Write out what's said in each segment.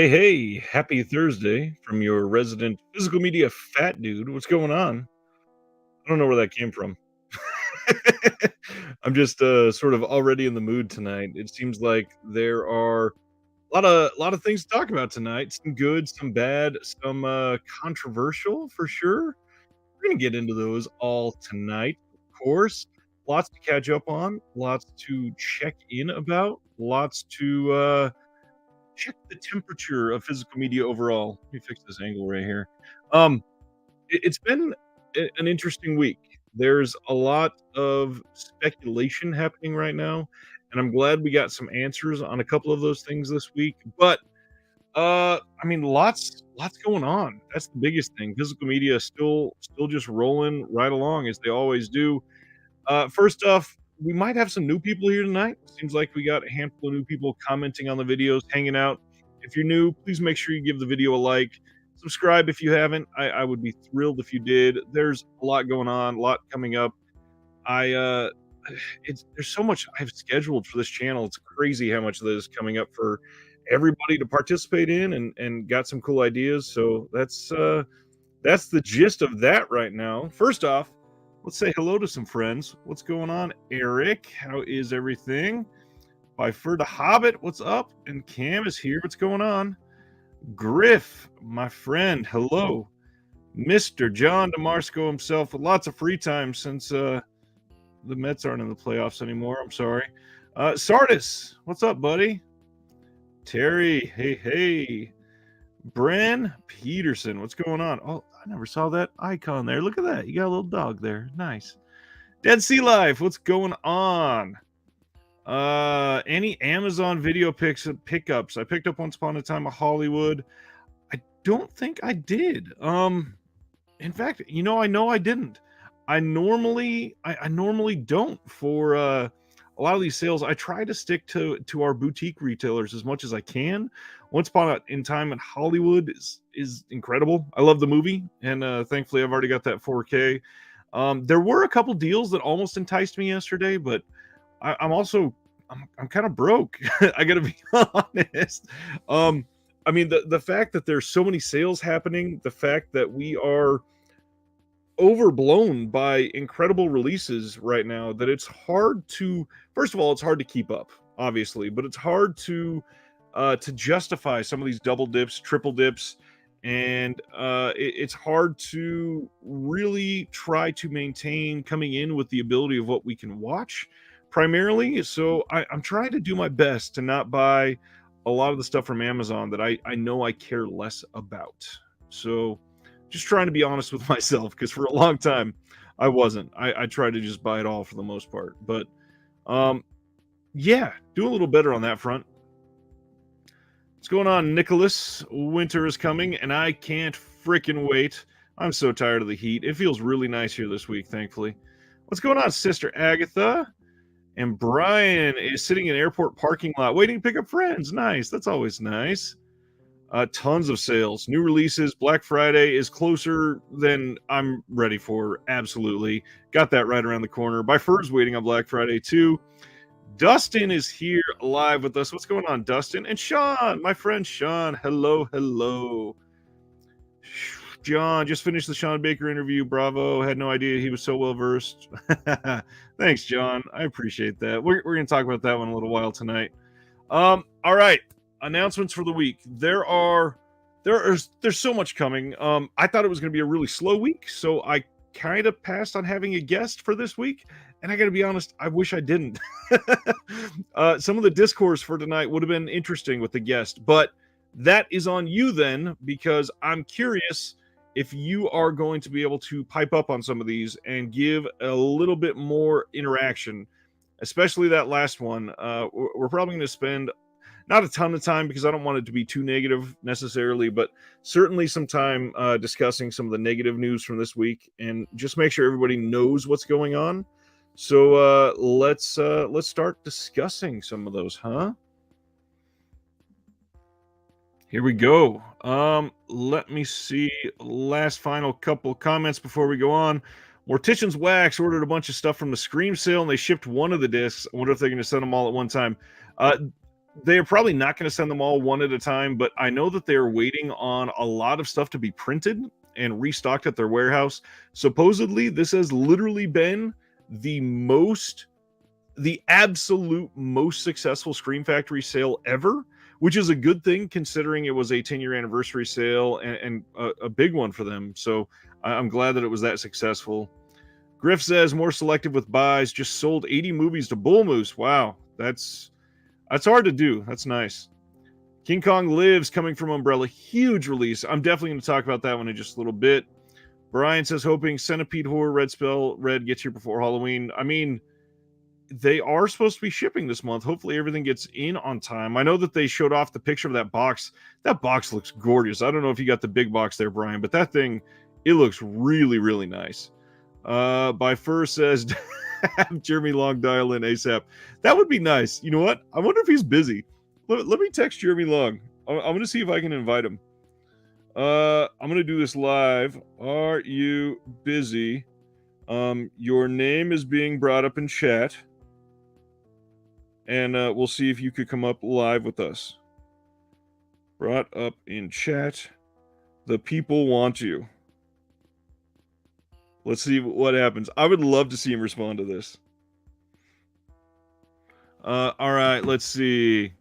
Hey, hey, happy Thursday from your resident physical media fat dude. What's going on? I don't know where that came from. I'm just sort of already in the mood tonight. It seems like there are a lot of things to talk about tonight. Some good, some bad, some controversial for sure. We're gonna get into those all tonight, of course. Lots to catch up on, lots to check in about, lots to check the temperature of physical media overall. Let me fix this angle right here. Um, it's been an interesting week. There's a lot of speculation happening right now, and I'm glad we got some answers on a couple of those things this week. But I mean, lots going on. That's the biggest thing. Physical media is still just rolling right along as they always do. First off, we might have some new people here tonight. Seems like we got a handful of new people commenting on the videos, hanging out. If you're new, please make sure you give the video a like. Subscribe if you haven't. I would be thrilled if you did. There's a lot going on, a lot coming up. I it's there's so much I've scheduled for this channel. It's crazy how much of this is coming up for everybody to participate in and got some cool ideas. So that's the gist of that right now. First off, let's say hello to some friends. What's going on, Eric? How is everything? By Fur the Hobbit, what's up? And Cam is here. What's going on? Griff, my friend, hello. Mr. John DeMarsco himself with lots of free time since the Mets aren't in the playoffs anymore. I'm sorry. Sardis, what's up, buddy? Terry, hey. Bren Peterson, what's going on? Oh, I never saw that icon there. Look at that. You got a little dog there. Nice. Dead Sea Life, what's going on? Any Amazon video pickups? I picked up Once Upon a Time of Hollywood. I don't think I did. In fact, I know I didn't. I normally don't for a lot of these sales. I try to stick to our boutique retailers as much as I can. Once Upon a Time in Hollywood is incredible. I love the movie, and thankfully I've already got that 4K. There were a couple deals that almost enticed me yesterday, but I'm kind of broke. I gotta be honest. I mean, the fact that there's so many sales happening, the fact that we are overblown by incredible releases right now, that it's hard to, first of all, it's hard to keep up, obviously, but it's hard to justify some of these double dips, triple dips, and it's hard to really try to maintain coming in with the ability of what we can watch primarily. So I'm trying to do my best to not buy a lot of the stuff from Amazon that I know I care less about. So just trying to be honest with myself, because for a long time I wasn't. I tried to just buy it all for the most part. But yeah, do a little better on that front. What's going on, Nicholas? Winter is coming, and I can't freaking wait. I'm so tired of the heat. It feels really nice here this week, thankfully. What's going on, Sister Agatha? And Brian is sitting in an airport parking lot waiting to pick up friends. Nice. That's always nice. Tons of sales. New releases. Black Friday is closer than I'm ready for. Absolutely. Got that right around the corner. By Fur's waiting on Black Friday, too. Dustin is here live with us. What's going on, Dustin? And Sean, my friend Sean. Hello. John, just finished the Sean Baker interview. Bravo. Had no idea he was so well versed. Thanks, John. I appreciate that. We're going to talk about that one a little while tonight. All right. Announcements for the week. There's so much coming. I thought it was going to be a really slow week, so I kind of passed on having a guest for this week. And I got to be honest, I wish I didn't. Some of the discourse for tonight would have been interesting with the guest, but that is on you then, because I'm curious if you are going to be able to pipe up on some of these and give a little bit more interaction, especially that last one. We're probably going to spend not a ton of time, because I don't want it to be too negative necessarily, but certainly some time discussing some of the negative news from this week and just make sure everybody knows what's going on. So let's start discussing some of those, huh? Here we go. Let me see. Last final couple comments before we go on. Mortician's Wax ordered a bunch of stuff from the Scream sale, and they shipped one of the discs. I wonder if they're going to send them all at one time. They are probably not going to send them all one at a time, but I know that they're waiting on a lot of stuff to be printed and restocked at their warehouse. Supposedly, this has literally been the absolute most successful Scream Factory sale ever, which is a good thing considering it was a 10-year anniversary sale and a big one for them. So I'm glad that it was that successful. Griff says more selective with buys, just sold 80 movies to Bull Moose. Wow, that's hard to do. That's nice. King Kong Lives coming from Umbrella. Huge release. I'm definitely going to talk about that one in just a little bit. Brian says, hoping Centipede Horror Red Spell Red gets here before Halloween. I mean, they are supposed to be shipping this month. Hopefully everything gets in on time. I know that they showed off the picture of that box. That box looks gorgeous. I don't know if you got the big box there, Brian, but that thing, it looks really, really nice. By Fur says, have Jeremy Long dial in ASAP. That would be nice. You know what? I wonder if he's busy. Let me text Jeremy Long. I'm going to see if I can invite him. I'm going to do this live. Are you busy? Your name is being brought up in chat. And we'll see if you could come up live with us. Brought up in chat. The people want you. Let's see what happens. I would love to see him respond to this. All right, let's see.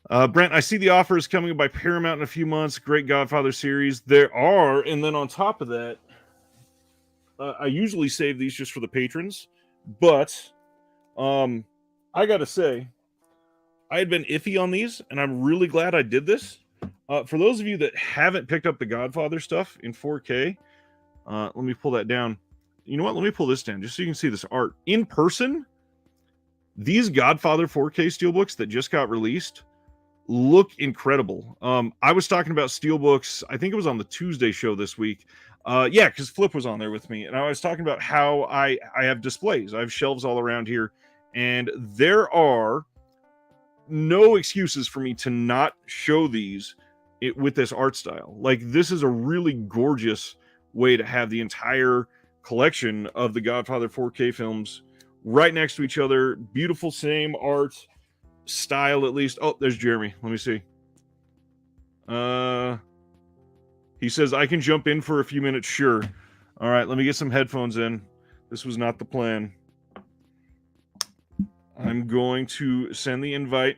Brent, I see the offer is coming by Paramount in a few months. Great Godfather series. There are, and then on top of that, I usually save these just for the patrons, but I gotta say, I had been iffy on these, and I'm really glad I did this. For those of you that haven't picked up the Godfather stuff in 4K, let me pull that down. You know what? Let me pull this down just so you can see this art. In person, these Godfather 4K steelbooks that just got released look incredible. I was talking about steelbooks, I think it was on the Tuesday show this week. Yeah, because Flip was on there with me, and I was talking about how I have displays. I have shelves all around here, and there are no excuses for me to not show these with this art style. Like, this is a really gorgeous way to have the entire collection of the Godfather 4K films right next to each other. Beautiful, same art style, at least. Oh, there's Jeremy. Let me see. He says, I can jump in for a few minutes. Sure. All right, let me get some headphones in. This was not the plan. I'm going to send the invite,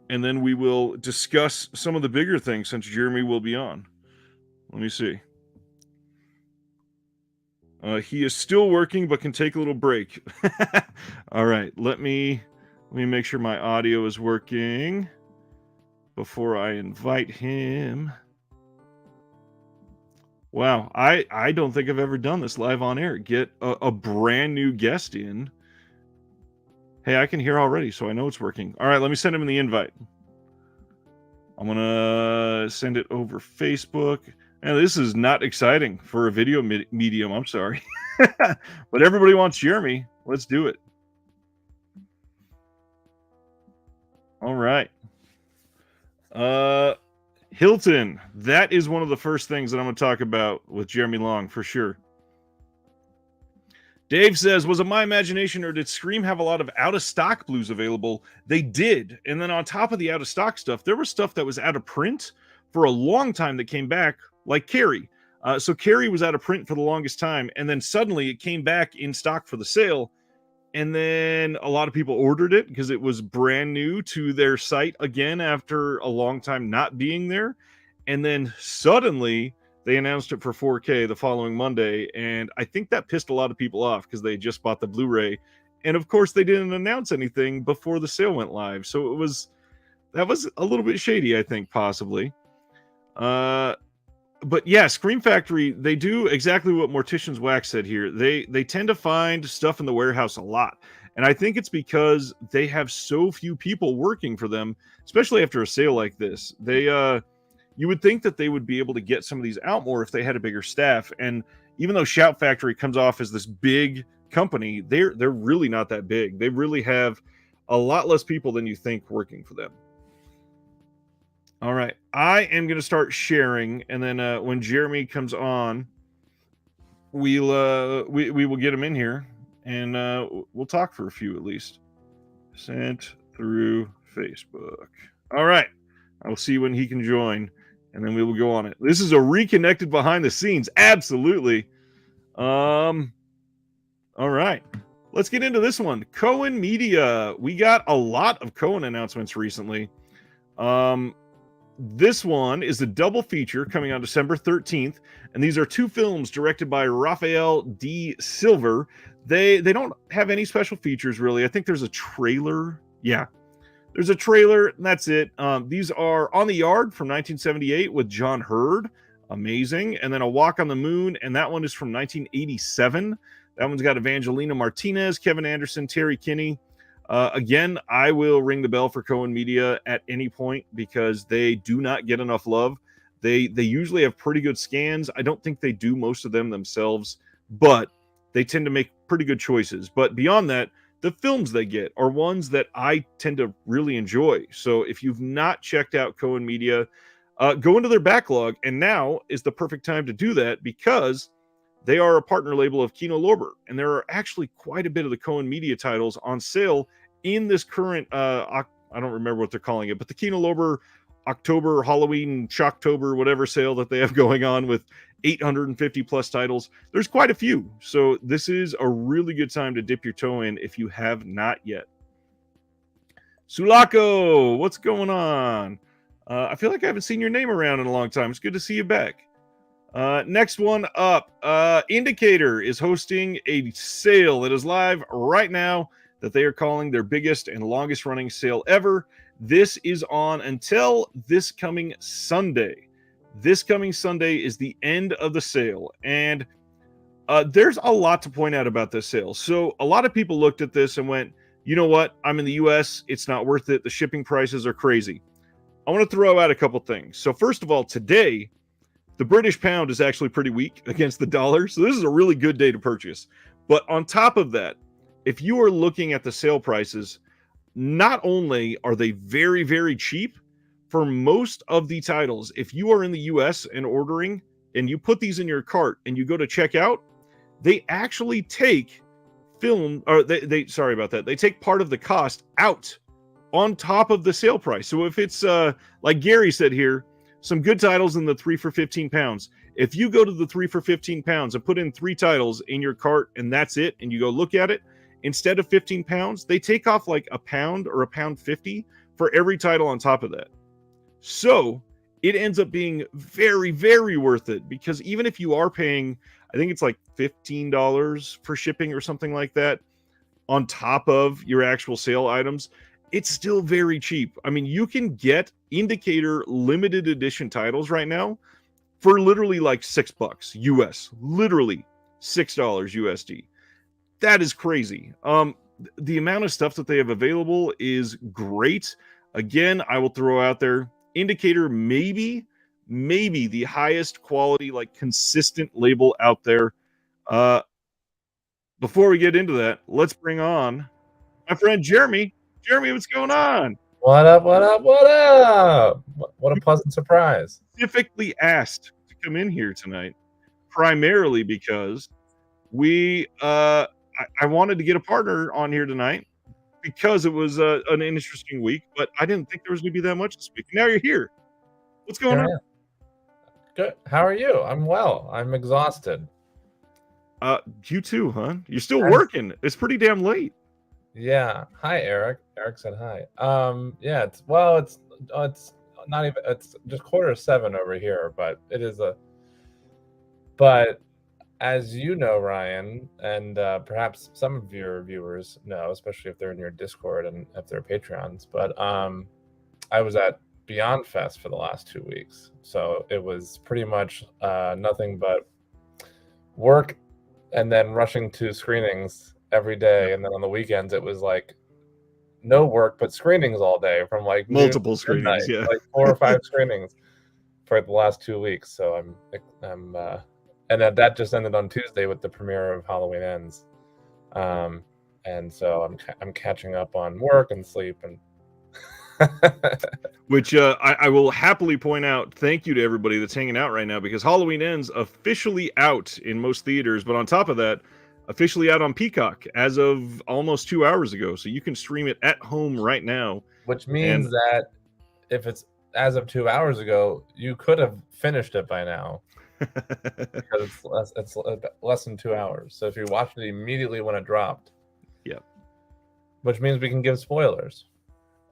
and then we will discuss some of the bigger things since Jeremy will be on. Let me see. He is still working, but can take a little break. All right, let me make sure my audio is working before I invite him. Wow, I don't think I've ever done this live on air. Get a brand new guest in. Hey, I can hear already, so I know it's working. All right, let me send him the invite. I'm gonna send it over Facebook. And this is not exciting for a video medium. I'm sorry. But everybody wants Jeremy. Let's do it. All right. Hilton. That is one of the first things that I'm going to talk about with Jeremy Long, for sure. Dave says, was it my imagination or did Scream have a lot of out-of-stock blues available? They did. And then on top of the out-of-stock stuff, there was stuff that was out of print for a long time that came back, like Carrie. So Carrie was out of print for the longest time, and then suddenly it came back in stock for the sale, and then a lot of people ordered it because it was brand new to their site again after a long time not being there. And then suddenly they announced it for 4K the following Monday, and I think that pissed a lot of people off because they just bought the Blu-ray. And of course, they didn't announce anything before the sale went live. So that was a little bit shady, I think, possibly. But yeah, Scream Factory, they do exactly what Mortician's Wax said here. They tend to find stuff in the warehouse a lot. And I think it's because they have so few people working for them, especially after a sale like this. You would think that they would be able to get some of these out more if they had a bigger staff. And even though Shout Factory comes off as this big company, they're really not that big. They really have a lot less people than you think working for them. All right, I am going to start sharing, and then when Jeremy comes on, we will get him in here, and we'll talk for a few at least. Sent through Facebook. All right. I will see when he can join, and then we will go on it. This is a reconnected behind the scenes. Absolutely. All right. Let's get into this one. Cohen Media. We got a lot of Cohen announcements recently. This one is a double feature coming on December 13th, and these are two films directed by Raphael D. Silver. They don't have any special features, really. I think there's a trailer. Yeah, there's a trailer, and that's it. These are On the Yard from 1978 with John Hurd. Amazing. And then A Walk on the Moon, and that one is from 1987. That one's got Evangelina Martinez, Kevin Anderson, Terry Kinney. Again, I will ring the bell for Cohen Media at any point because they do not get enough love. They usually have pretty good scans. I don't think they do most of them themselves, but they tend to make pretty good choices. But beyond that, the films they get are ones that I tend to really enjoy. So if you've not checked out Cohen Media, go into their backlog, and now is the perfect time to do that because they are a partner label of Kino Lorber, and there are actually quite a bit of the Cohen Media titles on sale in this current, I don't remember what they're calling it, but the Kino Lorber October, Halloween, Shocktober, whatever sale that they have going on with 850 plus titles. There's quite a few. So this is a really good time to dip your toe in if you have not yet. Sulako, what's going on? I feel like I haven't seen your name around in a long time. It's good to see you back. Next one up, Indicator is hosting a sale that is live right now that they are calling their biggest and longest running sale ever. This is on until this coming Sunday. This coming Sunday is the end of the sale, and there's a lot to point out about this sale. So a lot of people looked at this and went, you know what, I'm in the US, it's not worth it, the shipping prices are crazy. I want to throw out a couple things. So first of all, today the British pound is actually pretty weak against the dollar, so this is a really good day to purchase. But on top of that, if you are looking at the sale prices, not only are they very, very cheap for most of the titles, if you are in the US and ordering and you put these in your cart and you go to check out, they actually take sorry about that. They take part of the cost out on top of the sale price. So if it's like Gary said here, some good titles in the 3 for 15 pounds. If you go to the 3 for 15 pounds and put in 3 titles in your cart and that's it, and you go look at it, instead of 15 pounds, they take off like a pound or £1.50 for every title on top of that. So it ends up being very, very worth it because even if you are paying, I think it's like $15 for shipping or something like that on top of your actual sale items, it's still very cheap. I mean, you can get Indicator limited edition titles right now for literally like $6 US, literally $6 USD. That is crazy. The amount of stuff that they have available is great. Again, I will throw out there, Indicator maybe the highest quality, like consistent label out there. Before we get into that, let's bring on my friend Jeremy. Jeremy, what's going on? What up, what up, what up? What a pleasant surprise. Specifically asked to come in here tonight, primarily because I wanted to get a partner on here tonight because it was an interesting week, but I didn't think there was going to be that much this week. Now you're here. What's going on? Good. How are you? I'm well. I'm exhausted. You too, huh? You're still working. It's pretty damn late. Yeah. Hi, Eric. Eric said hi. Yeah. It's not even. It's just 6:45 over here, but it is But as you know, Ryan, and perhaps some of your viewers know, especially if they're in your Discord and if they're Patreons, but I was at Beyond Fest for the last 2 weeks, so it was pretty much nothing but work and then rushing to screenings every day, and then on the weekends it was like no work but screenings all day from like multiple screenings, yeah, like 4 or 5 screenings for the last 2 weeks. So I'm and then that just ended on Tuesday with the premiere of Halloween Ends, and so I'm catching up on work and sleep and which I will happily point out, thank you to everybody that's hanging out right now, because Halloween Ends officially out in most theaters. But on top of that, officially out on Peacock as of almost 2 hours ago. So you can stream it at home right now. Which means that if it's as of 2 hours ago, you could have finished it by now. Because it's less than 2 hours. So if you watched it immediately when it dropped. Yep. Which means we can give spoilers.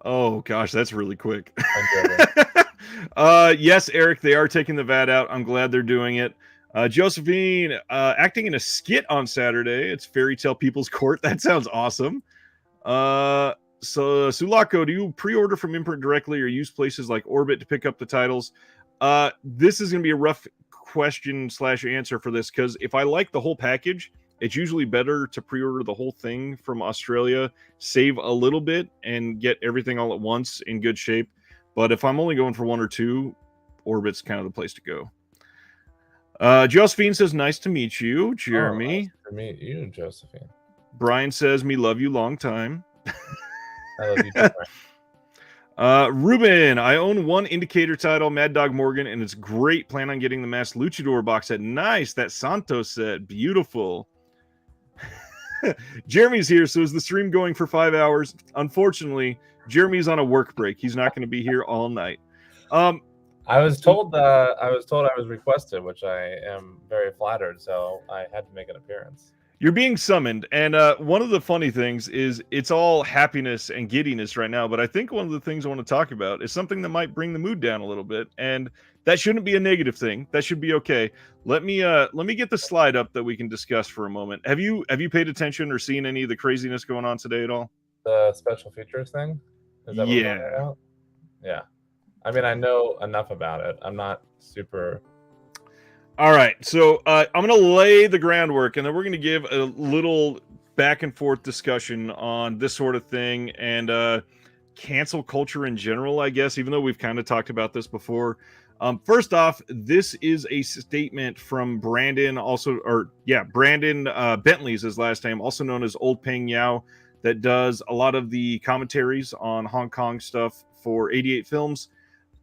Oh gosh, that's really quick. Yes, Eric, they are taking the VAT out. I'm glad they're doing it. Josephine, acting in a skit on Saturday. It's Fairy Tale People's Court. That sounds awesome. So Sulako, do you pre-order from Imprint directly or use places like Orbit to pick up the titles? This is going to be a rough question/answer for this, because if I like the whole package, it's usually better to pre-order the whole thing from Australia, save a little bit, and get everything all at once in good shape. But if I'm only going for one or two, Orbit's kind of the place to go. Josephine says, nice to meet you. Jeremy. Oh, nice to meet you, Josephine. Brian says, me love you long time. I love you too, Brian. Ruben, I own one Indicator title, Mad Dog Morgan, and it's great. Plan on getting the Masked Luchador box set. Nice. That Santos set. Beautiful. Jeremy's here, so is the stream going for 5 hours? Unfortunately, Jeremy's on a work break. He's not going to be here all night. I was told I was requested, which I am very flattered, so I had to make an appearance. You're being summoned, and one of the funny things is it's all happiness and giddiness right now, but I think one of the things I want to talk about is something that might bring the mood down a little bit, and that shouldn't be a negative thing. That should be okay. Let me get the slide up that we can discuss for a moment. Have you paid attention or seen any of the craziness going on today at all? The special features thing? Is that what we're talking about? Yeah. I mean, I know enough about it. I'm not super... All right, so I'm going to lay the groundwork, and then we're going to give a little back and forth discussion on this sort of thing and cancel culture in general, I guess, even though we've kind of talked about this before. First off, this is a statement from Brandon, Brandon Bentley's his last name, also known as Old Peng Yao, that does a lot of the commentaries on Hong Kong stuff for 88 Films.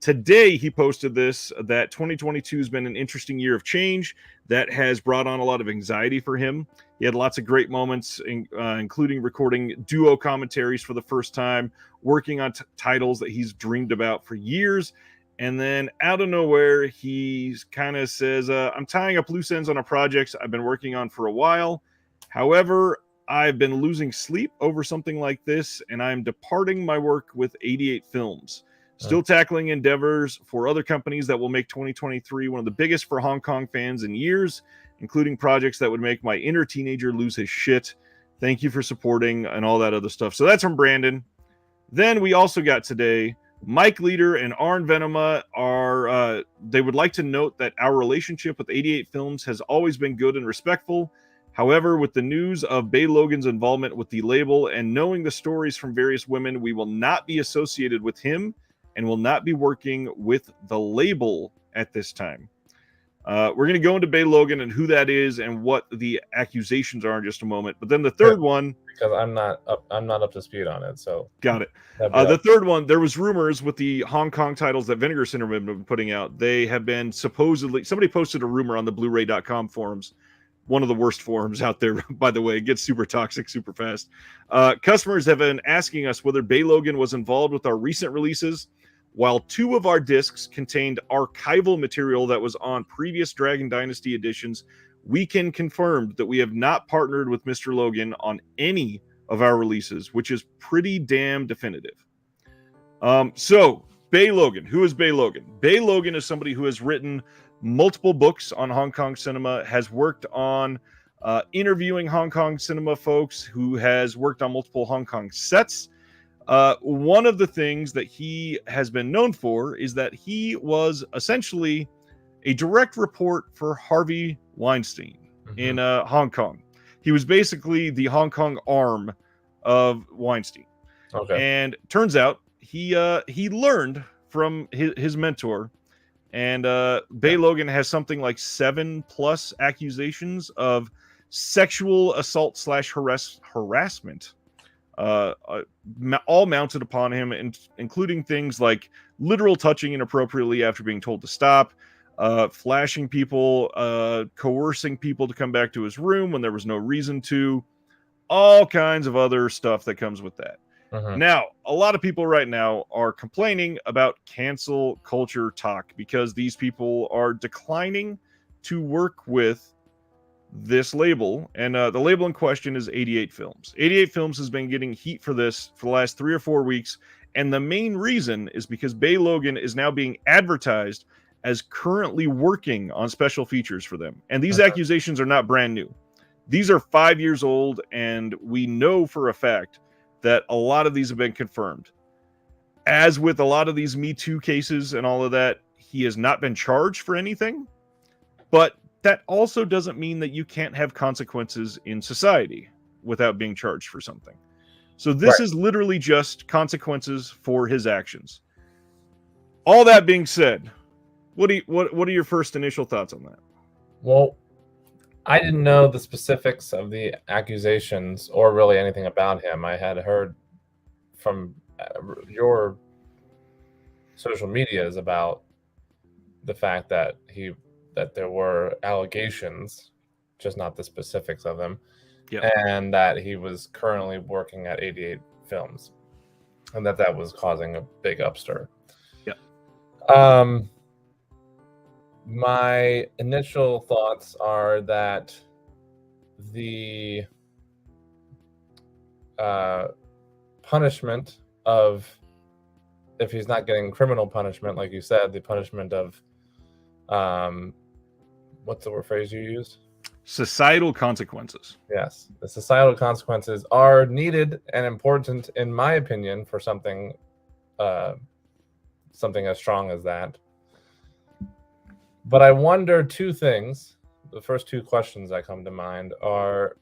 Today, he posted this, that 2022 has been an interesting year of change that has brought on a lot of anxiety for him. He had lots of great moments, including recording duo commentaries for the first time, working on titles that he's dreamed about for years. And then out of nowhere, he kind of says, I'm tying up loose ends on a project I've been working on for a while. However, I've been losing sleep over something like this, and I'm departing my work with 88 Films. Still tackling endeavors for other companies that will make 2023 one of the biggest for Hong Kong fans in years, including projects that would make my inner teenager lose his shit. Thank you for supporting and all that other stuff. So that's from Brandon. Then we also got today, Mike Leader and Arn Venema they would like to note that our relationship with 88 Films has always been good and respectful. However, with the news of Bay Logan's involvement with the label and knowing the stories from various women, we will not be associated with him and will not be working with the label at this time. We're going to go into Bay Logan and who that is and what the accusations are in just a moment. But then the third one, because I'm not up to speed on it, so got it. The third one, there was rumors with the Hong Kong titles that Vinegar Syndrome have been putting out. They have been supposedly, somebody posted a rumor on the Blu-ray.com forums. One of the worst forums out there, by the way. It gets super toxic super fast. Customers have been asking us whether Bay Logan was involved with our recent releases. While 2 of our discs contained archival material that was on previous Dragon Dynasty editions, we can confirm that we have not partnered with Mr. Logan on any of our releases, which is pretty damn definitive. So, Bay Logan. Who is Bay Logan? Bay Logan is somebody who has written multiple books on Hong Kong cinema, has worked on interviewing Hong Kong cinema folks, who has worked on multiple Hong Kong sets. One of the things that he has been known for is that he was essentially a direct report for Harvey Weinstein in Hong Kong. He was basically the Hong Kong arm of Weinstein. Okay. And turns out he learned from his mentor, and Bay Logan has something like 7+ accusations of sexual assault / harassment. All mounted upon him, including things like literal touching inappropriately after being told to stop, flashing people, coercing people to come back to his room when there was no reason to, all kinds of other stuff that comes with that. Mhm. Now, a lot of people right now are complaining about cancel culture talk because these people are declining to work with this label. And the label in question is 88 Films. 88 Films has been getting heat for this for the last 3 or 4 weeks. And the main reason is because Bay Logan is now being advertised as currently working on special features for them. And these accusations are not brand new. These are 5 years old, and we know for a fact that a lot of these have been confirmed. As with a lot of these Me Too cases and all of that, he has not been charged for anything, but that also doesn't mean that you can't have consequences in society without being charged for something. So this is literally just consequences for his actions. All that being said, what are your first initial thoughts on that? Well, I didn't know the specifics of the accusations or really anything about him. I had heard from your social medias about the fact that there were allegations, just not the specifics of them, and that he was currently working at 88 Films, and that was causing a big upstir. My initial thoughts are that the punishment of, if he's not getting criminal punishment, like you said, the punishment of, what's the phrase you use? Societal consequences. Yes, the societal consequences are needed and important, in my opinion, for something as strong as that. But I wonder two things. The first two questions that come to mind are,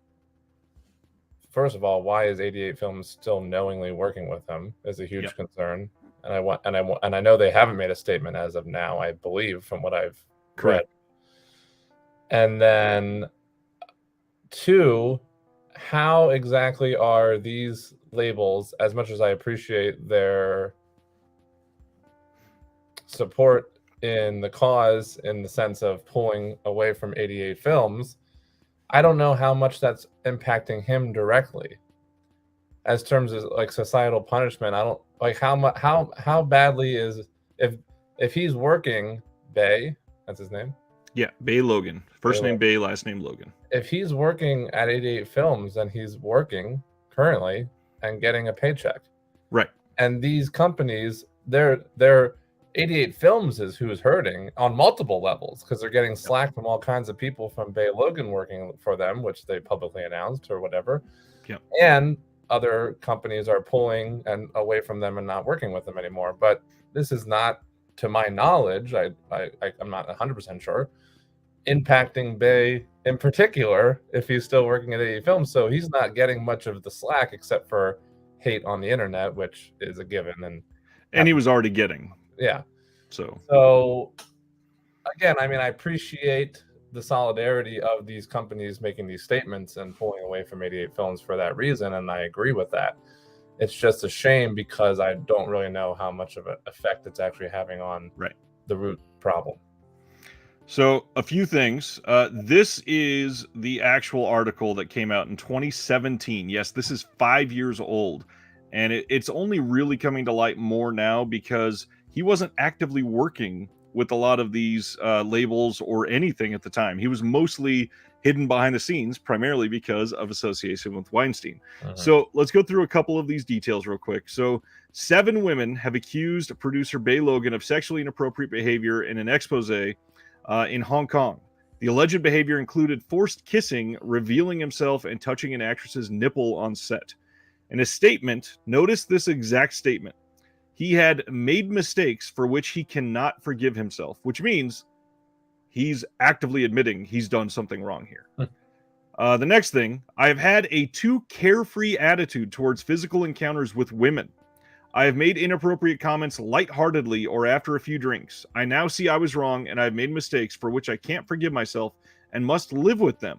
first of all, why is 88 Films still knowingly working with him is a huge concern. And I know they haven't made a statement as of now, I believe, from what I've read. And then two, how exactly are these labels, as much as I appreciate their support in the cause, in the sense of pulling away from 88 Films, I don't know how much that's impacting him directly. As terms of like societal punishment, I don't like how badly is, if he's working, Bay, that's his name? Yeah, Bay Logan. First name Bay, last name Logan. If he's working at 88 Films, then he's working currently and getting a paycheck. Right. And these companies, they're 88 Films is who's hurting on multiple levels, because they're getting slack from all kinds of people from Bay Logan working for them, which they publicly announced or whatever. And other companies are pulling and away from them and not working with them anymore. But this is not, to my knowledge, I'm not 100% sure, impacting Bay in particular if he's still working at 88 Films. So he's not getting much of the slack except for hate on the internet, which is a given. And he was already getting. Yeah. So again, I mean, I appreciate the solidarity of these companies making these statements and pulling away from 88 Films for that reason, and I agree with that. It's just a shame because I don't really know how much of an effect it's actually having on the root problem. So a few things. This is the actual article that came out in 2017. Yes, this is 5 years old, and it's only really coming to light more now because he wasn't actively working with a lot of these labels or anything at the time. He was mostly hidden behind the scenes, primarily because of association with Weinstein. So let's go through a couple of these details real quick. So 7 women have accused producer Bay Logan of sexually inappropriate behavior in an expose in Hong Kong. The alleged behavior included forced kissing, revealing himself, and touching an actress's nipple on set. In a statement, notice this exact statement: he had made mistakes for which he cannot forgive himself, which means he's actively admitting he's done something wrong here. The next thing, I have had a too carefree attitude towards physical encounters with women. I have made inappropriate comments lightheartedly or after a few drinks. I now see I was wrong and I've made mistakes for which I can't forgive myself and must live with them.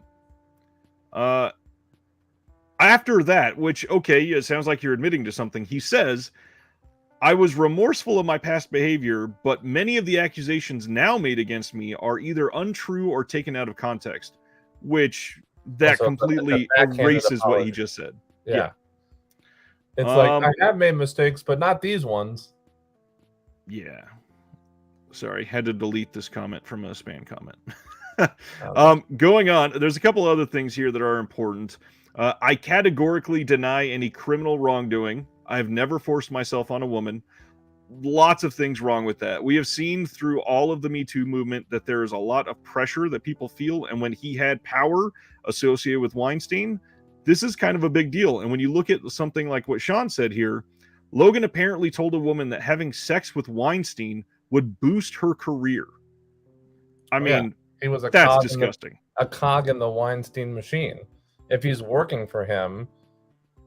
After that, which, okay, it sounds like you're admitting to something, he says, I was remorseful of my past behavior, but many of the accusations now made against me are either untrue or taken out of context, which that Also, it's a completely backhanded erases what he apology. just said. Yeah. It's like, Um, I have made mistakes, but not these ones. yeah. Sorry, had to delete this comment from a spam comment. Okay. Going on, there's a couple other things here that are important. I categorically deny any criminal wrongdoing. I've never forced myself on a woman. Lots of things wrong with that. We have seen through all of the Me Too movement that there is a lot of pressure that people feel. And when he had power associated with Weinstein, this is kind of a big deal. And when you look at something like what Sean said here, Logan apparently told a woman that having sex with Weinstein would boost her career. I mean, he was that's disgusting. a cog in the Weinstein machine. If he's working for him,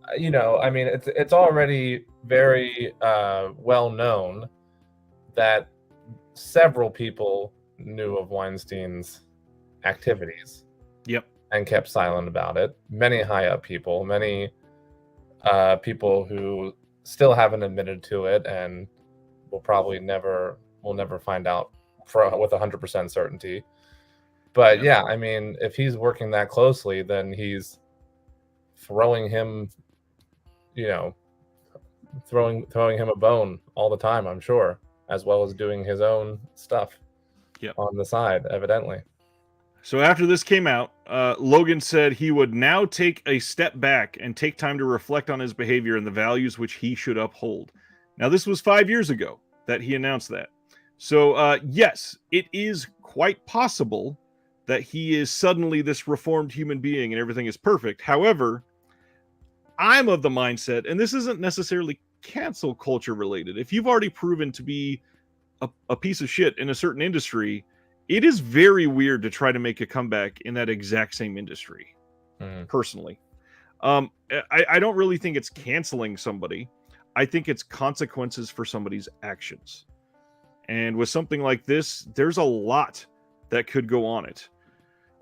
I mean, it's already very well known that several people knew of Weinstein's activities. Yep. And kept silent about it. Many high up people, many people who still haven't admitted to it, and will never find out with 100% certainty. But yeah, I mean, if he's working that closely, then he's throwing him, throwing him a bone all the time, I'm sure, as well as doing his own stuff on the side, evidently. So after this came out, Logan said he would now take a step back and take time to reflect on his behavior and the values which he should uphold. Now, this was 5 years ago that he announced that. So, yes, it is quite possible that he is suddenly this reformed human being and everything is perfect. However, I'm of the mindset, and this isn't necessarily cancel culture related. If you've already proven to be a piece of shit in a certain industry, it is very weird to try to make a comeback in that exact same industry, personally. I don't really think it's canceling somebody. I think it's consequences for somebody's actions. And with something like this, there's a lot that could go on it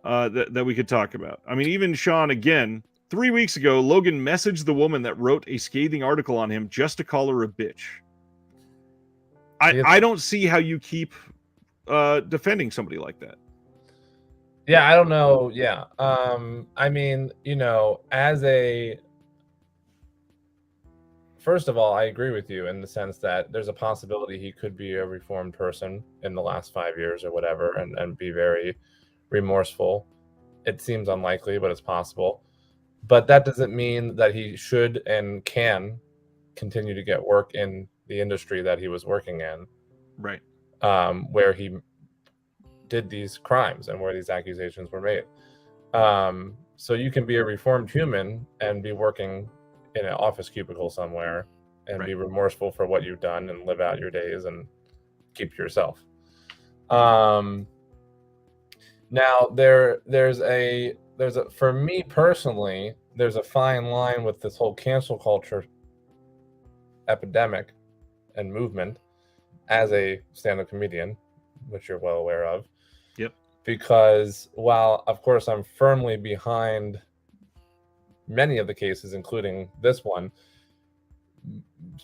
that we could talk about. I mean, even Sean, again, 3 weeks ago, Logan messaged the woman that wrote a scathing article on him just to call her a bitch. I don't see how you keep defending somebody like that. Yeah, I don't know. Yeah. I mean, first of all, I agree with you in the sense that there's a possibility he could be a reformed person in the last 5 years or whatever, and be very remorseful. It seems unlikely, but it's possible. But that doesn't mean that he should and can continue to get work in the industry that he was working in. Right. Where he did these crimes and where these accusations were made. So you can be a reformed human and be working in an office cubicle somewhere and be remorseful for what you've done and live out your days and keep to yourself. Now for me personally, there's a fine line with this whole cancel culture epidemic and movement as a stand-up comedian, which you're well aware of. Yep. Because while, of course, I'm firmly behind many of the cases, including this one,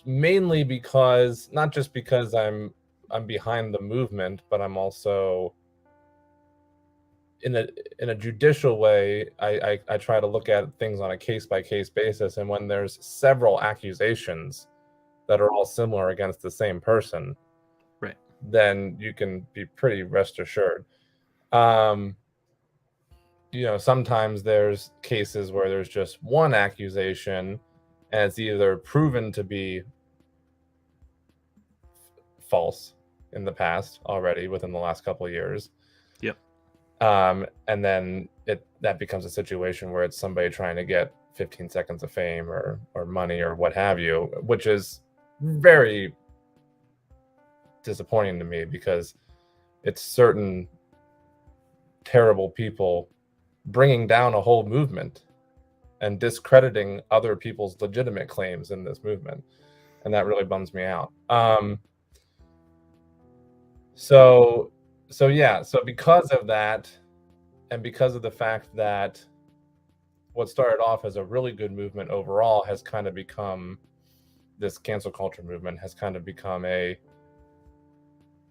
mainly because, not just because I'm behind the movement, but I'm also in a judicial way, I try to look at things on a case-by-case basis, and when there's several accusations that are all similar against the same person, then you can be pretty rest assured. Sometimes there's cases where there's just one accusation and it's either proven to be false in the past already within the last couple of years. Yep. And then that becomes a situation where it's somebody trying to get 15 seconds of fame or money or what have you, which is very disappointing to me because it's certain terrible people bringing down a whole movement and discrediting other people's legitimate claims in this movement, and that really bums me out. So because of that, and because of the fact that what started off as a really good movement overall has kind of become this cancel culture movement has kind of become I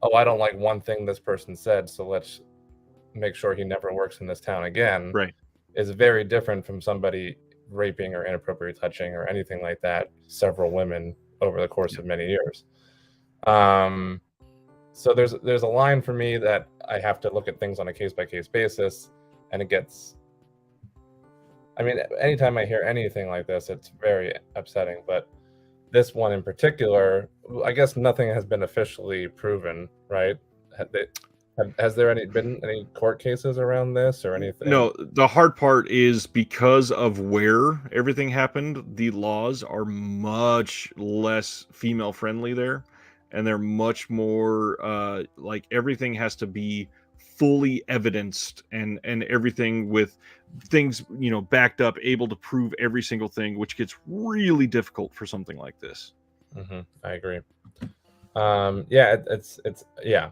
don't like one thing this person said, so let's make sure he never works in this town again, Right. is very different from somebody raping or inappropriate touching or anything like that several women over the course of many years. So there's a line for me that I have to look at things on a case-by-case basis, and it gets, I mean, anytime I hear anything like this, it's very upsetting, but this one in particular, I guess nothing has been officially proven, right? Has there been any court cases around this or anything? No, the hard part is because of where everything happened, the laws are much less female friendly there, and they're much more like everything has to be fully evidenced and everything with things, you know, backed up, able to prove every single thing, which gets really difficult for something like this. I agree. Yeah, it's yeah.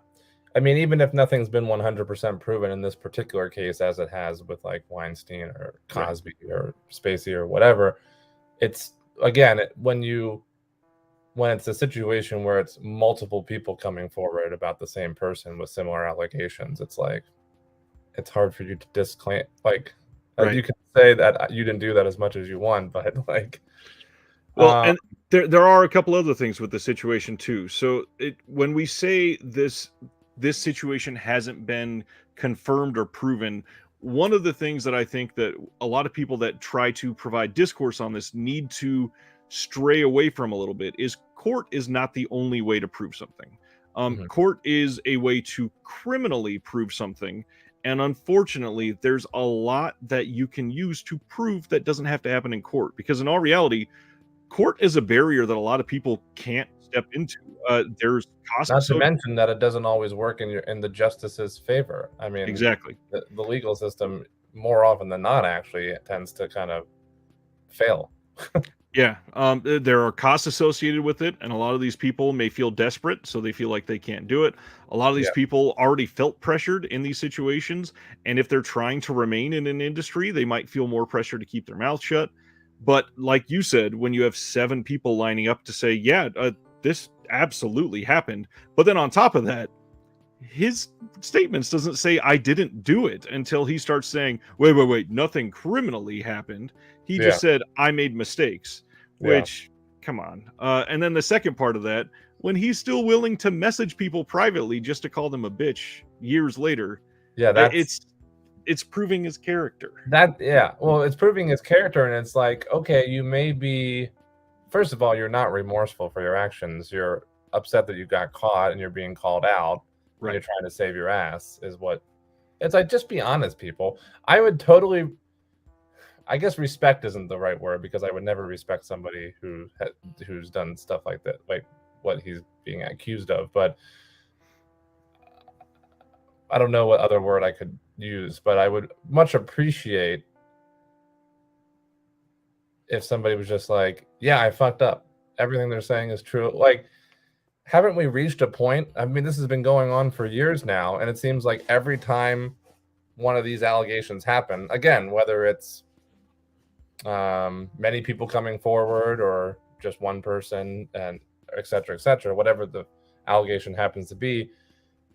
I mean, even if nothing's been 100% proven in this particular case, as it has with like Weinstein or Cosby or Spacey or whatever, it's again when it's a situation where it's multiple people coming forward about the same person with similar allegations, it's like it's hard for you to disclaim. Like you can say that you didn't do that as much as you want, but like. Well, and there are a couple other things with the situation too. So when we say this situation hasn't been confirmed or proven, one of the things that I think that a lot of people that try to provide discourse on this need to stray away from a little bit is court is not the only way to prove something. Court is a way to criminally prove something. And unfortunately, there's a lot that you can use to prove that doesn't have to happen in court, because in all reality, court is a barrier that a lot of people can't step into. There's costs. Not to mention that it doesn't always work in the justice's favor. I mean, exactly. The legal system, more often than not, actually tends to kind of fail. Yeah, there are costs associated with it, and a lot of these people may feel desperate, so they feel like they can't do it. A lot of these people already felt pressured in these situations, and if they're trying to remain in an industry, they might feel more pressure to keep their mouth shut. But like you said, when you have 7 people lining up to say, yeah, this absolutely happened, but then on top of that, his statements doesn't say I didn't do it until he starts saying, wait, nothing criminally happened. He just said I made mistakes, which, come on. And then the second part of that, when he's still willing to message people privately just to call them a bitch years later. Yeah, it's proving his character. Well, it's proving his character, and it's like, okay, you may be, first of all, you're not remorseful for your actions. You're upset that you got caught and you're being called out. Right. You're trying to save your ass is what it's like. Just be honest, people. I would totally, I guess respect isn't the right word, because I would never respect somebody who's done stuff like that, like what he's being accused of. But I don't know what other word I could use, but I would much appreciate if somebody was just like, yeah, I fucked up. Everything they're saying is true. Like, haven't we reached a point? I mean, this has been going on for years now, and it seems like every time one of these allegations happen, again, whether it's many people coming forward or just one person, and et cetera, whatever the allegation happens to be,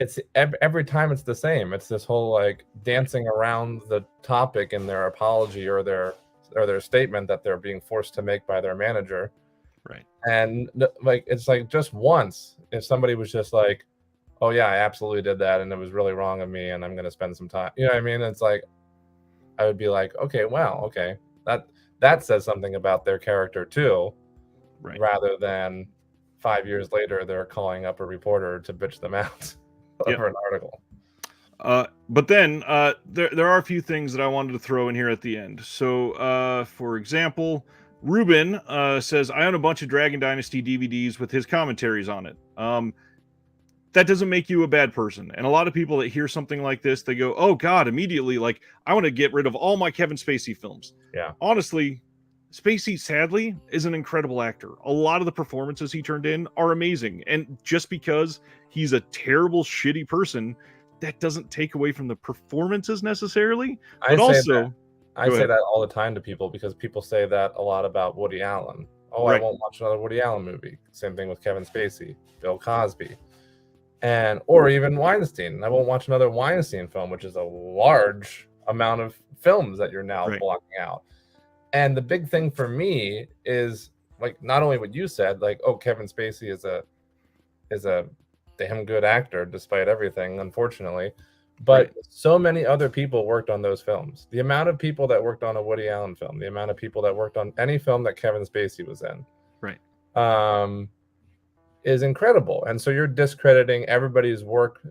it's every time it's the same. It's this whole like dancing around the topic in their apology or their statement that they're being forced to make by their manager. Right. And like, it's like just once, if somebody was just like, oh yeah, I absolutely did that, and it was really wrong of me, and I'm going to spend some time, you know what I mean? It's like, I would be like, okay, wow, okay, that says something about their character too, right? Rather than 5 years later, they're calling up a reporter to bitch them out over an article. But then there are a few things that I wanted to throw in here at the end. So, for example, Ruben says, I own a bunch of Dragon Dynasty DVDs with his commentaries on it. That doesn't make you a bad person. And a lot of people that hear something like this, they go, oh God, immediately, like, I want to get rid of all my Kevin Spacey films. Yeah. Honestly, Spacey, sadly, is an incredible actor. A lot of the performances he turned in are amazing. And just because he's a terrible, shitty person, that doesn't take away from the performances necessarily. But I say that all the time to people, because people say that a lot about Woody Allen. Oh, I won't watch another Woody Allen movie. Same thing with Kevin Spacey, Bill Cosby, or even Weinstein. I won't watch another Weinstein film, which is a large amount of films that you're now blocking out. And the big thing for me is like not only what you said, like, oh, Kevin Spacey is a damn good actor despite everything, unfortunately. But so many other people worked on those films. The amount of people that worked on a Woody Allen film, the amount of people that worked on any film that Kevin Spacey was in, is incredible. And so you're discrediting everybody's work,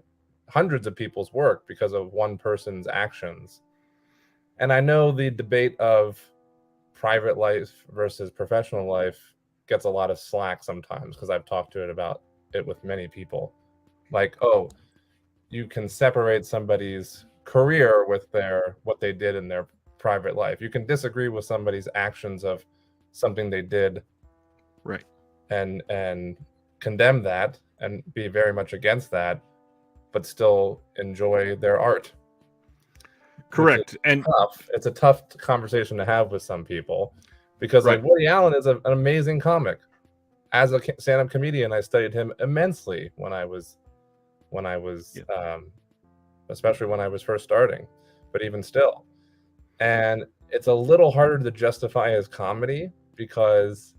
hundreds of people's work, because of one person's actions. And I know the debate of private life versus professional life gets a lot of slack sometimes, because I've talked to it about it with many people. Like, oh, you can separate somebody's career with what they did in their private life. You can disagree with somebody's actions of something they did, and condemn that and be very much against that, but still enjoy their art. Correct. And it's a tough conversation to have with some people, because like Woody Allen is an amazing comic. As a stand-up comedian, I studied him immensely when I was especially when I was first starting, but even still. And it's a little harder to justify his comedy, because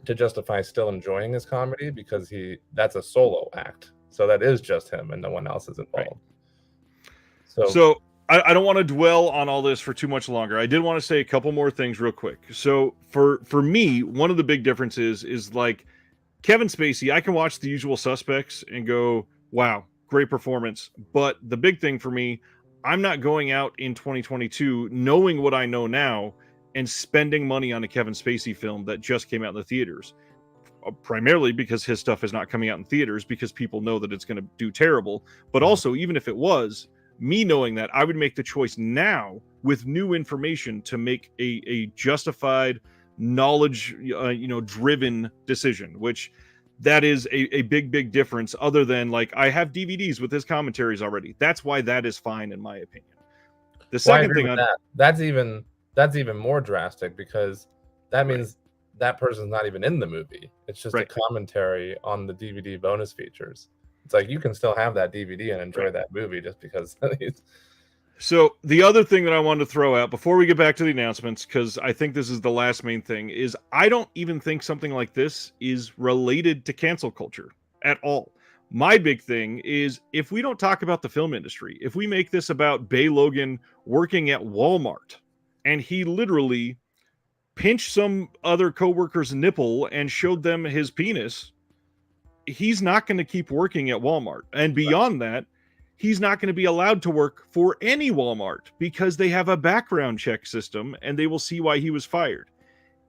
to justify still enjoying his comedy, because that's a solo act. So that is just him and no one else is involved. So I don't want to dwell on all this for too much longer. I did want to say a couple more things real quick. So for me, one of the big differences is like Kevin Spacey, I can watch The Usual Suspects and go, wow, great performance. But the big thing for me, I'm not going out in 2022 knowing what I know now and spending money on a Kevin Spacey film that just came out in the theaters. Primarily because his stuff is not coming out in theaters because people know that it's going to do terrible. But also, even if it was, me knowing that, I would make the choice now with new information to make a justified, knowledge driven decision, which that is a big difference, other than like I have DVDs with his commentaries already. That's why that is fine in my opinion. The second thing that's even more drastic, because that means that person's not even in the movie. It's just a commentary on the DVD bonus features. It's like you can still have that DVD and enjoy that movie just because. So the other thing that I wanted to throw out before we get back to the announcements, because I think this is the last main thing, is I don't even think something like this is related to cancel culture at all. My big thing is, if we don't talk about the film industry, if we make this about Bay Logan working at Walmart and he literally pinched some other coworker's nipple and showed them his penis, he's not going to keep working at Walmart. And beyond that, he's not going to be allowed to work for any Walmart, because they have a background check system and they will see why he was fired.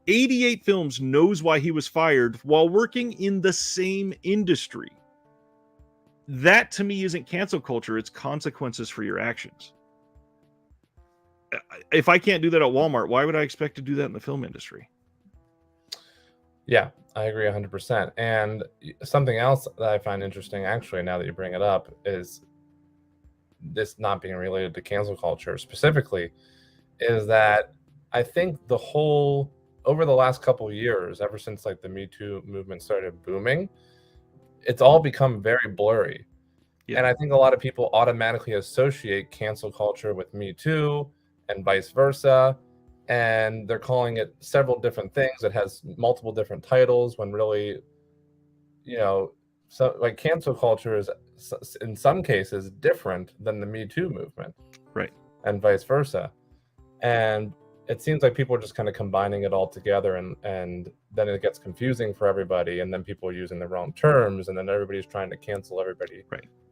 88 Films knows why he was fired while working in the same industry. That to me isn't cancel culture, it's consequences for your actions. If I can't do that at Walmart, why would I expect to do that in the film industry? Yeah, I agree 100%. And something else that I find interesting, actually, now that you bring it up, is this not being related to cancel culture specifically, is that I think over the last couple of years, ever since like the Me Too movement started booming, it's all become very blurry. And I think a lot of people automatically associate cancel culture with Me Too and vice versa. And they're calling it several different things. It has multiple different titles, when really, so like cancel culture is in some cases different than the Me Too movement, and vice versa. And it seems like people are just kind of combining it all together, and then it gets confusing for everybody, and then people are using the wrong terms, and then everybody's trying to cancel everybody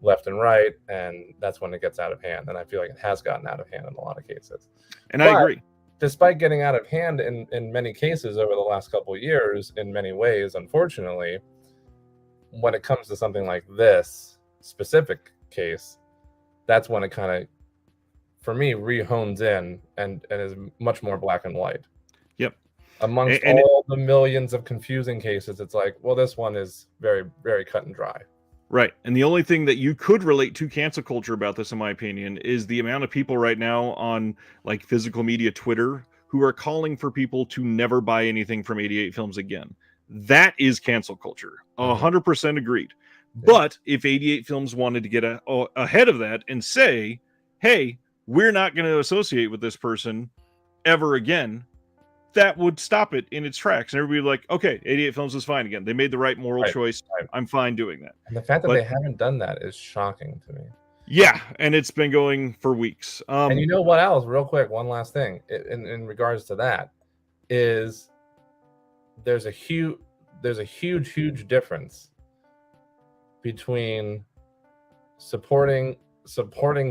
left and right, and that's when it gets out of hand. And I feel like it has gotten out of hand in a lot of cases. And I agree. Despite getting out of hand in many cases over the last couple of years, in many ways, unfortunately, when it comes to something like this specific case, that's when it kind of, for me, re-hones in and is much more black and white. Amongst all the millions of confusing cases, it's like, well, this one is very, very cut and dry. Right. And the only thing that you could relate to cancel culture about this, in my opinion, is the amount of people right now on like physical media Twitter who are calling for people to never buy anything from 88 Films again. That is cancel culture. 100% agreed. Yeah. But if 88 Films wanted to get ahead of that and say, hey, we're not going to associate with this person ever again, that would stop it in its tracks. And everybody would be like, okay, 88 Films is fine again. They made the right moral choice. Right. I'm fine doing that. And the fact that they haven't done that is shocking to me. Yeah, and it's been going for weeks. And you know what else? Real quick, one last thing in regards to that is there's a huge difference between supporting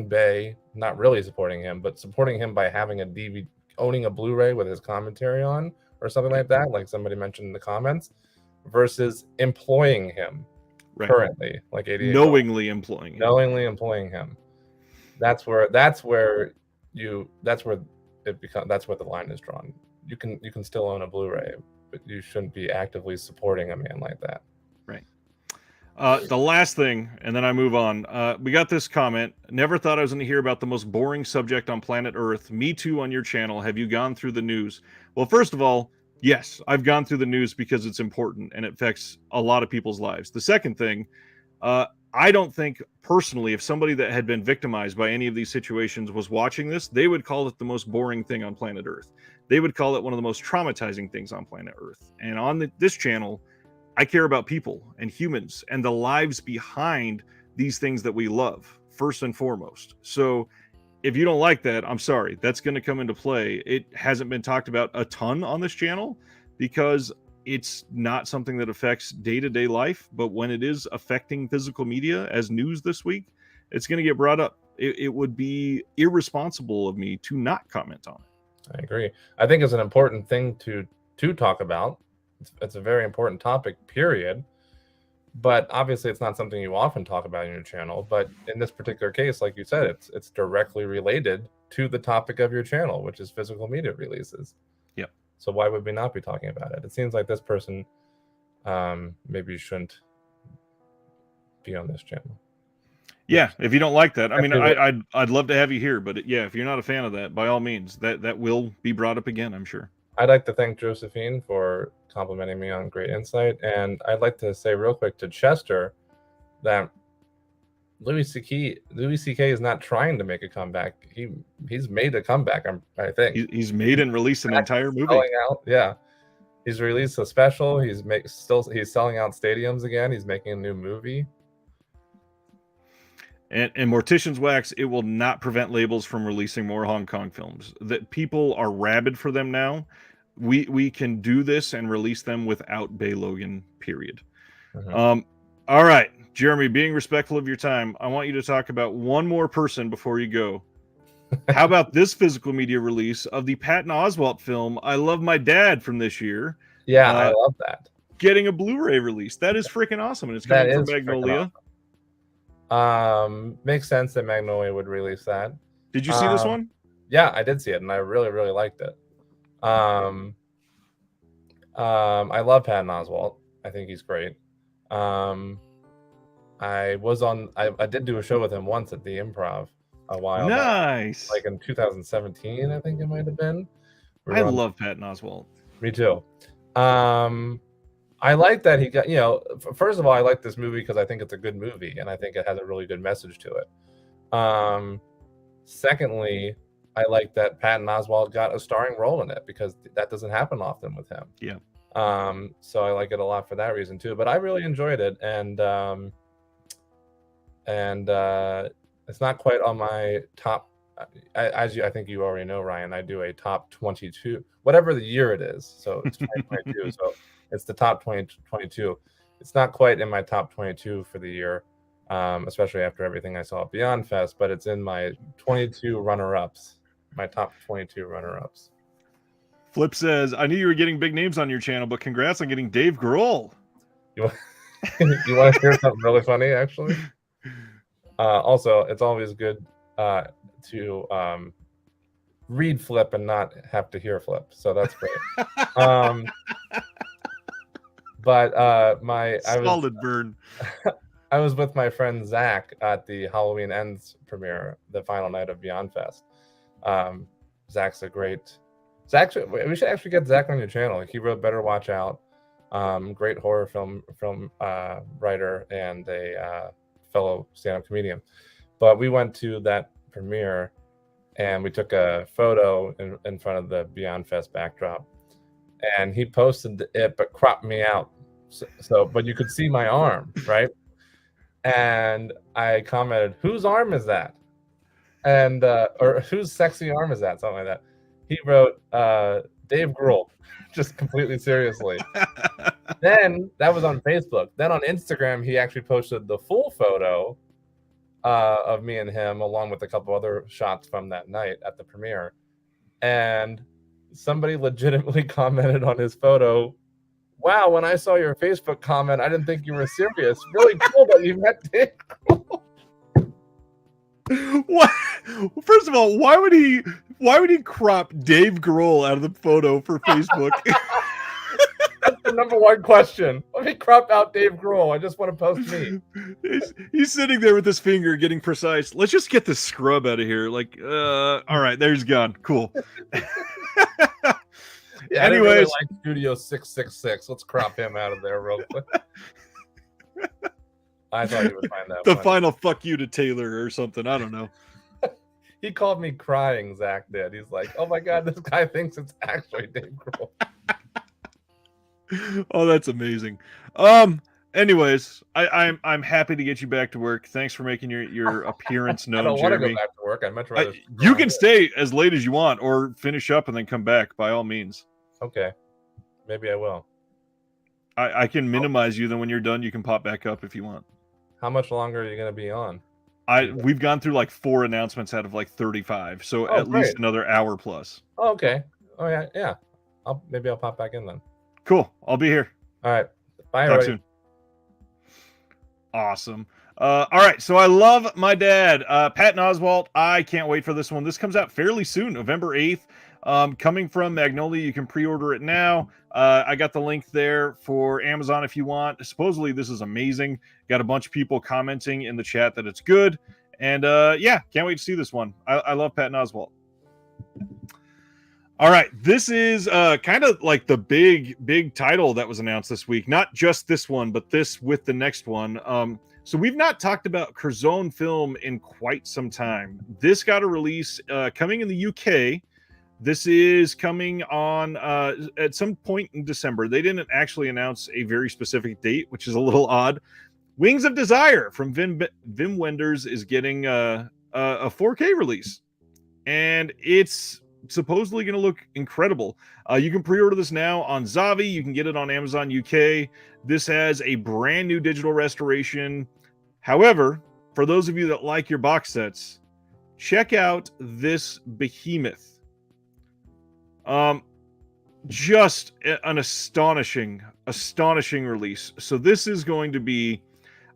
Bay, not really supporting him, but supporting him by having a DVD, owning a Blu-ray with his commentary on, or something like that, like somebody mentioned in the comments, versus employing him currently, like 88 knowingly employing him. That's where the line is drawn. You can still own a Blu-ray, but you shouldn't be actively supporting a man like that. Right. The last thing, and then I move on. We got this comment. Never thought I was going to hear about the most boring subject on planet Earth. Me too on your channel. Have you gone through the news? Well, first of all, yes, I've gone through the news because it's important and it affects a lot of people's lives. The second thing, I don't think personally, if somebody that had been victimized by any of these situations was watching this, they would call it the most boring thing on planet Earth. They would call it one of the most traumatizing things on planet Earth. And on this channel, I care about people and humans and the lives behind these things that we love, first and foremost. So if you don't like that, I'm sorry. That's going to come into play. It hasn't been talked about a ton on this channel because it's not something that affects day-to-day life. But when it is affecting physical media as news this week, it's going to get brought up. It would be irresponsible of me to not comment on it. I agree. I think it's an important thing to talk about. It's a very important topic, period. But obviously, it's not something you often talk about in your channel. But in this particular case, like you said, it's directly related to the topic of your channel, which is physical media releases. Yep. So why would we not be talking about it? It seems like this person maybe shouldn't be on this channel. Yeah, if you don't like that, I mean, I'd love to have you here, but yeah, if you're not a fan of that, by all means, that will be brought up again, I'm sure. I'd like to thank Josephine for complimenting me on great insight, and I'd like to say real quick to Chester that Louis C.K. is not trying to make a comeback. He's made a comeback. I think he's made and released an entire movie. Yeah, he's released a special. He's selling out stadiums again. He's making a new movie. And Mortician's Wax, it will not prevent labels from releasing more Hong Kong films. That people are rabid for them now. We can do this and release them without Bay Logan, period. All right, Jeremy, being respectful of your time, I want you to talk about one more person before you go. How about this physical media release of the Patton Oswalt film, I Love My Dad, from this year? Yeah, I love that. Getting a Blu-ray release. That is freaking awesome. And it's coming from Magnolia. Makes sense that Magnolia would release that. Did you see this one? Yeah, I did see it, and I really, really liked it. I love Patton Oswalt. I think he's great. I did do a show with him once at the Improv a while back, like in 2017, I think it might have been. I love Patton Oswalt. Me too. I like that he got, first of all, I like this movie because I think it's a good movie and I think it has a really good message to it. Secondly, I like that Patton Oswalt got a starring role in it because that doesn't happen often with him. Yeah. So I like it a lot for that reason too. But I really enjoyed it, and it's not quite on my top. I think you already know, Ryan. I do a top 22, whatever the year it is. So it's 2022. So it's the top 2022. It's not quite in my top 22 for the year, especially after everything I saw at Beyond Fest. But it's in my 22 runner-ups. My top 22 runner-ups. Flip says, I knew you were getting big names on your channel, but congrats on getting Dave Grohl. You want to hear something really funny, actually? Also, it's always good to read Flip and not have to hear Flip. So that's great. Burn. I was with my friend Zach at the Halloween Ends premiere, the final night of Beyond Fest. Zach's a great Zach, we should actually get Zach on your channel. Like, he wrote Better Watch Out, great horror film writer and a fellow stand-up comedian. But we went to that premiere and we took a photo in front of the Beyond Fest backdrop, and he posted it but cropped me out, so but you could see my arm, right? And I commented, "Whose arm is that?" And or whose sexy arm is that? Something like that. He wrote Dave Grohl, just completely seriously. Then that was on Facebook. Then on Instagram, he actually posted the full photo of me and him, along with a couple other shots from that night at the premiere. And somebody legitimately commented on his photo, "Wow, when I saw your Facebook comment, I didn't think you were serious. Really cool that you met Dave Grohl." What? First of all, why would he crop Dave Grohl out of the photo for Facebook? That's the number one question. Let me crop out Dave Grohl. I just want to post me. He's sitting there with his finger getting precise. Let's just get this scrub out of here. Like, all right, there's gone. Cool. Yeah, anyways, I really like Studio 666. Let's crop him out of there real quick. I thought he would find that the funny. Final fuck you to Taylor or something. I don't know. He called me crying, Zach did. He's like, "Oh my God, this guy thinks it's actually Dave Grohl." Oh, that's amazing. Anyways, I'm happy to get you back to work. Thanks for making your appearance known, I don't want to Jeremy. go back to work. I'd much rather. You can stay as late as you want, or finish up and then come back by all means. Okay, maybe I will. I can minimize you. Then when you're done, you can pop back up if you want. How much longer are you going to be on? We've gone through like 4 announcements out of like 35, so at great. least another hour plus. Oh, okay. Oh yeah. Maybe I'll pop back in then. Cool. I'll be here. All right. Bye. Talk everybody. soon. Awesome. All right. So I love my dad, Patton Oswalt. I can't wait for this one. This comes out fairly soon, November 8th. Coming from Magnolia, you can pre-order it now. I got the link there for Amazon if you want. Supposedly this is amazing. Got a bunch of people commenting in the chat that it's good. And yeah, can't wait to see this one. I love Patton Oswalt. All right, this is kind of like the big title that was announced this week. Not just this one, but this with the next one. So we've not talked about Curzon film in quite some time. This got a release coming in the UK. This is coming on at some point in December. They didn't actually announce a very specific date, which is a little odd. Wings of Desire from Wim Wenders is getting a 4K release. And it's supposedly going to look incredible. You can pre-order this now on Zavi. You can get it on Amazon UK. This has a brand new digital restoration. However, for those of you that like your box sets, check out this behemoth. Just an astonishing release. So this is going to be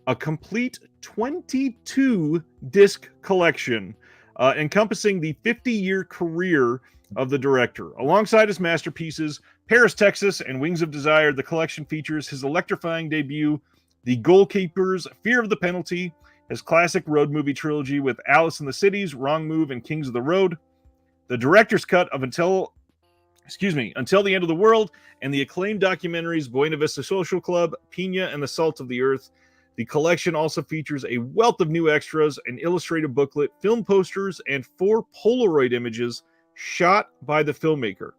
a complete 22 disc collection encompassing the 50-year career of the director. Alongside his masterpieces, Paris, Texas, and Wings of Desire, the collection features his electrifying debut, The Goalkeepers, Fear of the Penalty, his classic road movie trilogy with Alice in the Cities, Wrong Move, and Kings of the Road, the director's cut of Until the End of the World, and the acclaimed documentaries Buena Vista Social Club, Pina, and the Salt of the Earth. The collection also features a wealth of new extras, an illustrated booklet, film posters, and 4 Polaroid images shot by the filmmaker.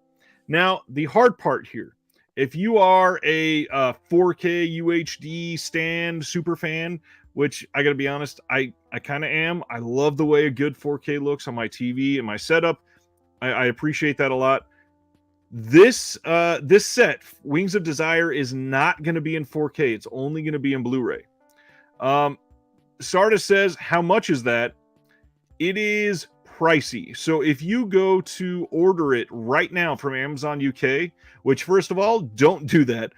Now, the hard part here, if you are a 4K UHD stan super fan, which I got to be honest, I kind of am. I love the way a good 4K looks on my TV and my setup. I appreciate that a lot. This set, Wings of Desire, is not going to be in 4K. It's only going to be in Blu-ray. Sardis says, how much is that? It is pricey. So if you go to order it right now from Amazon UK, which first of all, don't do that.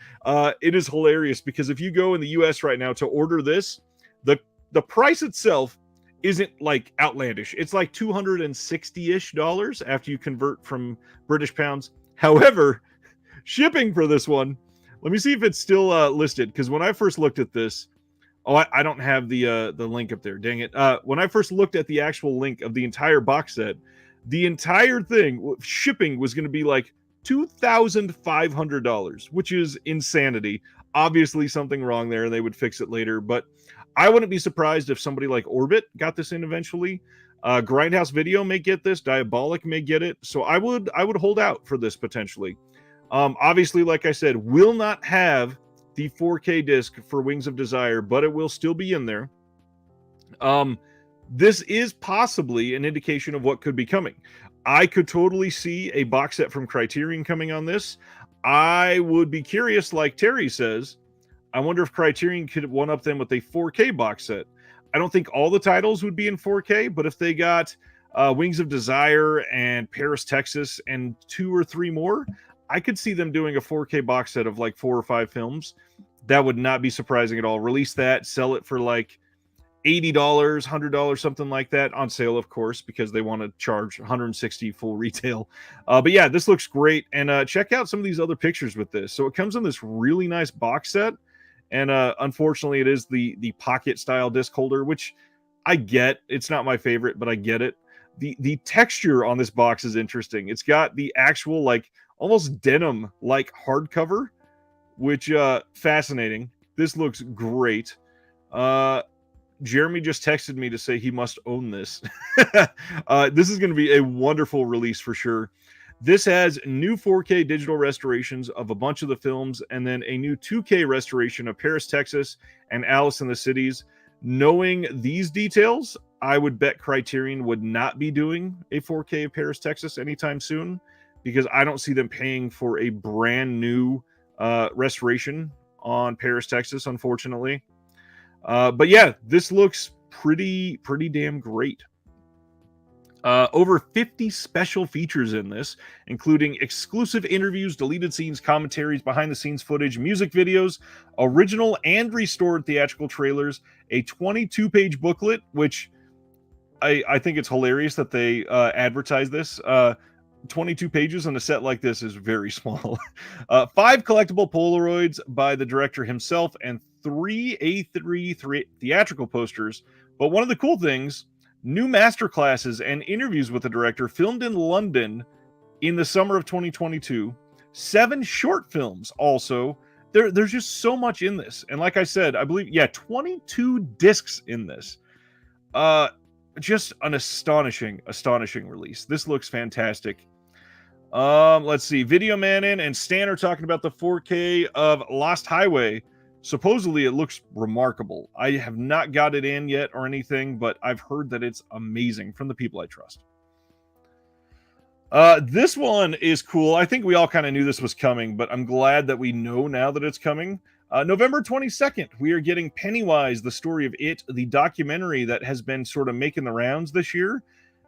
It is hilarious because if you go in the US right now to order this, the price itself isn't like outlandish. It's like $260-ish after you convert from British pounds. However, shipping for this one, let me see if it's still listed, because when I first looked at this, I don't have the link up there. Dang it. When I first looked at the actual link of the entire box set, The entire thing, shipping was going to be like $2,500, which is insanity. Obviously, something wrong there, and they would fix it later. But I wouldn't be surprised if somebody like Orbit got this in eventually. Grindhouse Video may get this. Diabolic may get it. So I would hold out for this potentially. Obviously, like I said, will not have the 4K disc for Wings of Desire, but it will still be in there. This is possibly an indication of what could be coming. I could totally see a box set from Criterion coming on this. I would be curious, like Terry says. I wonder if Criterion could one-up them with a 4K box set. I don't think all the titles would be in 4K, but if they got Wings of Desire and Paris, Texas, and 2 or 3 more, I could see them doing a 4K box set of like 4 or 5 films. That would not be surprising at all. Release that, sell it for like $80, $100, something like that, on sale, of course, because they want to charge $160 full retail. But yeah, this looks great. And check out some of these other pictures with this. So it comes in this really nice box set. And unfortunately, it is the pocket style disc holder, which I get. It's not my favorite, but I get it. The texture on this box is interesting. It's got the actual like almost denim like hardcover, which fascinating. This looks great. Jeremy just texted me to say he must own this. This is going to be a wonderful release for sure. This has new 4K digital restorations of a bunch of the films, and then a new 2K restoration of Paris, Texas, and Alice in the Cities. Knowing these details, I would bet Criterion would not be doing a 4K of Paris, Texas anytime soon, because I don't see them paying for a brand new restoration on Paris, Texas, unfortunately. But yeah, this looks pretty damn great. Over 50 special features in this, including exclusive interviews, deleted scenes, commentaries, behind-the-scenes footage, music videos, original and restored theatrical trailers, a 22-page booklet, which I think it's hilarious that they advertise this. 22 pages on a set like this is very small. 5 collectible Polaroids by the director himself, and 3 A3 theatrical posters. But one of the cool things, new masterclasses and interviews with the director filmed in London in the summer of 2022. 7 short films also. There's just so much in this. And like I said, I believe, 22 discs in this. Just an astonishing release. This looks fantastic. Let's see. Video Manon and Stan are talking about the 4K of Lost Highway. Supposedly it looks remarkable. I have not got it in yet or anything, but I've heard that it's amazing from the people I trust. This one is cool. I think we all kind of knew this was coming, but I'm glad that we know now that it's coming. November 22nd, we are getting Pennywise, the story of it, the documentary that has been sort of making the rounds this year.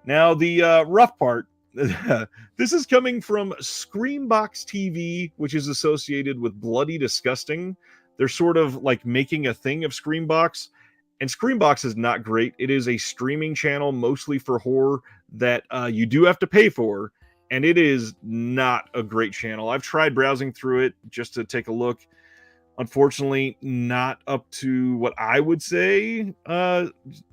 Now, the rough part, this is coming from Screambox TV, which is associated with Bloody Disgusting. They're sort of like making a thing of Screambox, and Screambox is not great. It is a streaming channel mostly for horror that you do have to pay for, and it is not a great channel. I've tried browsing through it just to take a look. Unfortunately, not up to what I would say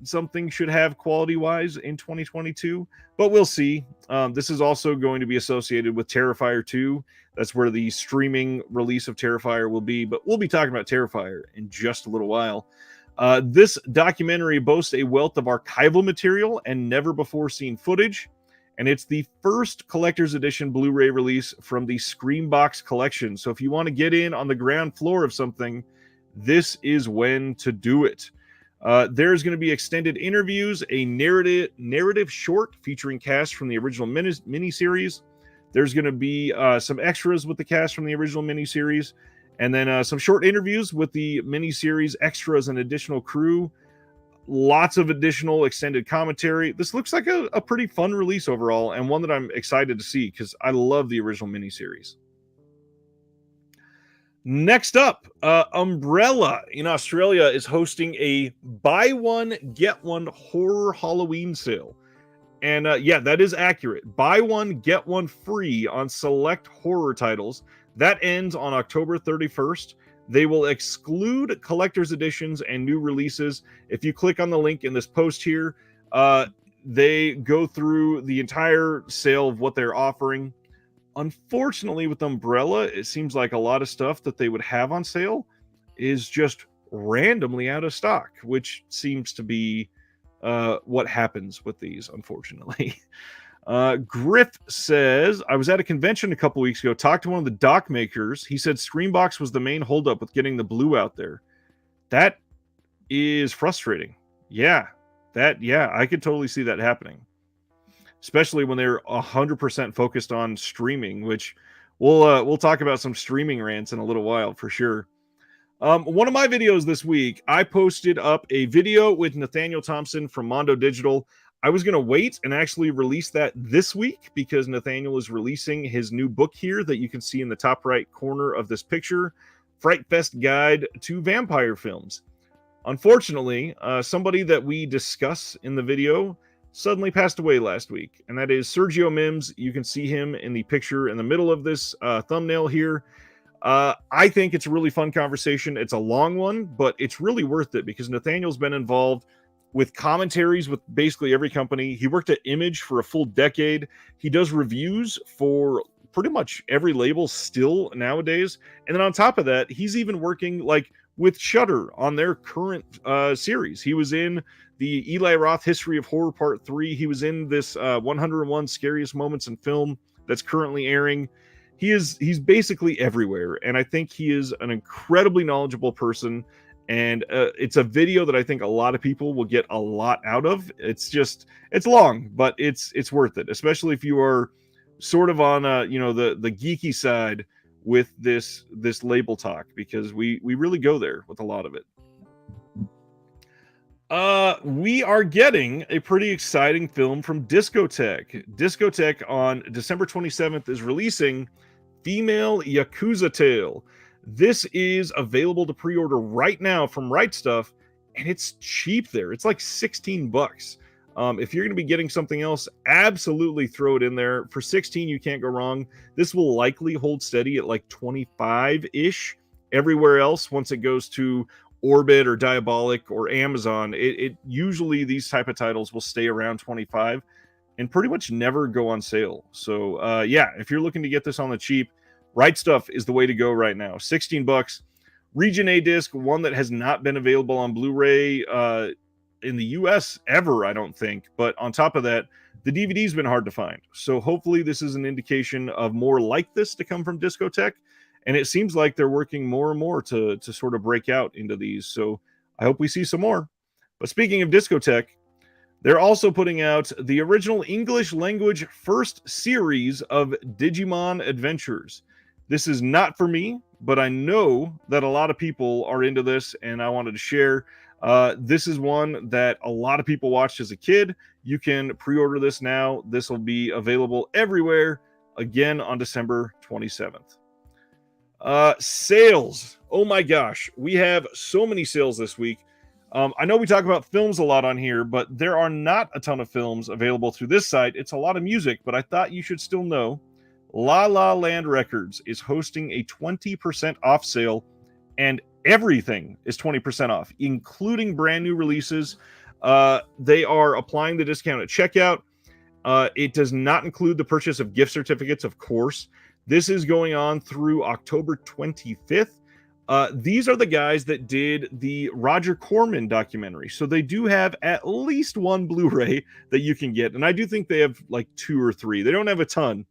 something should have quality-wise in 2022, but we'll see. This is also going to be associated with Terrifier 2. That's where the streaming release of Terrifier will be, but we'll be talking about Terrifier in just a little while. This documentary boasts a wealth of archival material and never-before-seen footage, and it's the first collector's edition Blu-ray release from the Screambox collection. So if you want to get in on the ground floor of something, this is when to do it. There's going to be extended interviews, a narrative short featuring cast from the original miniseries. There's going to be some extras with the cast from the original miniseries, and then some short interviews with the miniseries extras and additional crew. Lots of additional extended commentary. This looks like a pretty fun release overall, and one that I'm excited to see because I love the original miniseries. Next up, Umbrella in Australia is hosting a buy one, get one horror Halloween sale. And yeah, that is accurate. Buy one, get one free on select horror titles. That ends on October 31st. They will exclude collector's editions and new releases. If you click on the link in this post here, they go through the entire sale of what they're offering. Unfortunately, with Umbrella, it seems like a lot of stuff that they would have on sale is just randomly out of stock, which seems to be what happens with these, unfortunately. Griff says, I was at a convention a couple weeks ago, talked to one of the dock makers. He said Screambox was the main holdup with getting the blue out there. That is frustrating. Yeah, I could totally see that happening. Especially when they're 100% focused on streaming, which we'll talk about some streaming rants in a little while for sure. One of my videos this week, I posted up a video with Nathaniel Thompson from Mondo Digital. I was going to wait and actually release that this week because Nathaniel is releasing his new book here that you can see in the top right corner of this picture, Fright Fest Guide to Vampire Films. Unfortunately, somebody that we discuss in the video suddenly passed away last week, and that is Sergio Mims. You can see him in the picture in the middle of this thumbnail here. I think it's a really fun conversation. It's a long one, but it's really worth it because Nathaniel's been involved with commentaries with basically every company. He worked at Image for a full decade. He does reviews for pretty much every label still nowadays. And then on top of that, he's even working like with Shudder on their current series. He was in the Eli Roth History of Horror Part 3. He was in this 101 Scariest Moments in Film that's currently airing. He's basically everywhere, and I think he is an incredibly knowledgeable person, and it's a video that I think a lot of people will get a lot out of. It's long, but it's worth it, especially if you are sort of on the geeky side with this label talk, because we really go there with a lot of it. We are getting a pretty exciting film from Discotek. Discotek on December 27th is releasing Female Yakuza Tale. This is available to pre-order right now from Right Stuff, and it's cheap there. It's like $16. If you're going to be getting something else, absolutely throw it in there. For $16, you can't go wrong. This will likely hold steady at like 25-ish. Everywhere else, once it goes to Orbit or Diabolic or Amazon, it usually these type of titles will stay around 25 and pretty much never go on sale. So if you're looking to get this on the cheap, Right Stuff is the way to go right now. $16. Region A disc, one that has not been available on Blu-ray in the US ever, I don't think. But on top of that, the DVD's been hard to find. So hopefully this is an indication of more like this to come from Discotek. And it seems like they're working more and more to sort of break out into these. So I hope we see some more. But speaking of Discotek, they're also putting out the original English language first series of Digimon Adventures. This is not for me, but I know that a lot of people are into this, and I wanted to share. This is one that a lot of people watched as a kid. You can pre-order this now. This will be available everywhere, again, on December 27th. Sales. Oh my gosh. We have so many sales this week. I know we talk about films a lot on here, but there are not a ton of films available through this site. It's a lot of music, but I thought you should still know La La Land Records is hosting a 20% off sale, and everything is 20% off, including brand new releases. They are applying the discount at checkout. It does not include the purchase of gift certificates, of course. This is going on through October 25th. These are the guys that did the Roger Corman documentary. So they do have at least one Blu-ray that you can get. And I do think they have like 2 or 3. They don't have a ton.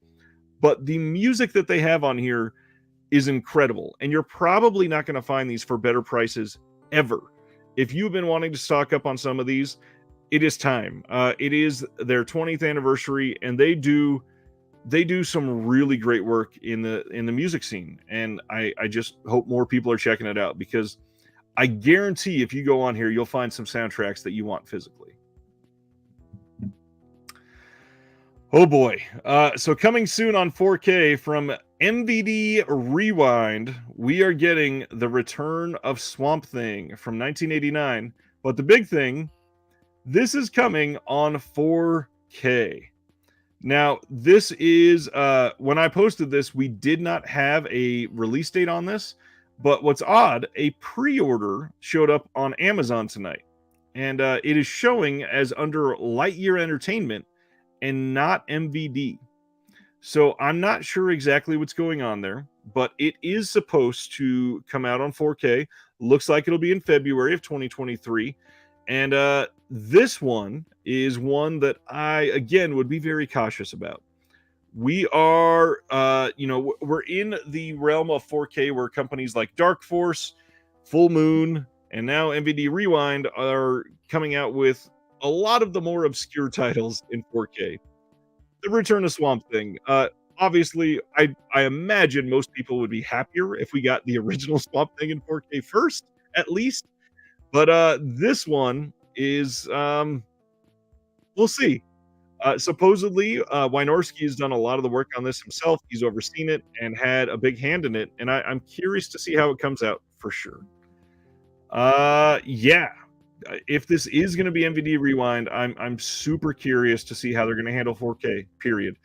But the music that they have on here is incredible. And you're probably not going to find these for better prices ever. If you've been wanting to stock up on some of these, it is time. It is their 20th anniversary, and they do some really great work in the music scene, and I just hope more people are checking it out, because I guarantee if you go on here, you'll find some soundtracks that you want physically. Oh boy. So coming soon on 4K from MVD Rewind, we are getting The Return of Swamp Thing from 1989. But the big thing, this is coming on 4K. Now, this is, when I posted this, we did not have a release date on this, but what's odd, a pre-order showed up on Amazon tonight. and it is showing as under Lightyear Entertainment and not MVD. So I'm not sure exactly what's going on there, but it is supposed to come out on 4K. Looks like it'll be in February of 2023. And this one is one that I, again, would be very cautious about. We are, we're in the realm of 4K where companies like Dark Force, Full Moon, and now MVD Rewind are coming out with a lot of the more obscure titles in 4K. The Return of Swamp Thing. Obviously, I imagine most people would be happier if we got the original Swamp Thing in 4K first, at least. But this one is, we'll see. Supposedly, Wynorski has done a lot of the work on this himself. He's overseen it and had a big hand in it, and I'm curious to see how it comes out for sure. Yeah. If this is going to be MVD Rewind, I'm super curious to see how they're going to handle 4K. Period.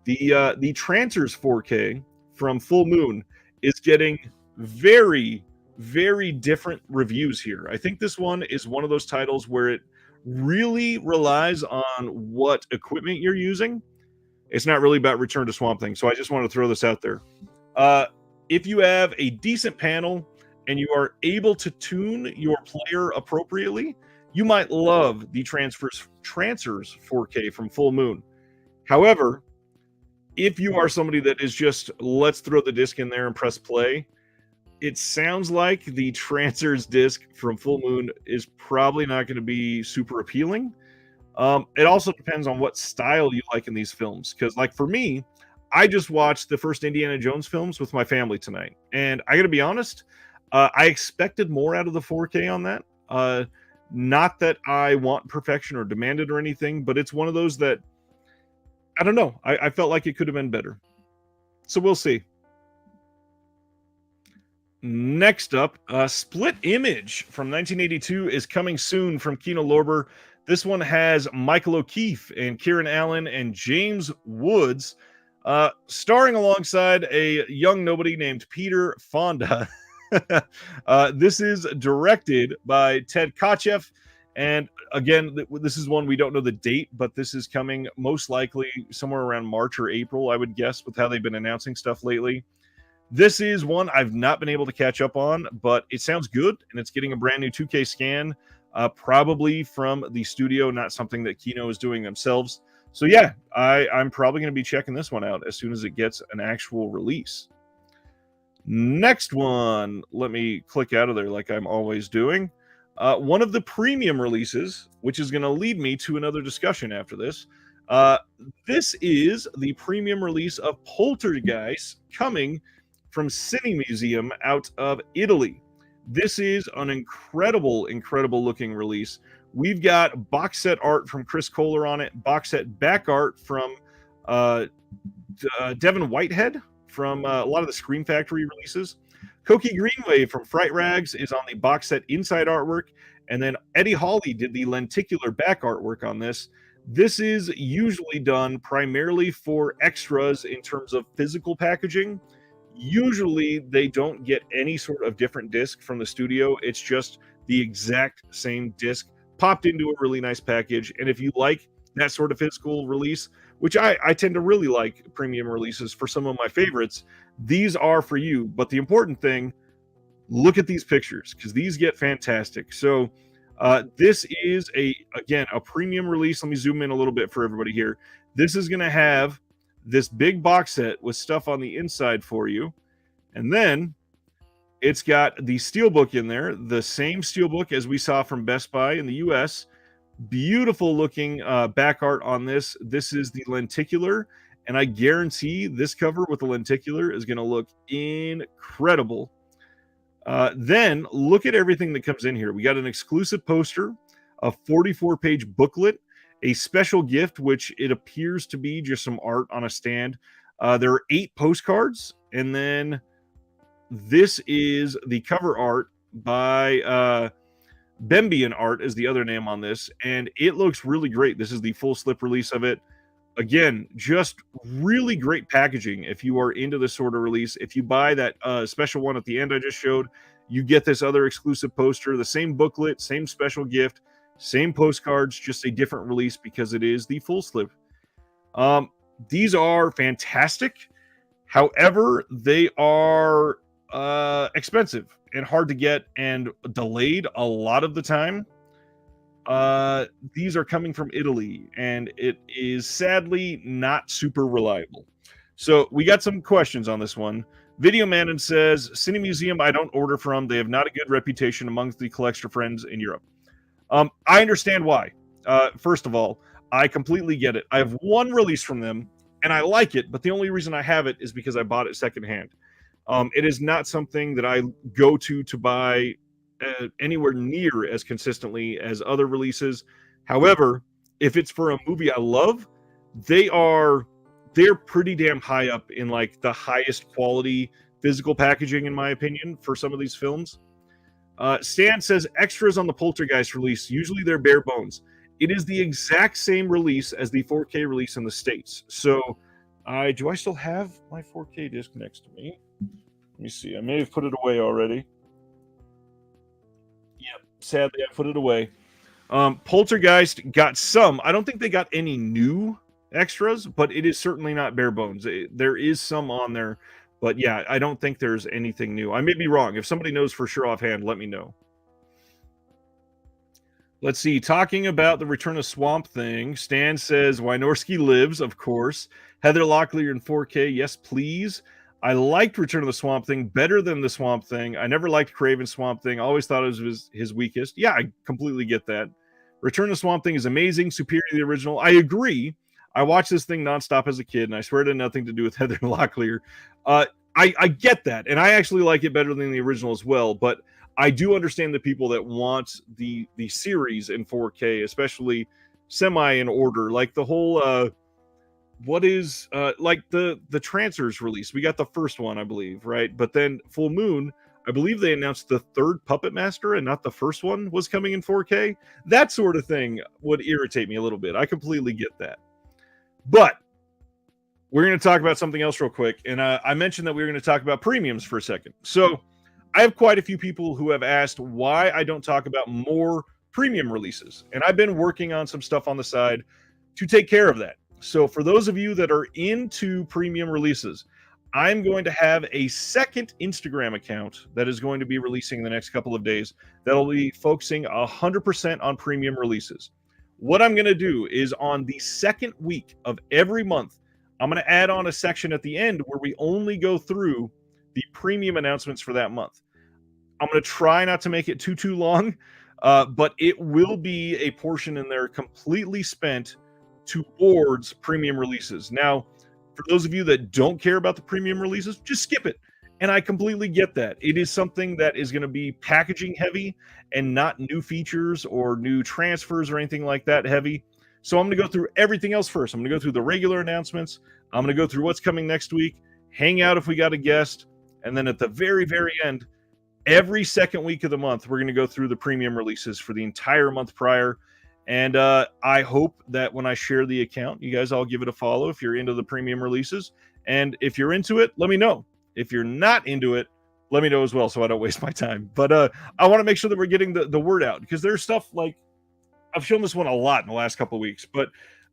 The Trancers 4K from Full Moon is getting very, very different reviews here. I think this one is one of those titles where it really relies on what equipment you're using. It's not really about Return to Swamp Thing. So I just want to throw this out there. If you have a decent panel and you are able to tune your player appropriately, you might love the Trancers 4K from Full Moon. However, if you are somebody that is just, let's throw the disc in there and press play, it sounds like the Trancers disc from Full Moon is probably not going to be super appealing. It also depends on what style you like in these films. Because, like, for me, I just watched the first Indiana Jones films with my family tonight. And I got to be honest, I expected more out of the 4K on that. Not that I want perfection or demand it or anything, but it's one of those that, I don't know. I felt like it could have been better. So we'll see. Next up, Split Image from 1982 is coming soon from Kino Lorber. This one has Michael O'Keefe and Kieran Allen and James Woods, starring alongside a young nobody named Peter Fonda. This is directed by Ted Kotcheff, and again, this is one we don't know the date, but this is coming most likely somewhere around March or April, I would guess, with how they've been announcing stuff lately. This is one I've not been able to catch up on, but it sounds good, and it's getting a brand new 2K scan, probably from the studio, not something that Kino is doing themselves. So yeah, I'm probably going to be checking this one out as soon as it gets an actual release. Next one, let me click out of there like I'm always doing. One of the premium releases, which is going to lead me to another discussion after this. This is the premium release of Poltergeist coming from Cine Museum out of Italy. This is an incredible, incredible looking release. We've got box set art from Chris Kohler on it, box set back art from Devin Whitehead from a lot of the Scream Factory releases. Koki Greenway from Fright Rags is on the box set inside artwork, and then Eddie Hawley did the lenticular back artwork on this. This is usually done primarily for extras in terms of physical packaging. Usually they don't get any sort of different disc from the studio. It's just the exact same disc popped into a really nice package. And if you like that sort of physical release, which I tend to really like premium releases for some of my favorites, these are for you. But the important thing, look at these pictures, because these get fantastic. So this is again a premium release. Let me zoom in a little bit for everybody here. This is going to have this big box set with stuff on the inside for you, and then it's got the steelbook in there, the same steelbook as we saw from Best Buy in the US. Beautiful looking back art on this. This is the lenticular, and I guarantee this cover with the lenticular is going to look incredible. Then look at everything that comes in here. We got an exclusive poster, a 44-page booklet, a special gift, which it appears to be just some art on a stand. There are 8 postcards, and then this is the cover art by Bembian Art is the other name on this, and it looks really great. This is the full slip release of it. Again, just really great packaging if you are into this sort of release. If you buy that special one at the end I just showed, you get this other exclusive poster, the same booklet, same special gift, Same postcards, just a different release because it is the full slip. These are fantastic. However, they are expensive and hard to get and delayed a lot of the time. These are coming from Italy, and it is sadly not super reliable. So we got some questions on this one. Video Manon says, Cine Museum I don't order from. They have not a good reputation amongst the collector friends in Europe. I understand why. First of all, I completely get it. I have one release from them, and I like it, but the only reason I have it is because I bought it secondhand. It is not something that I go to buy anywhere near as consistently as other releases. However, if it's for a movie I love, they're pretty damn high up in like the highest quality physical packaging, in my opinion, for some of these films. Stan says extras on the Poltergeist release, usually they're bare bones. It is the exact same release as the 4K release in the States. So do I still have my 4K disc next to me? Let me see. I may have put it away already. Yep, sadly I put it away. Poltergeist got some. I don't think they got any new extras, but it is certainly not bare bones. There is some on there, but yeah, I don't think there's anything new. I may be wrong. If somebody knows for sure offhand, let me know. Let's see. Talking about the Return of Swamp Thing, Stan says Wynorski lives, of course. Heather Locklear in 4K, yes, please. I liked Return of the Swamp Thing better than the Swamp Thing. I never liked Craven's Swamp Thing. Always thought it was his weakest. Yeah, I completely get that. Return of the Swamp Thing is amazing, superior to the original. I agree. I watched this thing nonstop as a kid, and I swear it had nothing to do with Heather Locklear. I get that, and I actually like it better than the original as well, but I do understand the people that want the series in 4K, especially semi in order. Like the whole like the Trancers release. We got the first one, I believe, right? But then Full Moon, I believe they announced the third Puppet Master and not the first one was coming in 4K. That sort of thing would irritate me a little bit. I completely get that. But we're going to talk about something else real quick. And I mentioned that we were going to talk about premiums for a second. So I have quite a few people who have asked why I don't talk about more premium releases. And I've been working on some stuff on the side to take care of that. So for those of you that are into premium releases, I'm going to have a second Instagram account that is going to be releasing in the next couple of days that'll be focusing 100% on premium releases. What I'm going to do is on the second week of every month, I'm going to add on a section at the end where we only go through the premium announcements for that month. I'm going to try not to make it too long, but it will be a portion in there completely spent towards premium releases. Now, for those of you that don't care about the premium releases, just skip it. And I completely get that. It is something that is going to be packaging heavy and not new features or new transfers or anything like that heavy. So I'm going to go through everything else first. I'm going to go through the regular announcements. I'm going to go through what's coming next week, hang out if we got a guest, and then at the very, very end, every second week of the month, we're going to go through the premium releases for the entire month prior. And I hope that when I share the account, you guys all give it a follow if you're into the premium releases. And if you're into it, let me know. If you're not into it, let me know as well so I don't waste my time. But I want to make sure that we're getting the word out because there's stuff like I've shown this one a lot in the last couple of weeks, but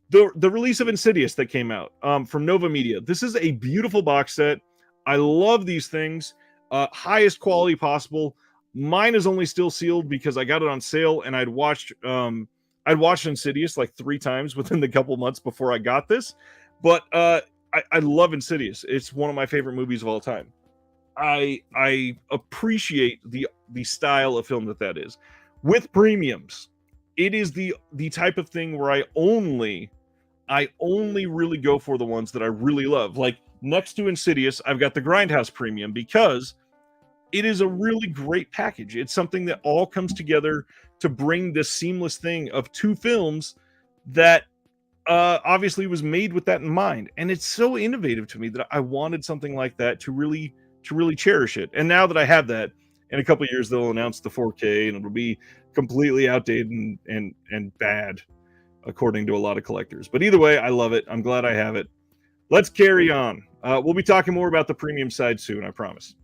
the release of Insidious that came out from Nova Media. This is a beautiful box set. I love these things. Highest quality possible. Mine is only still sealed because I got it on sale and I'd watched Insidious like 3 times within the couple months before I got this. But I love Insidious. It's one of my favorite movies of all time. I appreciate the style of film that is. With premiums, it is the type of thing where I only really go for the ones that I really love. Like next to Insidious, I've got the Grindhouse Premium because it is a really great package. It's something that all comes together to bring this seamless thing of 2 films that obviously was made with that in mind. And it's so innovative to me that I wanted something like that to really cherish it. And now that I have that, in a couple of years, they'll announce the 4K and it'll be completely outdated and bad, according to a lot of collectors. But either way, I love it. I'm glad I have it. Let's carry on. We'll be talking more about the premium side soon, I promise.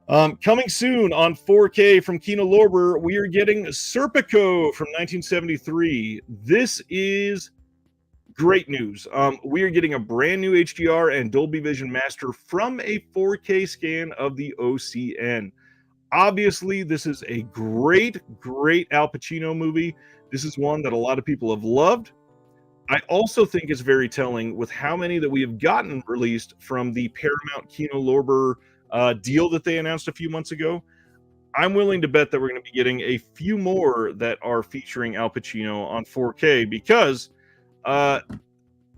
Coming soon on 4K from Kino Lorber, we are getting Serpico from 1973. This is great news. We are getting a brand new HDR and Dolby Vision master from a 4K scan of the OCN. Obviously, this is a great Al Pacino movie. This is one that a lot of people have loved. I also think it's very telling with how many that we have gotten released from the Paramount Kino Lorber deal that they announced a few months ago. I'm willing to bet that we're going to be getting a few more that are featuring Al Pacino on 4K because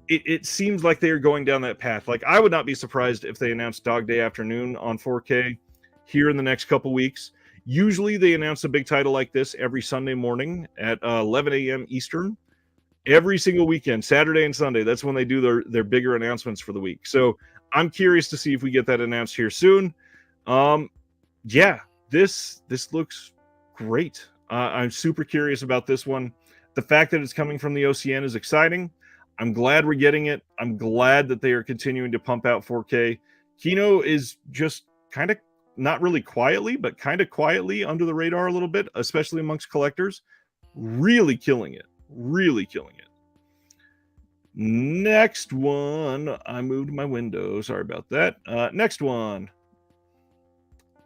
it seems like they are going down that path. Like, I would not be surprised if they announced Dog Day Afternoon on 4K here in the next couple weeks. Usually they announce a big title like this every Sunday morning at 11 a.m. Eastern. Every single weekend, Saturday and Sunday, that's when they do their bigger announcements for the week. So I'm curious to see if we get that announced here soon. Yeah, this looks great. I'm super curious about this one. The fact that it's coming from the OCN is exciting. I'm glad we're getting it. I'm glad that they are continuing to pump out 4K. Kino is just kind of not really quietly, but kind of quietly under the radar a little bit, especially amongst collectors. Really killing it. Really killing it. Next one. I moved my window. Sorry about that. Next one.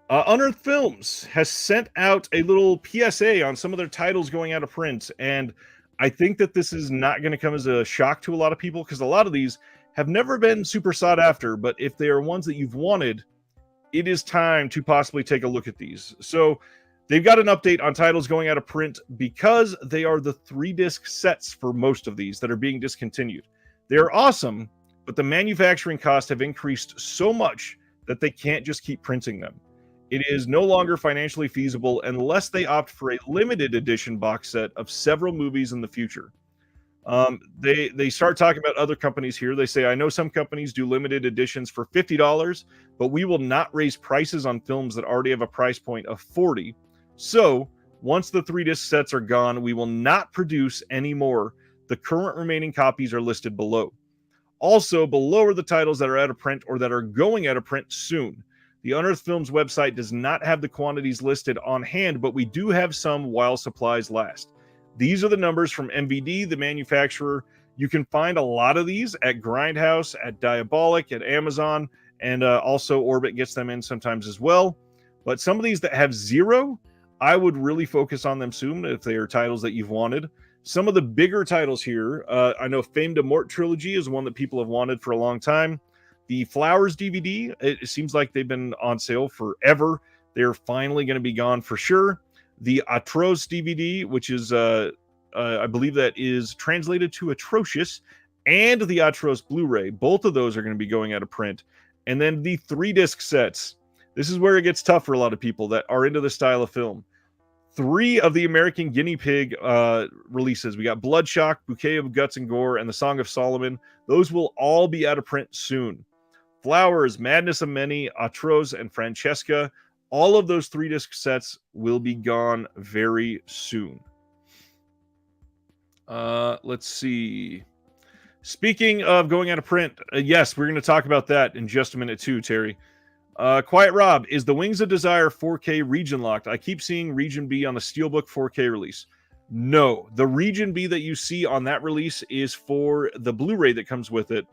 Unearthed Films has sent out a little PSA on some of their titles going out of print. And I think that this is not going to come as a shock to a lot of people because a lot of these have never been super sought after. But if they are ones that you've wanted, it is time to possibly take a look at these. So they've got an update on titles going out of print because they are the 3-disc sets for most of these that are being discontinued. They're awesome, but the manufacturing costs have increased so much that they can't just keep printing them. It is no longer financially feasible unless they opt for a limited edition box set of several movies in the future. They start talking about other companies here. They say, I know some companies do limited editions for $50, but we will not raise prices on films that already have a price point of $40. So, once the 3-disc sets are gone, we will not produce any more. The current remaining copies are listed below. Also, below are the titles that are out of print or that are going out of print soon. The Unearthed Films website does not have the quantities listed on hand, but we do have some while supplies last. These are the numbers from MVD, the manufacturer. You can find a lot of these at Grindhouse, at Diabolic, at Amazon, and also Orbit gets them in sometimes as well. But some of these that have 0, I would really focus on them soon if they are titles that you've wanted. Some of the bigger titles here, I know Fame de Mort Trilogy is one that people have wanted for a long time. The Flowers DVD, it seems like they've been on sale forever. They're finally going to be gone for sure. The Atroz DVD, which is, I believe that is translated to Atrocious, and the Atroz Blu-ray. Both of those are going to be going out of print. And then the 3-disc sets. This is where it gets tough for a lot of people that are into this style of film. 3 of the American Guinea Pig releases. We got Bloodshock, Bouquet of Guts and Gore, and The Song of Solomon. Those will all be out of print soon. Flowers, Madness of Many, Atroz, and Francesca. All of those 3-disc sets will be gone very soon. Let's see. Speaking of going out of print, yes, we're going to talk about that in just a minute too, Terry. Quiet Rob, is the Wings of Desire 4K region locked? I keep seeing Region B on the Steelbook 4K release. No, the Region B that you see on that release is for the Blu-ray that comes with it.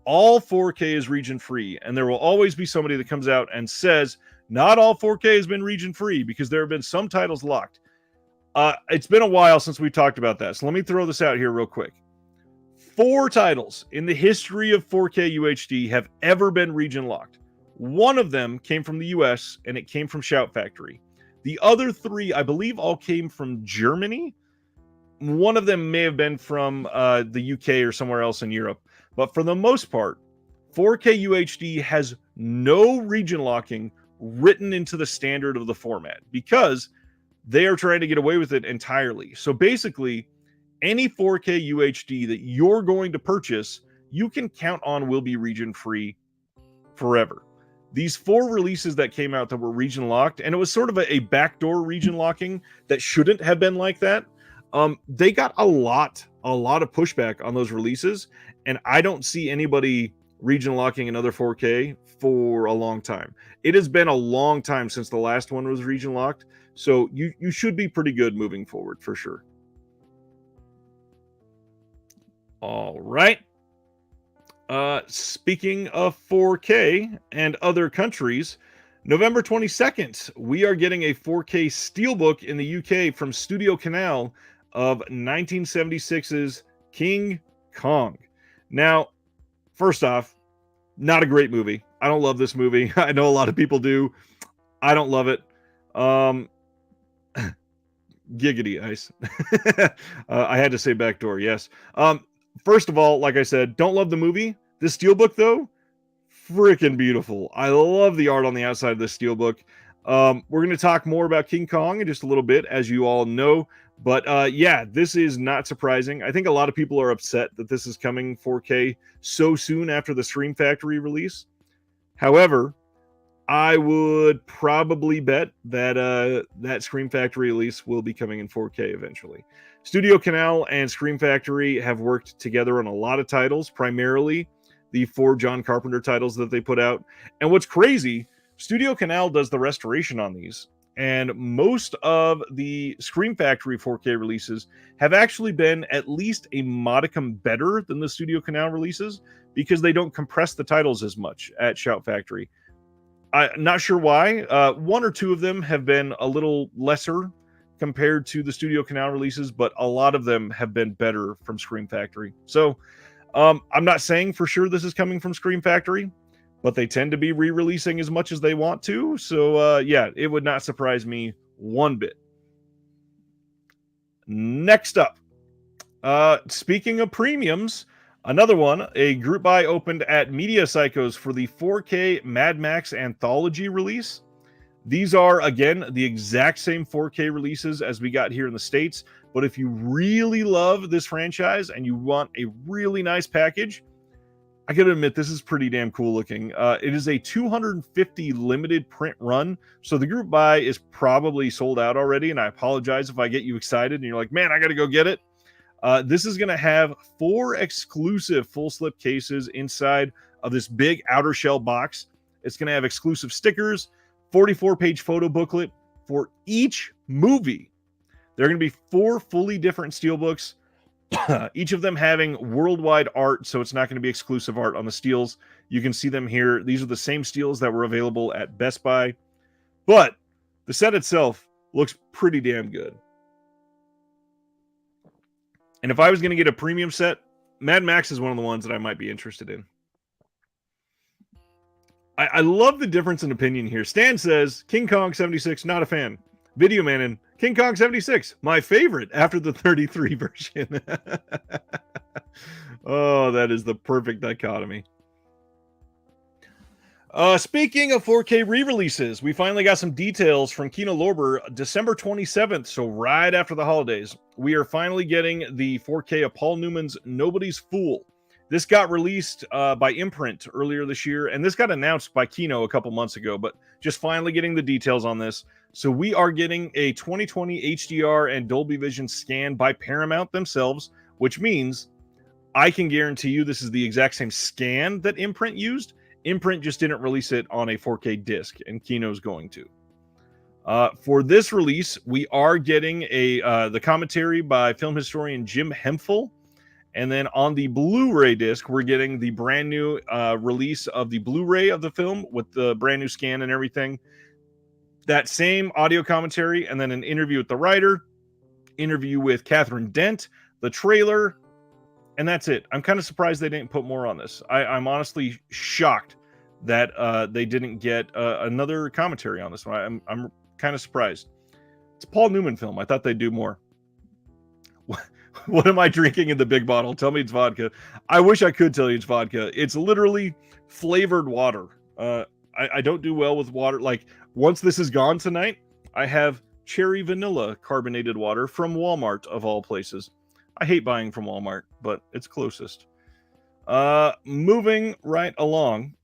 All 4K is region free, and there will always be somebody that comes out and says, not all 4K has been region free because there have been some titles locked. It's been a while since we talked about that, so let me throw this out here real quick. 4 titles in the history of 4K UHD have ever been region locked. One of them came from the US, and it came from Shout Factory. The other 3, I believe, all came from Germany. One of them may have been from the UK or somewhere else in Europe. But for the most part, 4K UHD has no region locking written into the standard of the format because they are trying to get away with it entirely. So basically, any 4K UHD that you're going to purchase, you can count on will be region free forever. These 4 releases that came out that were region locked, and it was sort of a backdoor region locking that shouldn't have been like that. They got a lot of pushback on those releases, and I don't see anybody region locking another 4K for a long time. It has been a long time since the last one was region locked, so you should be pretty good moving forward for sure. All right. Speaking of 4K and other countries, November 22nd, we are getting a 4K steelbook in the UK from Studio Canal of 1976's King Kong. Now, first off, not a great movie. I don't love this movie. I know a lot of people do. I don't love it. Giggity ice. I had to say backdoor, yes. First of all, like I said, don't love the movie. This steelbook, though, freaking beautiful. I love the art on the outside of this steelbook. We're going to talk more about King Kong in just a little bit, as you all know. But yeah, this is not surprising. I think a lot of people are upset that this is coming 4K so soon after the Scream Factory release. However, I would probably bet that that Scream Factory release will be coming in 4K eventually. Studio Canal and Scream Factory have worked together on a lot of titles, primarily the 4 John Carpenter titles that they put out. And what's crazy, Studio Canal does the restoration on these. And most of the Scream Factory 4K releases have actually been at least a modicum better than the Studio Canal releases because they don't compress the titles as much at Shout Factory. I'm not sure why. 1 or 2 of them have been a little lesser compared to the Studio Canal releases, but a lot of them have been better from Scream Factory. So I'm not saying for sure this is coming from Scream Factory, but they tend to be re-releasing as much as they want to. So yeah, it would not surprise me one bit. Next up, speaking of premiums, another one, a group buy opened at Media Psychos for the 4K Mad Max Anthology release. These are, again, the exact same 4K releases as we got here in the States. But if you really love this franchise and you want a really nice package, I gotta admit, this is pretty damn cool looking. It is a 250 limited print run. So the group buy is probably sold out already. And I apologize if I get you excited and you're like, man, I gotta go get it. This is going to have 4 exclusive full slip cases inside of this big outer shell box. It's going to have exclusive stickers, 44-page photo booklet for each movie. There are going to be 4 fully different steelbooks, each of them having worldwide art, so it's not going to be exclusive art on the steels. You can see them here. These are the same steels that were available at Best Buy, but the set itself looks pretty damn good. And if I was going to get a premium set, Mad Max is one of the ones that I might be interested in. I love the difference in opinion here. Stan says, King Kong 76, not a fan. Video Man and King Kong 76, my favorite after the 33 version. Oh, that is the perfect dichotomy. Speaking of 4K re-releases, we finally got some details from Kino Lorber. December 27th, so right after the holidays, we are finally getting the 4K of Paul Newman's Nobody's Fool. This got released by Imprint earlier this year, and this got announced by Kino a couple months ago, but just finally getting the details on this. So we are getting a 2020 HDR and Dolby Vision scan by Paramount themselves, which means I can guarantee you this is the exact same scan that Imprint used. Imprint just didn't release it on a 4K disc, and Kino's going to. For this release, we are getting the commentary by film historian Jim Hemphill. And then on the Blu-ray disc, we're getting the brand new release of the Blu-ray of the film with the brand new scan and everything. That same audio commentary, and then an interview with the writer, interview with Catherine Dent, the trailer, and that's it. I'm kind of surprised they didn't put more on this. I'm honestly shocked that they didn't get another commentary on this one. I'm kind of surprised. It's a Paul Newman film. I thought they'd do more. What am I drinking in the big bottle? Tell me it's vodka. I wish I could tell you it's vodka. It's literally flavored water. I don't do well with water. Like, once this is gone tonight, I have cherry vanilla carbonated water from Walmart, of all places. I hate buying from Walmart, but it's closest. Moving right along.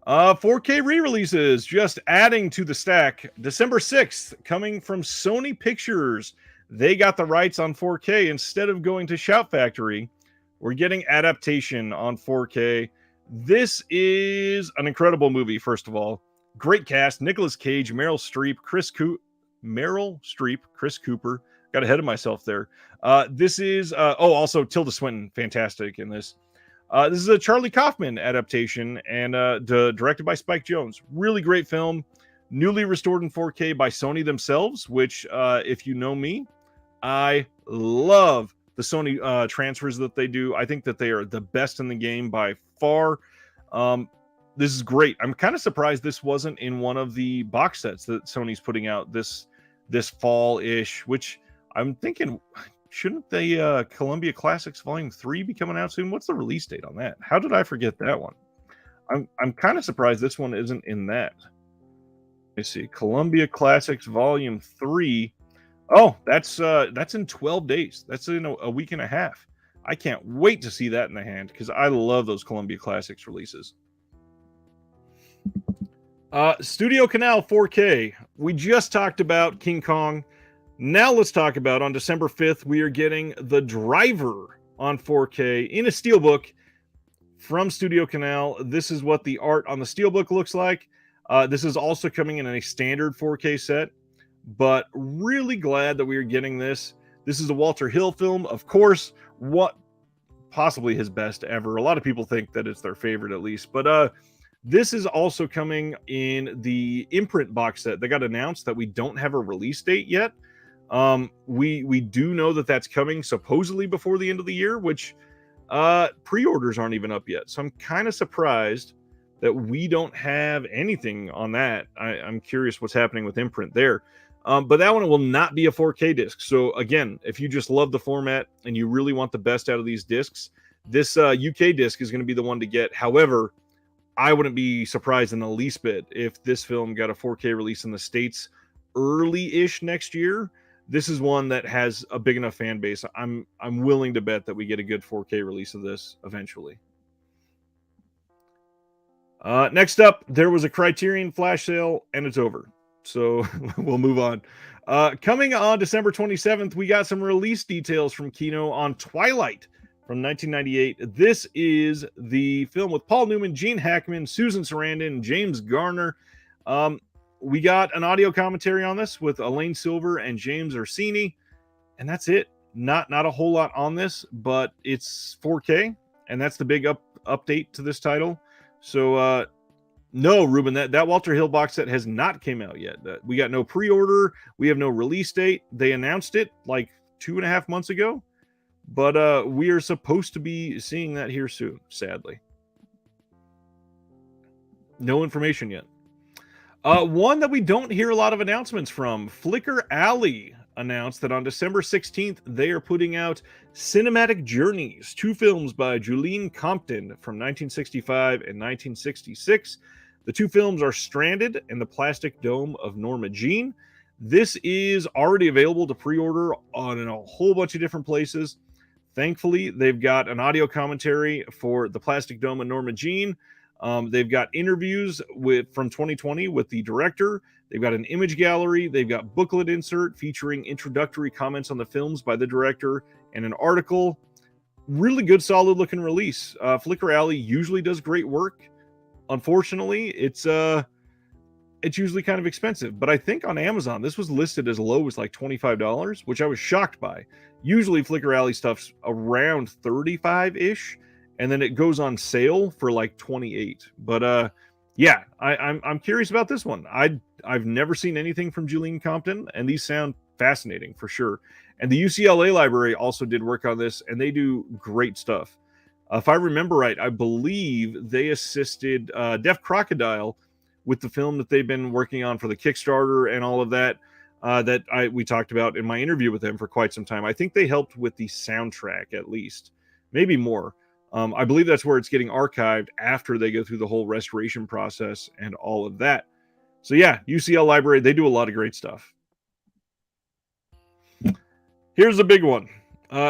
4K re-releases, just adding to the stack. December 6th, coming from Sony Pictures. They got the rights on 4K instead of going to Shout Factory. we're getting Adaptation on 4K. This is an incredible movie, first of all. Great cast: Nicolas Cage, Meryl Streep, Chris Cooper. Got ahead of myself there. This is also Tilda Swinton, fantastic in this. This is a Charlie Kaufman adaptation and directed by Spike Jonze. Really great film, newly restored in 4K by Sony themselves, which, if you know me, I love the Sony transfers that they do. I think that they are the best in the game by far. This is great. I'm kind of surprised this wasn't in one of the box sets that Sony's putting out this fall-ish, which I'm thinking, shouldn't the Columbia Classics Volume 3 be coming out soon? What's the release date on that? How did I forget that one? I'm kind of surprised this one isn't in that. Let me see. Columbia Classics Volume 3. Oh, that's in 12 days. That's in a week and a half. I can't wait to see that in the hand because I love those Columbia Classics releases. Studio Canal 4K. We just talked about King Kong. Now let's talk about, on December 5th, we are getting The Driver on 4K in a steelbook from Studio Canal. This is what the art on the steelbook looks like. This is also coming in a standard 4K set, but really glad that we are getting this. This is a Walter Hill film, of course, what possibly his best ever. A lot of people think that it's their favorite, at least, but this is also coming in the imprint box set that got announced that we don't have a release date yet. We do know that that's coming supposedly before the end of the year, which pre-orders aren't even up yet. So I'm kind of surprised that we don't have anything on that. I'm curious what's happening with imprint there. But that one will not be a 4K disc. So again, if you just love the format and you really want the best out of these discs, this UK disc is going to be the one to get. However, I wouldn't be surprised in the least bit if this film got a 4K release in the States early-ish next year. This is one that has a big enough fan base. I'm willing to bet that we get a good 4K release of this eventually. Next up, there was a Criterion flash sale, and it's over. So we'll move on. Coming on December 27th, we got some release details from Kino on Twilight from 1998. This is the film with Paul Newman, Gene Hackman, Susan Sarandon, and James Garner. We got an audio commentary on this with Elaine Silver and James Orsini, and that's it. Not a whole lot on this, but it's 4K, and that's the big update to this title. So no, Ruben, that Walter Hill box set has not came out yet. We got no pre-order. We have no release date. They announced it like 2.5 months ago, but we are supposed to be seeing that here soon, sadly. No information yet. One that we don't hear a lot of announcements from, Flicker Alley announced that on December 16th, they are putting out Cinematic Journeys, 2 films by Julian Compton from 1965 and 1966. The 2 films are Stranded and The Plastic Dome of Norma Jean. This is already available to pre-order in a whole bunch of different places. Thankfully, they've got an audio commentary for The Plastic Dome of Norma Jean. They've got interviews from 2020 with the director. They've got an image gallery. They've got booklet insert featuring introductory comments on the films by the director and an article. Really good, solid looking release. Flicker Alley usually does great work. Unfortunately, it's usually kind of expensive, but I think on Amazon this was listed as low as like $25, which I was shocked by. Usually Flicker Alley stuff's around 35-ish. And then it goes on sale for like 28. But yeah, I'm curious about this one. I've never seen anything from Julian Compton, and these sound fascinating for sure. And the UCLA library also did work on this, and they do great stuff. If I remember right, I believe they assisted Deaf Crocodile with the film that they've been working on for the Kickstarter and all of that. We talked about in my interview with them for quite some time. I think they helped with the soundtrack at least, maybe more. I believe that's where it's getting archived after they go through the whole restoration process and all of that. So yeah, UCL Library, they do a lot of great stuff. Here's a big one.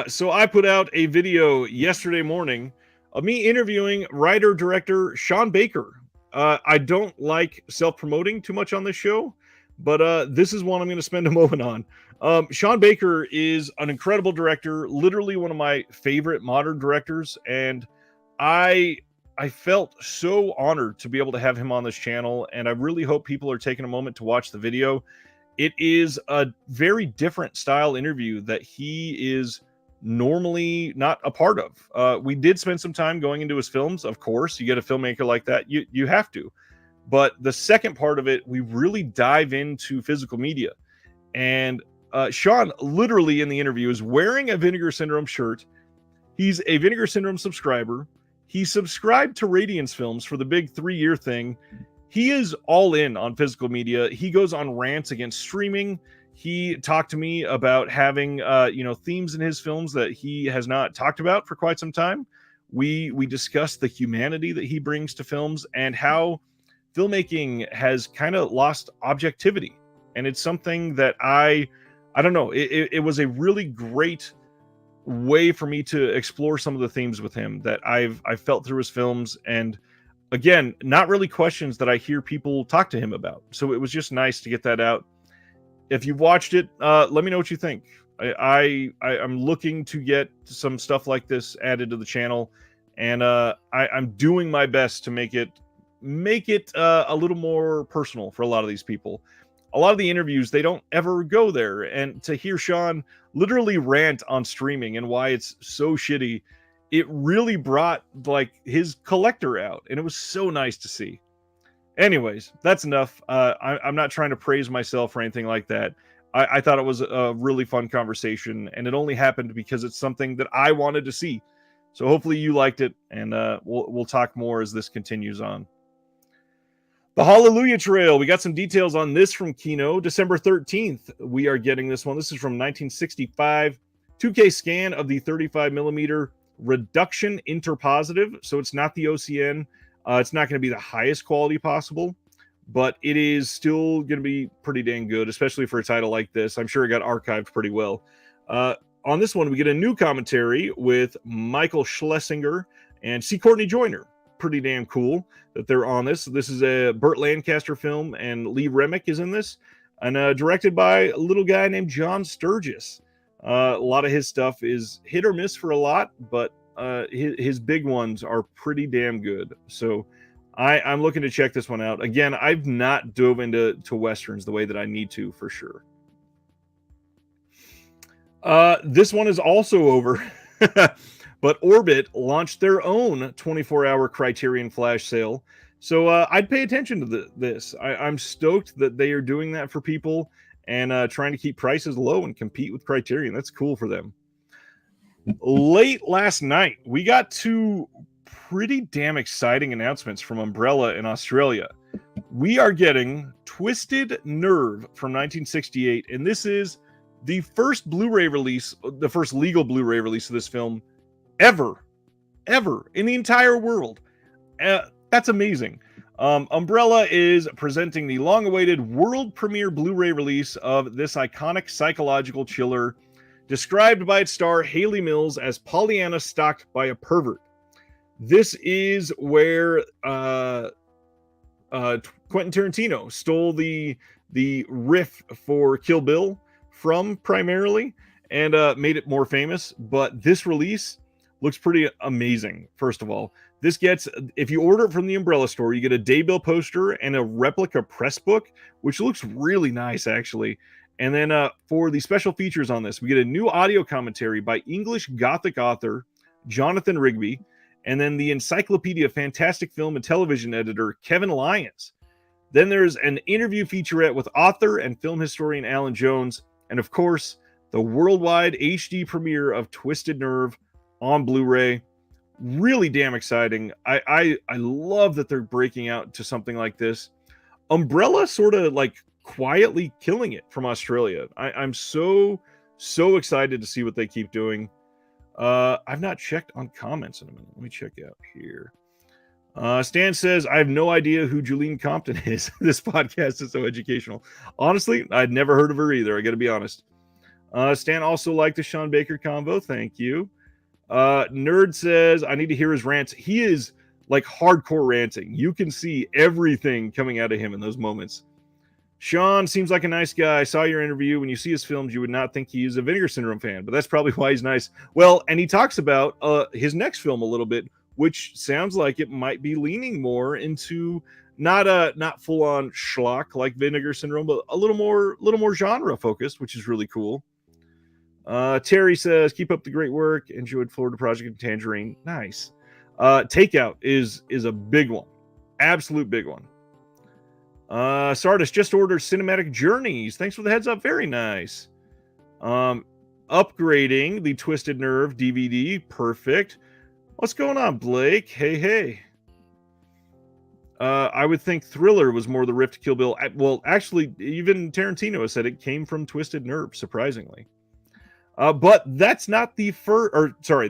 So I put out a video yesterday morning of me interviewing writer-director Sean Baker. I don't like self-promoting too much on this show, but this is one I'm going to spend a moment on. Sean Baker is an incredible director, literally one of my favorite modern directors, and I I felt so honored to be able to have him on this channel, and I really hope people are taking a moment to watch the video. It is a very different style interview that he is normally not a part of. We did spend some time going into his films, of course. You get a filmmaker like that, you have to. But the second part of it, we really dive into physical media. And Sean, literally in the interview, is wearing a Vinegar Syndrome shirt. He's a Vinegar Syndrome subscriber. He subscribed to Radiance Films for the big 3-year thing. He is all in on physical media. He goes on rants against streaming. He talked to me about having, themes in his films that he has not talked about for quite some time. We discussed the humanity that he brings to films and how filmmaking has kind of lost objectivity. And it's something that I don't know. It was a really great way for me to explore some of the themes with him that I've felt through his films. And again, not really questions that I hear people talk to him about. So it was just nice to get that out. If you've watched it, let me know what you think. I'm looking to get some stuff like this added to the channel, and I'm doing my best to make it a little more personal for a lot of these people. A lot of the interviews, they don't ever go there, and to hear Sean literally rant on streaming and why it's so shitty, it really brought like his collector out, and it was so nice to see. Anyways, that's enough. I'm not trying to praise myself or anything like that. I thought it was a really fun conversation, and it only happened because it's something that I wanted to see. So hopefully you liked it, and we'll talk more as this continues on. The Hallelujah Trail. We got some details on this from Kino. December 13th, we are getting this one. This is from 1965. 2K scan of the 35mm reduction interpositive. So it's not the OCN. It's not going to be the highest quality possible, but it is still going to be pretty dang good, especially for a title like this. I'm sure it got archived pretty well. On this one, we get a new commentary with Michael Schlesinger and C. Courtney Joyner. Pretty damn cool that they're on this. This is a Burt Lancaster film, and Lee Remick is in this, and directed by a little guy named John Sturgis. A lot of his stuff is hit or miss for a lot, but his big ones are pretty damn good. So I'm looking to check this one out. Again, I've not dove into Westerns the way that I need to, for sure. This one is also over. But Orbit launched their own 24-hour Criterion flash sale. So I'd pay attention to this. I'm stoked that they are doing that for people and trying to keep prices low and compete with Criterion. That's cool for them. Late last night, we got two pretty damn exciting announcements from Umbrella in Australia. We are getting Twisted Nerve from 1968, and this is the first Blu-ray release, the first legal Blu-ray release of this film ever in the entire world. That's amazing. Umbrella is presenting the long-awaited world premiere Blu-ray release of this iconic psychological chiller, described by its star Hayley Mills as Pollyanna stalked by a pervert. This is where Quentin Tarantino stole the riff for Kill Bill from, primarily, and made it more famous. But this release looks pretty amazing. First of all, this gets, if you order it from the Umbrella store, you get a daybill poster and a replica press book, which looks really nice, actually. And then for the special features on this, we get a new audio commentary by English Gothic author Jonathan Rigby, and then the Encyclopedia Fantastic Film and Television editor Kevin Lyons. Then there's an interview featurette with author and film historian Alan Jones, and of course, the worldwide HD premiere of Twisted Nerve on Blu-ray. Really damn exciting. I love that they're breaking out to something like this. Umbrella sort of like quietly killing it from Australia. I'm so excited to see what they keep doing. I've not checked on comments in a minute. Let me check out here. Stan says, I have no idea who Julene Compton is. This podcast is so educational. Honestly, I'd never heard of her either. I got to be honest. Stan also liked the Sean Baker convo. Thank you. Nerd says, I need to hear his rants. He is like hardcore ranting. You can see everything coming out of him in those moments. Sean seems like a nice guy. I saw your interview. When you see his films, you would not think he is a Vinegar Syndrome fan, but that's probably why he's nice. Well, and he talks about his next film a little bit, which sounds like it might be leaning more into not full on schlock like Vinegar Syndrome, but a little more genre focused, which is really cool. Terry says, "Keep up the great work. Enjoyed Florida Project and Tangerine. Nice." Takeout is a big one, absolute big one. Sardis just ordered Cinematic Journeys. Thanks for the heads up. Very nice. Upgrading the Twisted Nerve DVD. Perfect. What's going on, Blake? Hey. I would think Thriller was more the riff to Kill Bill. Well, actually, even Tarantino has said it came from Twisted Nerve, surprisingly. But that's not the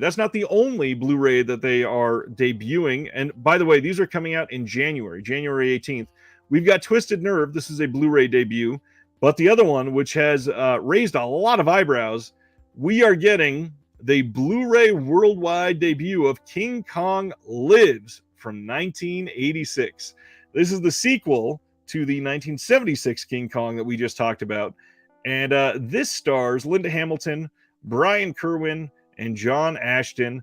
that's not the only Blu-ray that they are debuting. And by the way, these are coming out in January 18th. We've got Twisted Nerve. This is a Blu-ray debut. But the other one, which has raised a lot of eyebrows, we are getting the Blu-ray worldwide debut of King Kong Lives from 1986. This is the sequel to the 1976 King Kong that we just talked about. And this stars Linda Hamilton, Brian Kerwin, and John Ashton.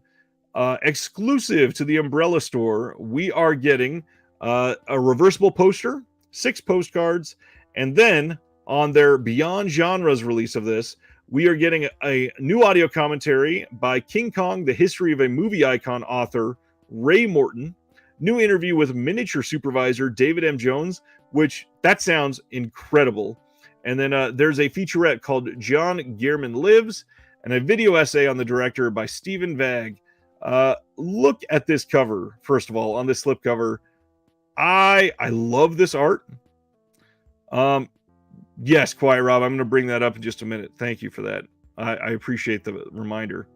Exclusive to the Umbrella Store, we are getting a reversible poster, 6 postcards, and then on their Beyond Genres release of this, we are getting a new audio commentary by King Kong, The History of a Movie Icon author Ray Morton, new interview with miniature supervisor David M. Jones, which that sounds incredible. And then there's a featurette called John Gehrman Lives, and a video essay on the director by Stephen Vagg. Look at this cover, first of all, on this slipcover. I love this art. Yes, Quiet Rob, I'm going to bring that up in just a minute. Thank you for that. I appreciate the reminder.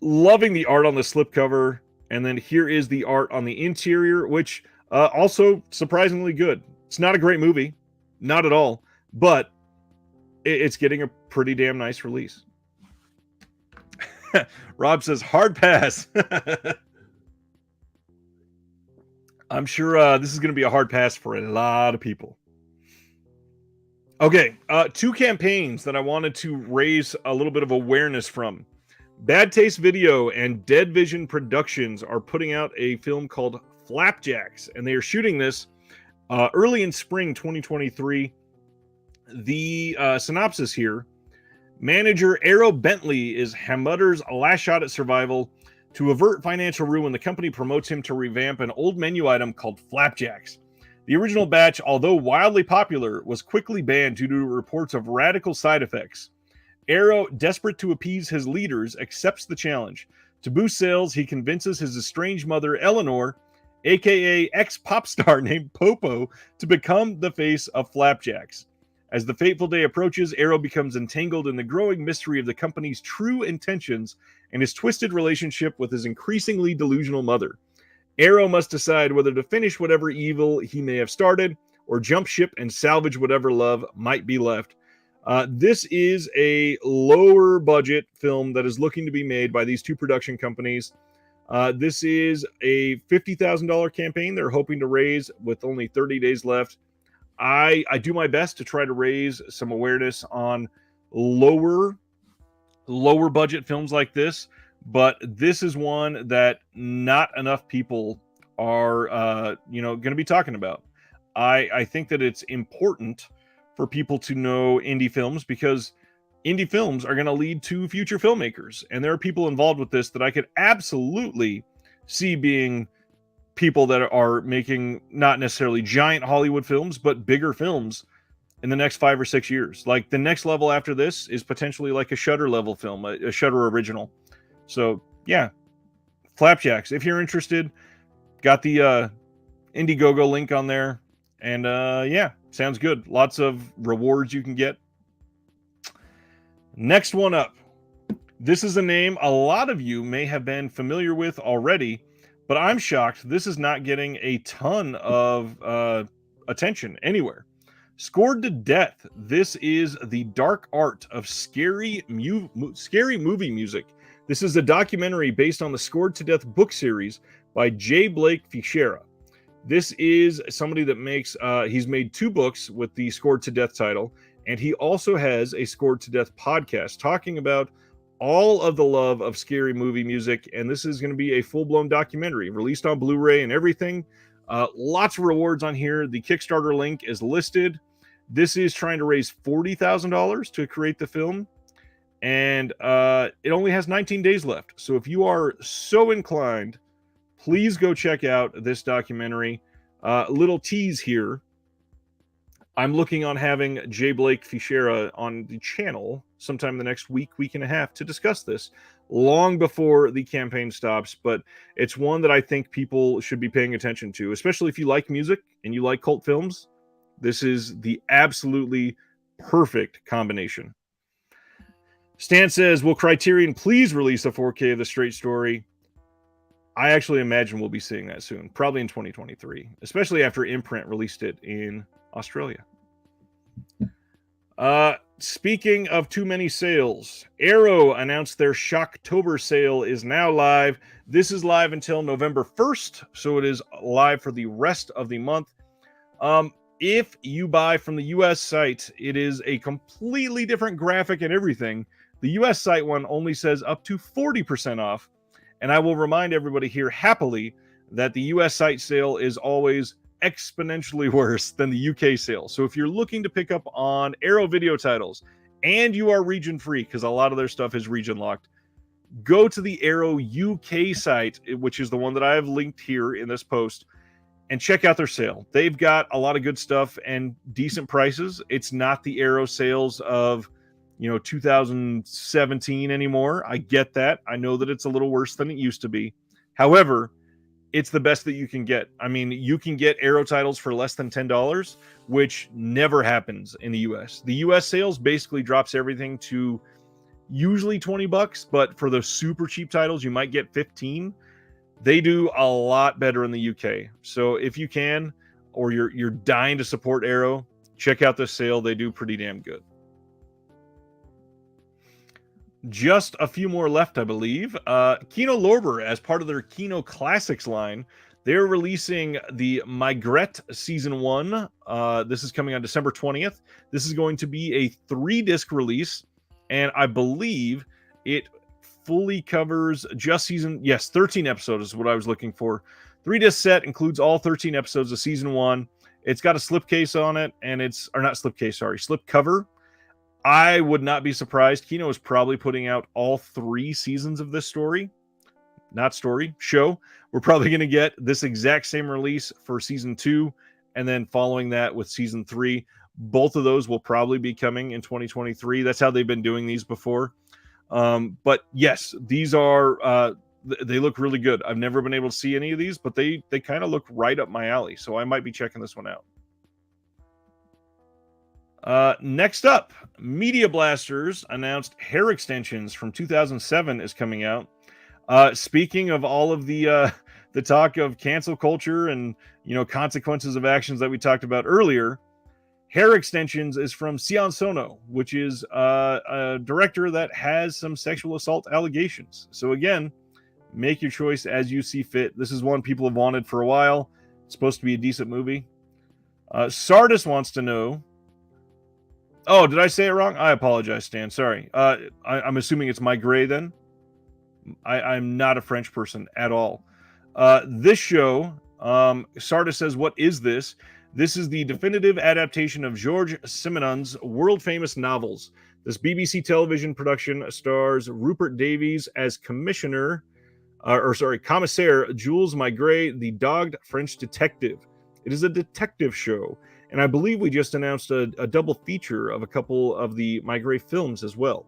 Loving the art on the slipcover, and then here is the art on the interior, which also surprisingly good. It's not a great movie, not at all, but it's getting a pretty damn nice release. Rob says, hard pass. I'm sure this is going to be a hard pass for a lot of people. Okay, 2 campaigns that I wanted to raise a little bit of awareness from. Bad Taste Video and Dead Vision Productions are putting out a film called Flapjacks, and they are shooting this early in spring 2023. The synopsis here: manager Arrow Bentley is Hamutter's last shot at survival. To avert financial ruin, the company promotes him to revamp an old menu item called Flapjacks. The original batch, although wildly popular, was quickly banned due to reports of radical side effects. Arrow, desperate to appease his leaders, accepts the challenge. To boost sales, he convinces his estranged mother, Eleanor, aka ex-pop star named Popo, to become the face of Flapjacks. As the fateful day approaches, Arrow becomes entangled in the growing mystery of the company's true intentions and his twisted relationship with his increasingly delusional mother. Arrow must decide whether to finish whatever evil he may have started or jump ship and salvage whatever love might be left. This is a lower budget film that is looking to be made by these 2 production companies. This is a $50,000 campaign they're hoping to raise with only 30 days left. I do my best to try to raise some awareness on lower budget films like this, but this is one that not enough people are going to be talking about. I think that it's important for people to know indie films, because indie films are going to lead to future filmmakers, and there are people involved with this that I could absolutely see being people that are making not necessarily giant Hollywood films, but bigger films in the next 5 or 6 years. Like, the next level after this is potentially like a Shudder level film, a Shudder original. So yeah, Flapjacks, if you're interested, got the Indiegogo link on there, and yeah, sounds good. Lots of rewards you can get. Next one up. This is a name a lot of you may have been familiar with already, but I'm shocked this is not getting a ton of attention anywhere. Scored to Death. This is the dark art of scary movie music. This is a documentary based on the Scored to Death book series by J. Blake Fichera. This is somebody that makes, he's made 2 books with the Scored to Death title, and he also has a Scored to Death podcast talking about all of the love of scary movie music, and this is going to be a full-blown documentary released on Blu-ray and everything. Lots of rewards on here. The Kickstarter link is listed. This is trying to raise $40,000 to create the film, and it only has 19 days left. So if you are so inclined, please go check out this documentary. Little tease here. I'm looking on having J. Blake Fichera on the channel sometime in the next week and a half to discuss this, long before the campaign stops. But it's one that I think people should be paying attention to, especially if you like music and you like cult films. This is the absolutely perfect combination. Stan says, will Criterion please release a 4K of the straight story? I actually imagine we'll be seeing that soon, probably in 2023, especially after Imprint released it in Australia. Speaking of too many sales, Arrow announced their Shocktober sale is now live. This is live until November 1st, so it is live for the rest of the month. If you buy from the US site, it is a completely different graphic and everything. The US site one only says up to 40% off. And I will remind everybody here happily that the US site sale is always exponentially worse than the UK sale. So if you're looking to pick up on Arrow video titles and you are region free, because a lot of their stuff is region locked, go to the Arrow UK site, which is the one that I have linked here in this post, and check out their sale. They've got a lot of good stuff and decent prices. It's not the Arrow sales of 2017 anymore. I get that. I know that it's a little worse than it used to be. However, it's the best that you can get. I mean, you can get Arrow titles for less than $10, which never happens in the US. The US sales basically drops everything to usually $20, but for the super cheap titles, you might get 15. They do a lot better in the UK. So if you can, or you're dying to support Arrow, check out this sale. They do pretty damn good. Just a few more left, I believe. Kino Lorber, as part of their Kino Classics line, they're releasing the Maigret Season 1. This is coming on December 20th. This is going to be a 3-disc release, and I believe it fully covers just 13 episodes is what I was looking for. 3-disc set includes all 13 episodes of Season 1. It's got a slipcase on it, and slip cover. I would not be surprised. Kino is probably putting out all 3 seasons of this show. We're probably going to get this exact same release for Season 2, and then following that with Season 3. Both of those will probably be coming in 2023. That's how they've been doing these before. But yes, these are, they look really good. I've never been able to see any of these, but they kind of look right up my alley. So I might be checking this one out. Next up, Media Blasters announced hair extensions from 2007 is coming out. Speaking of all of the talk of cancel culture and, consequences of actions that we talked about earlier, hair extensions is from Sion Sono, which is a director that has some sexual assault allegations. So again, make your choice as you see fit. This is one people have wanted for a while. It's supposed to be a decent movie. Sardis wants to know. Oh, did I say it wrong? I apologize, Stan. Sorry. I'm assuming it's Maigret then. I'm not a French person at all. This show, Sardis says, what is this? This is the definitive adaptation of Georges Simenon's world-famous novels. This BBC television production stars Rupert Davies as Commissaire Jules Maigret, the dogged French detective. It is a detective show. And I believe we just announced a double feature of a couple of the Maigret films as well.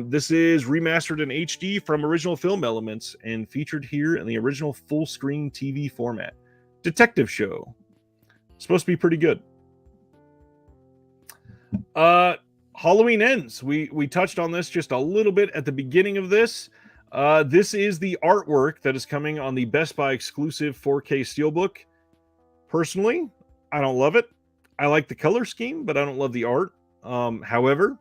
This is remastered in HD from original film elements and featured here in the original full-screen TV format. Detective show. Supposed to be pretty good. Halloween Ends. We touched on this just a little bit at the beginning of this. This is the artwork that is coming on the Best Buy exclusive 4K Steelbook. Personally, I don't love it. I like the color scheme, but I don't love the art. However,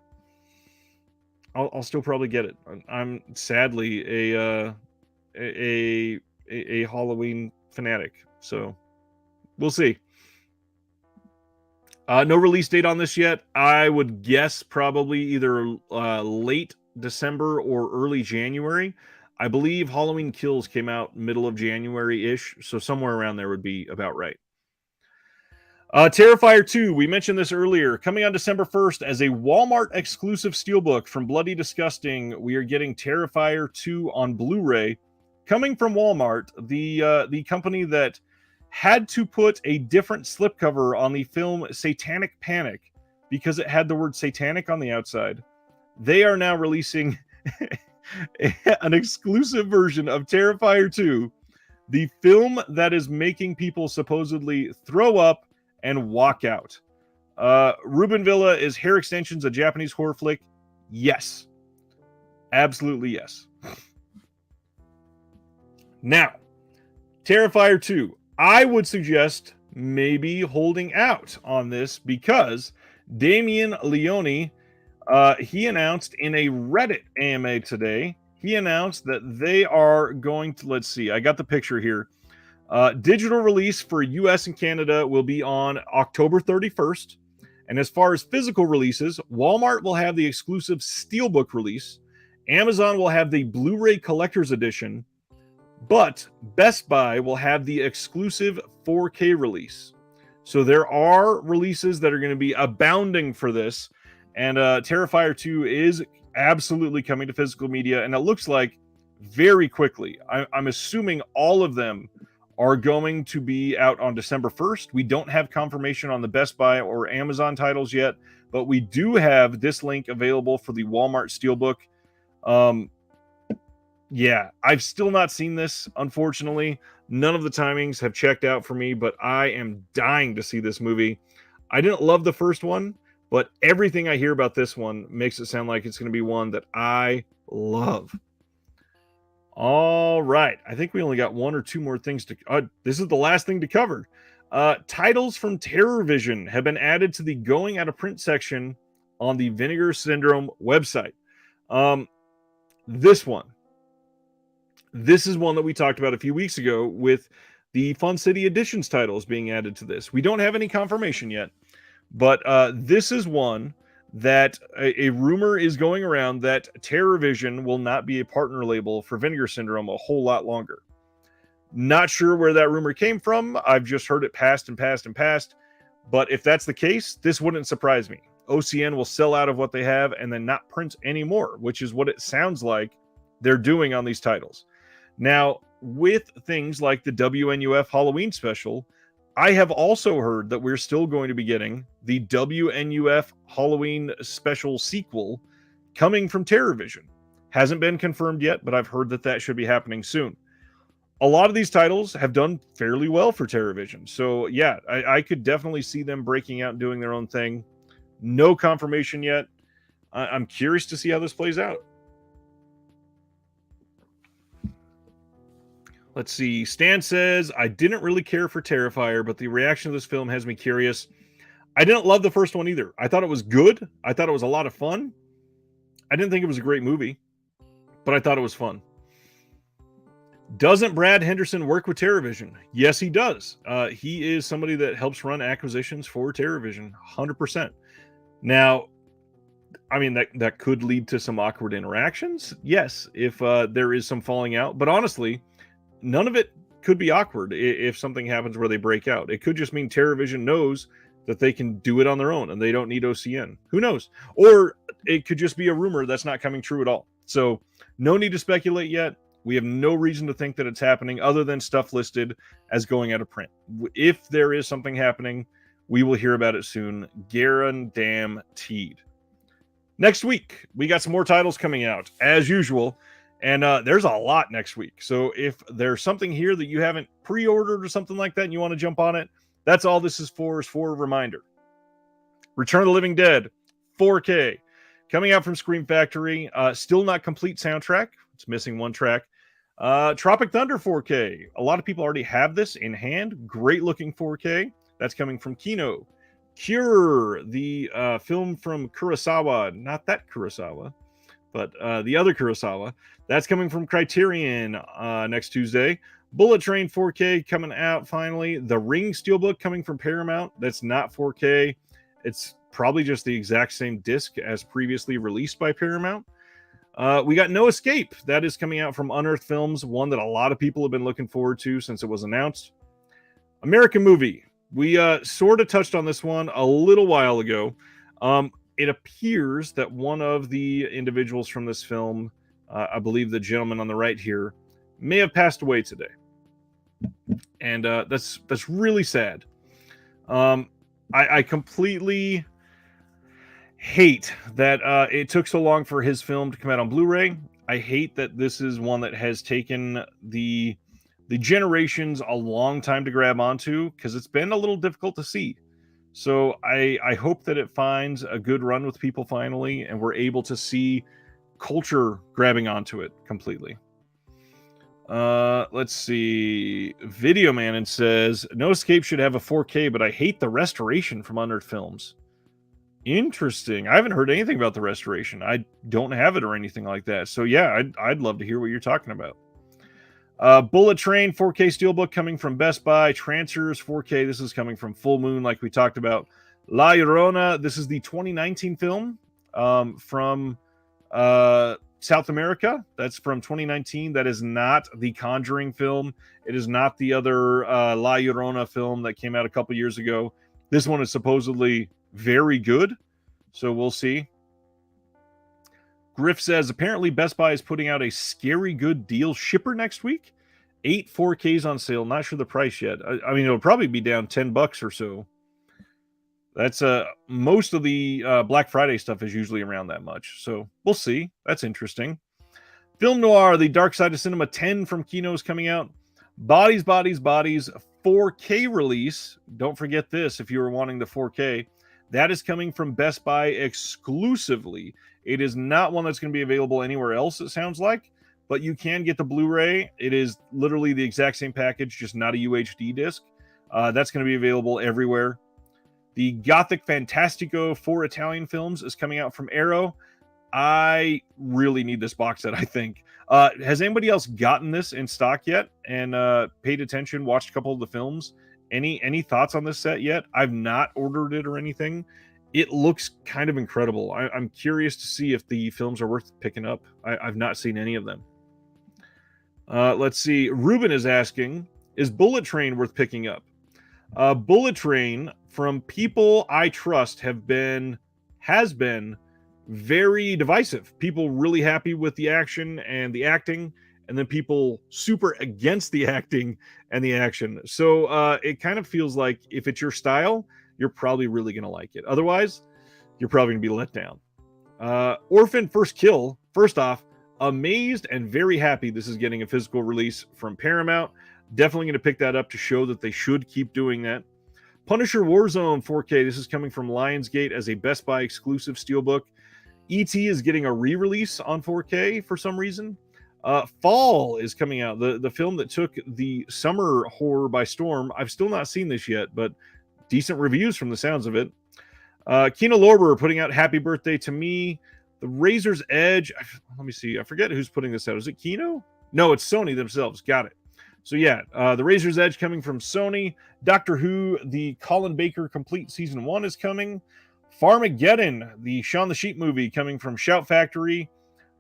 I'll still probably get it. I'm sadly a Halloween fanatic, so We'll see. No release date on this yet. I would guess probably either late December or early January. I believe Halloween Kills came out middle of January-ish, so somewhere around there would be about right. Terrifier 2, we mentioned this earlier, coming on December 1st as a Walmart exclusive steelbook from Bloody Disgusting. We are getting Terrifier 2 on Blu-ray, coming from Walmart, the company that had to put a different slipcover on the film Satanic Panic because it had the word satanic on the outside. They are now releasing an exclusive version of Terrifier 2, the film that is making people supposedly throw up and walk out. Ruben Villa, is Hair Extensions a Japanese horror flick? Yes. Absolutely yes. Now, Terrifier 2. I would suggest maybe holding out on this because Damien Leone, he announced in a Reddit AMA today, he announced that they are going to, let's see, I got the picture here. Digital release for US and Canada will be on October 31st. And as far as physical releases, Walmart will have the exclusive Steelbook release. Amazon will have the Blu-ray Collector's Edition. But Best Buy will have the exclusive 4K release. So there are releases that are going to be abounding for this. And Terrifier 2 is absolutely coming to physical media. And it looks like very quickly. I'm assuming all of them are going to be out on December 1st. We don't have confirmation on the Best Buy or Amazon titles yet. But we do have this link available for the Walmart Steelbook. Yeah, I've still not seen this, unfortunately. None of the timings have checked out for me, but I am dying to see this movie. I didn't love the first one, but everything I hear about this one makes it sound like it's going to be one that I love. All right, I think we only got one or two more things to... this is the last thing to cover. Titles from Terror Vision have been added to the Going Out of Print section on the Vinegar Syndrome website. This is one that we talked about a few weeks ago with the Fun City Editions titles being added to this. We don't have any confirmation yet, but this is one that a rumor is going around that Terror Vision will not be a partner label for Vinegar Syndrome a whole lot longer. Not sure where that rumor came from. I've just heard it passed. But if that's the case, this wouldn't surprise me. OCN will sell out of what they have and then not print anymore, which is what it sounds like they're doing on these titles. Now, with things like the WNUF Halloween special, I have also heard that we're still going to be getting the WNUF Halloween special sequel coming from Terror Vision. Hasn't been confirmed yet, but I've heard that that should be happening soon. A lot of these titles have done fairly well for Terror Vision. So yeah, I could definitely see them breaking out and doing their own thing. No confirmation yet. I'm curious to see how this plays out. Let's see. Stan says, I didn't really care for Terrifier, but the reaction to this film has me curious. I didn't love the first one either. I thought it was good. I thought it was a lot of fun. I didn't think it was a great movie, but I thought it was fun. Doesn't Brad Henderson work with Terrorvision? Yes, he does. He is somebody that helps run acquisitions for Terrorvision, 100%. Now, I mean, that could lead to some awkward interactions. Yes, if there is some falling out. But honestly, none of it could be awkward if something happens where they break out. It could just mean Terrorvision knows that they can do it on their own and they don't need OCN. Who knows? Or it could just be a rumor that's not coming true at all. So no need to speculate yet. We have no reason to think that it's happening other than stuff listed as going out of print. If there is something happening, we will hear about it soon. Guaranteed. Next week, we got some more titles coming out, as usual. And there's a lot next week. So if there's something here that you haven't pre-ordered or something like that and you want to jump on it, that's all this is for a reminder. Return of the Living Dead, 4K. Coming out from Scream Factory. Still not complete soundtrack. It's missing one track. Tropic Thunder 4K. A lot of people already have this in hand. Great looking 4K. That's coming from Kino. Cure, the film from Kurosawa. Not that Kurosawa, but the other Kurosawa. That's coming from Criterion next Tuesday. Bullet Train 4K coming out finally. The Ring Steelbook coming from Paramount. That's not 4K. It's probably just the exact same disc as previously released by Paramount. We got No Escape. That is coming out from Unearthed Films, one that a lot of people have been looking forward to since it was announced. American Movie. We sort of touched on this one a little while ago. It appears that one of the individuals from this film, I believe the gentleman on the right here, may have passed away today. And that's really sad. I completely hate that it took so long for his film to come out on Blu-ray. I hate that this is one that has taken the generations a long time to grab onto, because it's been a little difficult to see. So I hope that it finds a good run with people finally, and we're able to see culture grabbing onto it completely. Let's see. Video Man says, No Escape should have a 4K, but I hate the restoration from Unearthed Films. Interesting. I haven't heard anything about the restoration. I don't have it or anything like that. So yeah, I'd love to hear what you're talking about. Bullet Train 4K Steelbook coming from Best Buy. Trancers 4K. This is coming from Full Moon, like we talked about. La Llorona. This is the 2019 film from South America. That's from 2019. That is not the Conjuring film. It is not the other La Llorona film that came out a couple years ago. This one is supposedly very good, so we'll see. Griff says, apparently Best Buy is putting out a scary good deal shipper next week. 8 4Ks on sale. Not sure the price yet. I mean, it'll probably be down $10 or so. That's most of the Black Friday stuff is usually around that much. So we'll see. That's interesting. Film Noir, the Dark Side of Cinema 10 from Kino is coming out. Bodies, 4K release. Don't forget this if you were wanting the 4K. That is coming from Best Buy exclusively. It is not one that's going to be available anywhere else, it sounds like, but you can get the Blu-ray. It is literally the exact same package, just not a UHD disc. That's going to be available everywhere. The Gothic Fantastico 4 Italian films is coming out from Arrow. I really need this box set, I think. Has anybody else gotten this in stock yet and paid attention, watched a couple of the films? Any thoughts on this set yet? I've not ordered it or anything. It looks kind of incredible. I'm curious to see if the films are worth picking up. I've not seen any of them. Let's see. Ruben is asking, is Bullet Train worth picking up? Bullet Train, from people I trust, has been very divisive. People really happy with the action and the acting, and then people super against the acting and the action. So it kind of feels like if it's your style, you're probably really going to like it. Otherwise, you're probably going to be let down. Orphan First Kill. First off, amazed and very happy this is getting a physical release from Paramount. Definitely going to pick that up to show that they should keep doing that. Punisher Warzone 4K. This is coming from Lionsgate as a Best Buy exclusive steelbook. E.T. is getting a re-release on 4K for some reason. Fall is coming out. The film that took the summer horror by storm. I've still not seen this yet, but decent reviews from the sounds of it. Kino Lorber putting out Happy Birthday to Me. The Razor's Edge. Let me see. I forget who's putting this out. Is it Kino? No, it's Sony themselves. Got it. So yeah, The Razor's Edge coming from Sony. Doctor Who, the Colin Baker complete season 1 is coming. Farmageddon, the Shaun the Sheep movie coming from Shout Factory.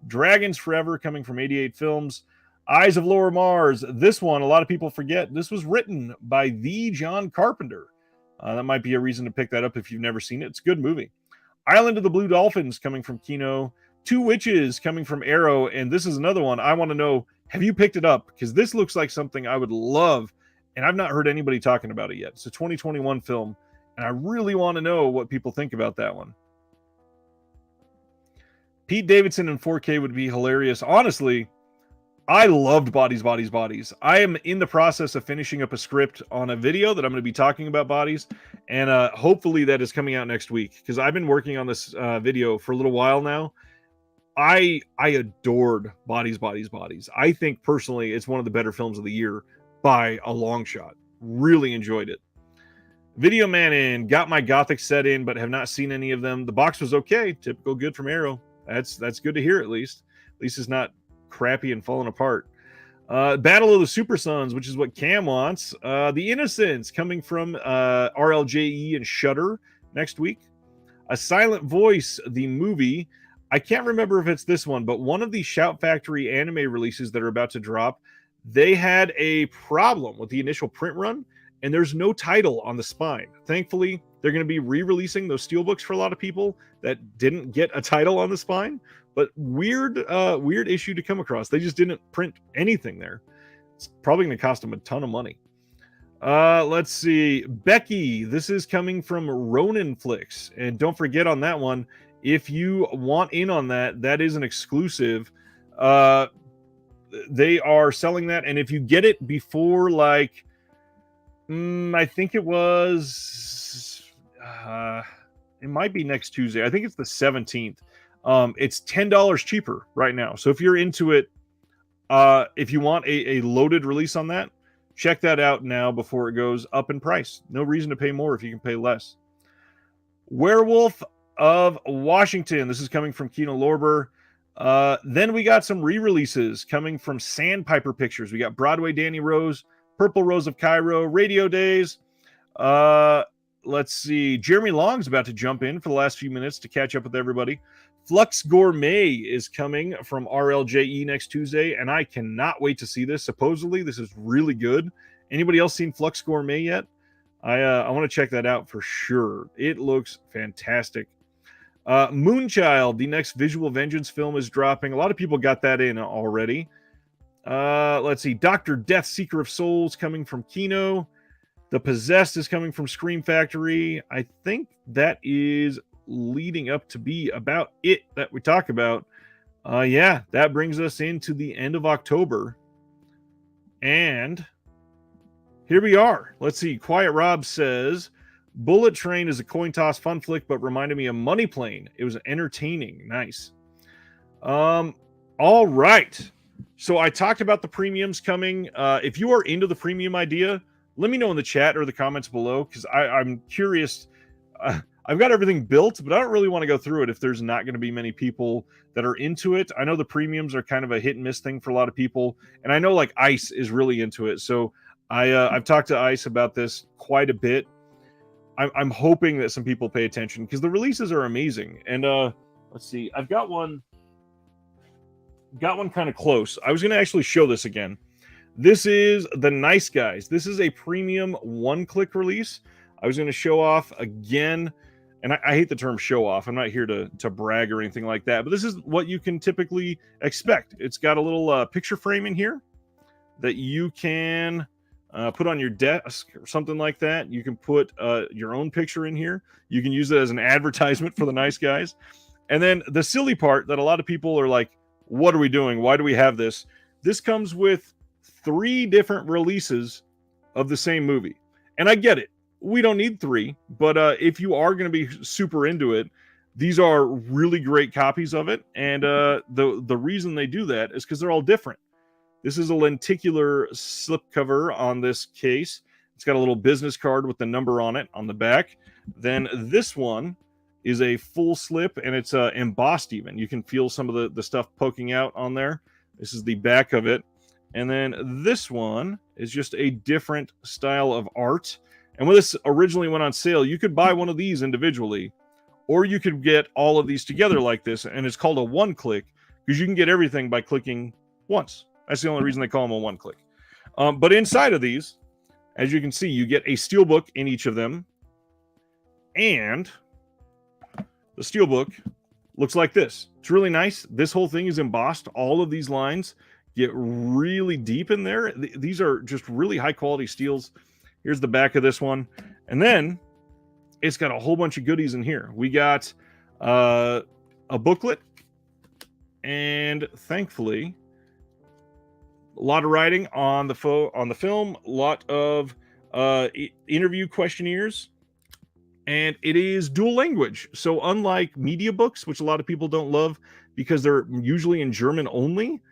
Dragons Forever coming from 88 Films. Eyes of Lower Mars. This one, a lot of people forget, this was written by the John Carpenter. That might be a reason to pick that up if you've never seen it. It's a good movie. Island of the Blue Dolphins coming from Kino. Two Witches coming from Arrow. And this is another one I want to know, have you picked it up? Because this looks like something I would love, and I've not heard anybody talking about it yet. It's a 2021 film, and I really want to know what people think about that one. Pete Davidson in 4K would be hilarious. Honestly, I loved Bodies. I am in the process of finishing up a script on a video that I'm going to be talking about Bodies, and hopefully that is coming out next week, because I've been working on this video for a little while now. I adored Bodies. I think personally it's one of the better films of the year by a long shot. Really enjoyed it. Video Man in, got my Gothic set in, but have not seen any of them. The box was okay. Typical good from Arrow. That's good to hear at least. At least it's not crappy and falling apart. Battle of the Super Sons, which is what Cam wants. The Innocents coming from RLJE and Shudder next week. A Silent Voice, the movie. I can't remember if it's this one, but one of the Shout Factory anime releases that are about to drop, they had a problem with the initial print run, and there's no title on the spine. Thankfully, they're going to be re-releasing those steelbooks for a lot of people that didn't get a title on the spine. But weird issue to come across. They just didn't print anything there. It's probably going to cost them a ton of money. Let's see. Becky, this is coming from Ronin Flicks. And don't forget on that one, if you want in on that, that is an exclusive. They are selling that. And if you get it before, like, I think it was, it might be next Tuesday. I think it's the 17th. It's $10 cheaper right now. So if you're into it, if you want a loaded release on that, check that out now before it goes up in price. No reason to pay more if you can pay less. Werewolf of Washington. This is coming from Kino Lorber. Then we got some re-releases coming from Sandpiper Pictures. We got Broadway Danny Rose, Purple Rose of Cairo, Radio Days. Let's see. Jeremy Long's about to jump in for the last few minutes to catch up with everybody. Flux Gourmet is coming from RLJE next Tuesday, and I cannot wait to see this. Supposedly, this is really good. Anybody else seen Flux Gourmet yet? I want to check that out for sure. It looks fantastic. Moonchild, the next Visual Vengeance film, is dropping. A lot of people got that in already. Let's see. Dr. Death, Seeker of Souls, coming from Kino. The Possessed is coming from Scream Factory. I think that is leading up to be about it that we talk about. Yeah, that brings us into the end of October. And here we are. Let's see. Quiet Rob says, Bullet Train is a coin toss fun flick, but reminded me of Money Plane. It was entertaining. Nice. All right. So I talked about the premiums coming. If you are into the premium idea, let me know in the chat or the comments below, because I'm curious. I've got everything built, but I don't really want to go through it if there's not going to be many people that are into it. I know the premiums are kind of a hit and miss thing for a lot of people, and I know like Ice is really into it. So I've talked to Ice about this quite a bit. I'm hoping that some people pay attention because the releases are amazing. And let's see, I've got one kind of close. I was going to actually show this again. This is The Nice Guys. This is a premium one-click release. I was going to show off again, and I hate the term show off. I'm not here to brag or anything like that, but this is what you can typically expect. It's got a little picture frame in here that you can put on your desk or something like that. You can put your own picture in here. You can use it as an advertisement for The Nice Guys. And then the silly part that a lot of people are like, what are we doing? Why do we have this? This comes with 3 different releases of the same movie. And I get it. We don't need 3, but if you are going to be super into it, these are really great copies of it. And the reason they do that is because they're all different. This is a lenticular slipcover on this case. It's got a little business card with the number on it on the back. Then this one is a full slip, and it's embossed even. You can feel some of the stuff poking out on there. This is the back of it. And then this one is just a different style of art. And when this originally went on sale, you could buy one of these individually, or you could get all of these together like this, and it's called a one-click because you can get everything by clicking once. That's the only reason they call them a one-click. But inside of these, as you can see, you get a steelbook in each of them, and the steelbook looks like this. It's really nice. This whole thing is embossed. All of these lines get really deep in there. These are just really high-quality steels. Here's the back of this one. And then it's got a whole bunch of goodies in here. We got a booklet, and thankfully, a lot of writing on the film, a lot of interview questionnaires, and it is dual language. So unlike media books, which a lot of people don't love because they're usually in German only,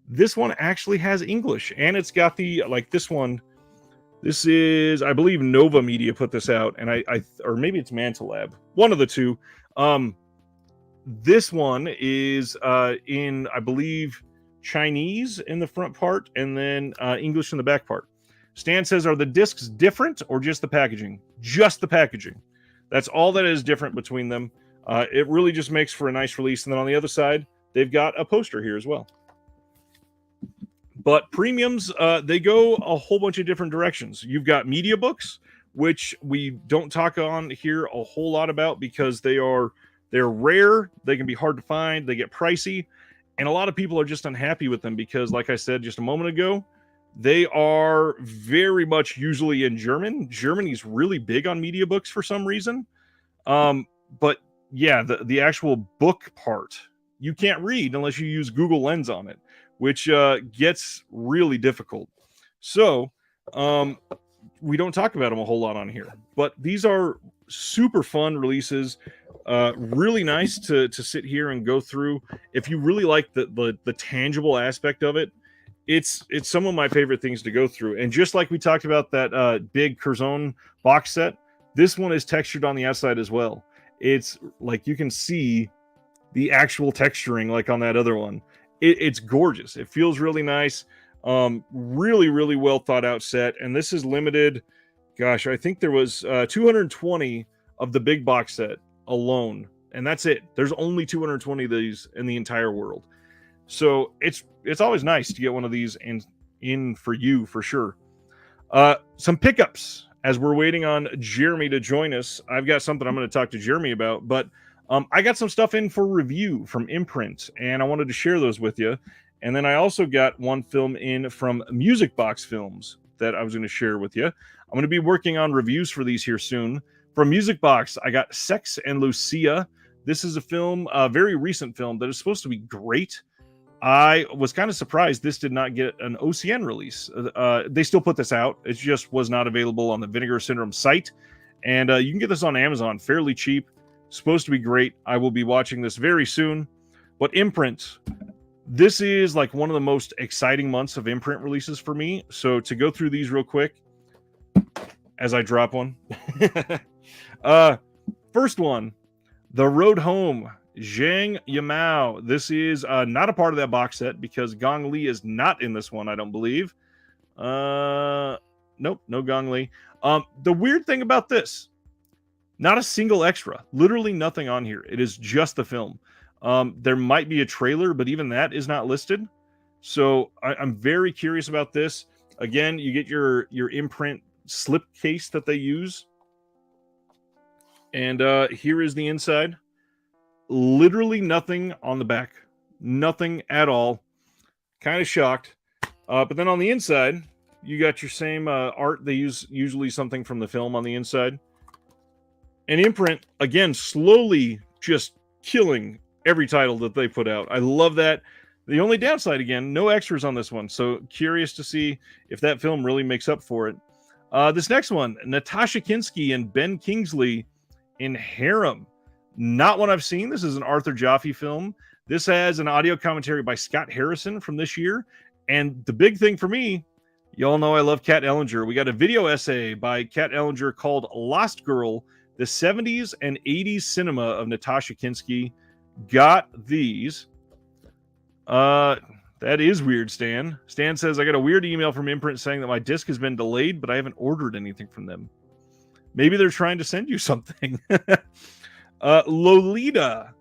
this one actually has English, and it's got the, like this one, this is, I believe Nova Media put this out, and or maybe it's Mantelab, one of the two. This one is in, I believe, Chinese in the front part, and then English in the back part. Stan says, are the discs different or just the packaging? Just the packaging. That's all that is different between them. It really just makes for a nice release. And then on the other side, they've got a poster here as well. But premiums, they go a whole bunch of different directions. You've got media books, which we don't talk on here a whole lot about because they're rare. They can be hard to find. They get pricey. And a lot of people are just unhappy with them because, like I said just a moment ago, they are very much usually in German. Germany's really big on media books for some reason. But yeah, the actual book part, you can't read unless you use Google Lens on it, which gets really difficult. So we don't talk about them a whole lot on here. But these are super fun releases. Really nice to sit here and go through. If you really like the tangible aspect of it, it's some of my favorite things to go through. And just like we talked about that big Curzon box set, this one is textured on the outside as well. It's like you can see the actual texturing like on that other one. It's gorgeous. It feels really nice. Really, really well thought out set. And this is limited. Gosh, I think there was 220 of the big box set alone. And that's it. There's only 220 of these in the entire world. So it's always nice to get one of these in for you, for sure. Some pickups as we're waiting on Jeremy to join us. I've got something I'm going to talk to Jeremy about, but I got some stuff in for review from Imprint, and I wanted to share those with you. And then I also got one film in from Music Box Films that I was going to share with you. I'm going to be working on reviews for these here soon. From Music Box, I got Sex and Lucia. This is a film, a very recent film that is supposed to be great. I was kind of surprised this did not get an OCN release. They still put this out. It just was not available on the Vinegar Syndrome site. And you can get this on Amazon fairly cheap. Supposed to be great. I will be watching this very soon. But Imprint, this is like one of the most exciting months of Imprint releases for me. So to go through these real quick, as I drop one. First one, The Road Home. Zhang Yimou. This is not a part of that box set because Gong Li is not in this one, I don't believe. Nope, no Gong Li. The weird thing about this, not a single extra, literally nothing on here. It is just the film. There might be a trailer, but even that is not listed. So I'm very curious about this. Again, you get your Imprint slip case that they use. And here is the inside. Literally nothing on the back. Nothing at all. Kind of shocked. But then on the inside, you got your same art. They use usually something from the film on the inside. And Imprint, again, slowly just killing every title that they put out. I love that. The only downside, again, no extras on this one. So curious to see if that film really makes up for it. This next one, Natasha Kinski and Ben Kingsley in Harem. Not one I've seen. This is an Arthur Jaffe film. This has an audio commentary by Scott Harrison from this year. And the big thing for me, y'all know I love Kat Ellinger. We got a video essay by Kat Ellinger called Lost Girl, the 70s and 80s cinema of Natasha Kinski. Got these. That is weird, Stan. Stan says, I got a weird email from Imprint saying that my disc has been delayed, but I haven't ordered anything from them. Maybe they're trying to send you something. Lolita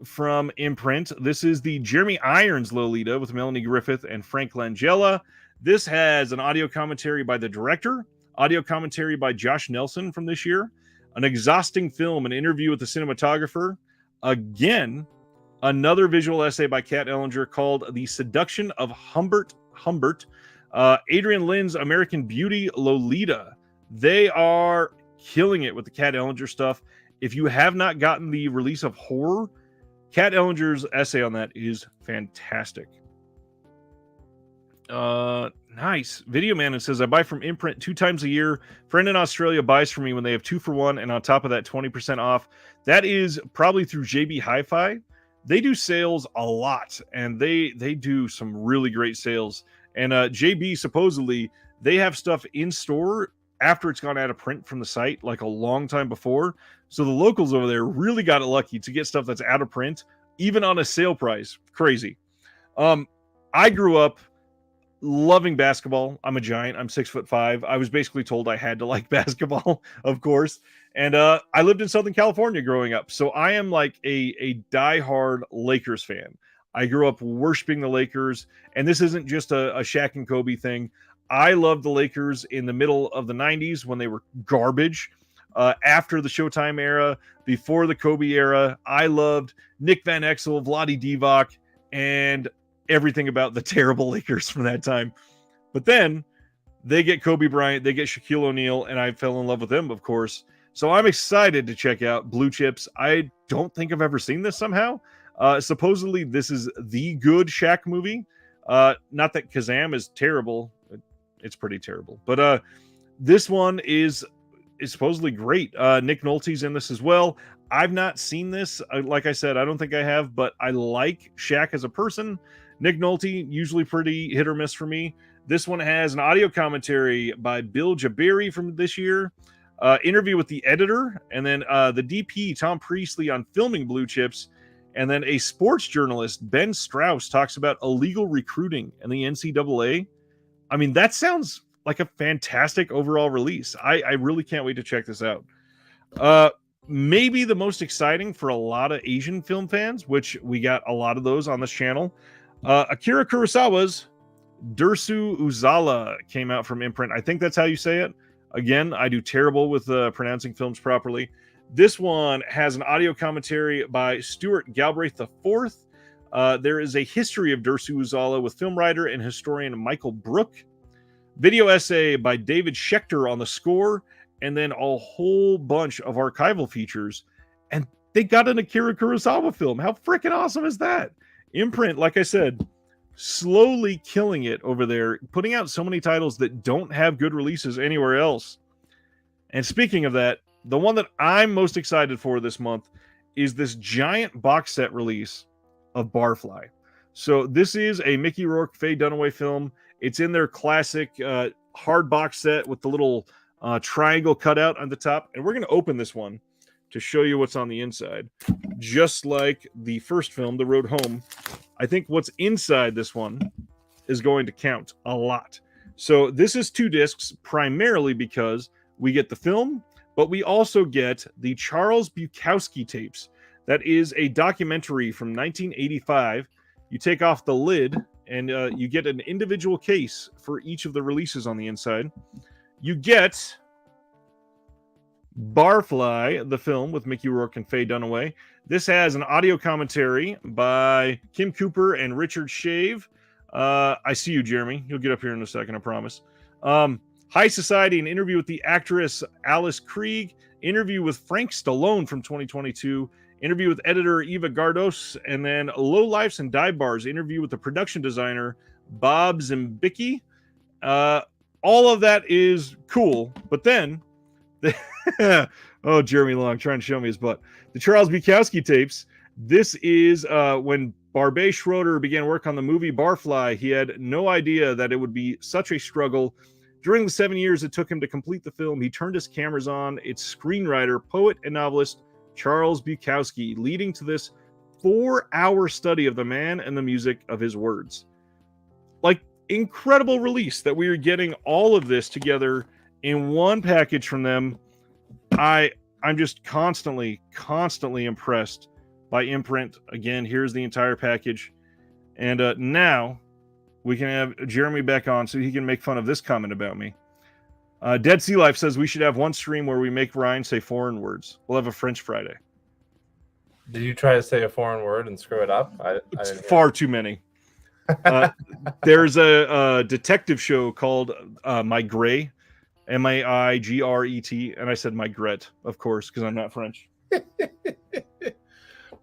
from Imprint. This is the Jeremy Irons Lolita with Melanie Griffith and Frank Langella. This has an audio commentary by the director, audio commentary by Josh Nelson from this year, an exhausting film, an interview with the cinematographer. Again, another visual essay by Kat Ellinger called The Seduction of Humbert. Adrian Lynn's American Beauty Lolita. They are killing it with the Kat Ellinger stuff. If you have not gotten the release of Horror, Kat Ellinger's essay on that is fantastic. Nice. Video Man, it says, I buy from Imprint 2 times a year. Friend in Australia buys for me when they have 2 for 1, and on top of that, 20% off. That is probably through JB Hi-Fi. They do sales a lot, and they do some really great sales. And JB, supposedly, they have stuff in store after it's gone out of print from the site, like a long time before. So the locals over there really got it lucky to get stuff that's out of print, even on a sale price. Crazy. I grew up loving basketball. I'm a giant. I'm 6'5". I was basically told I had to like basketball, of course. And I lived in Southern California growing up, so I am like a diehard Lakers fan. I grew up worshiping the Lakers, and this isn't just a Shaq and Kobe thing. I loved the Lakers in the middle of the '90s when they were garbage. After the Showtime era, before the Kobe era, I loved Nick Van Exel, Vlade Divac, and everything about the terrible Lakers from that time. But then they get Kobe Bryant, they get Shaquille O'Neal, and I fell in love with them, of course. So I'm excited to check out Blue Chips. I don't think I've ever seen this somehow. Supposedly, this is the good Shaq movie. Not that Kazam is terrible. It's pretty terrible. But this one is supposedly great. Nick Nolte's in this as well. I've not seen this. Like I said, I don't think I have, but I like Shaq as a person. Nick Nolte, usually pretty hit or miss for me. This one has an audio commentary by Bill Jabari from this year, interview with the editor, and then the DP, Tom Priestley, on filming Blue Chips, and then a sports journalist, Ben Strauss, talks about illegal recruiting and the NCAA. I mean, that sounds like a fantastic overall release. I really can't wait to check this out. Maybe the most exciting for a lot of Asian film fans, which we got a lot of those on this channel. Akira Kurosawa's Dersu Uzala came out from Imprint. I think that's how you say it. Again, I do terrible with pronouncing films properly. This one has an audio commentary by Stuart Galbraith IV. There is a history of Dersu Uzala with film writer and historian Michael Brook. Video essay by David Schechter on the score, and then a whole bunch of archival features. And they got an Akira Kurosawa film. How freaking awesome is that? Imprint, like I said, slowly killing it over there, putting out so many titles that don't have good releases anywhere else. And speaking of that, the one that I'm most excited for this month is this giant box set release of Barfly. So this is a Mickey Rourke, Faye Dunaway film. It's in their classic hard box set with the little triangle cutout on the top. And we're going to open this one to show you what's on the inside. Just like the first film, The Road Home, I think what's inside this one is going to count a lot. So this is 2 discs, primarily because we get the film, but we also get the Charles Bukowski tapes. That is a documentary from 1985. You take off the lid, and you get an individual case for each of the releases on the inside. You get Barfly, the film with Mickey Rourke and Faye Dunaway. This has an audio commentary by Kim Cooper and Richard Shave. I see you, Jeremy. You'll get up here in a second, I promise. High Society, an interview with the actress Alice Krieg. Interview with Frank Stallone from 2022. Interview with editor Eva Gardos. And then Low Lifes and Dive Bars. Interview with the production designer Bob Zimbicki. All of that is cool. But then... oh, Jeremy Long trying to show me his butt. The Charles Bukowski tapes. This is when Barbet Schroeder began work on the movie Barfly. He had no idea that it would be such a struggle. During the 7 years it took him to complete the film, he turned his cameras on its screenwriter, poet, and novelist Charles Bukowski, leading to this 4-hour study of the man and the music of his words. Like, incredible release that we are getting all of this together in one package from them. I'm just constantly impressed by Imprint. Again, here's the entire package. And now we can have Jeremy back on so he can make fun of this comment about me. Dead Sea Life says we should have one stream where we make Ryan say foreign words. We'll have a French Friday. Did you try to say a foreign word and screw it up? It's far too many. There's a detective show called Maigret, Maigret, and I said Maigret, of course, because I'm not French.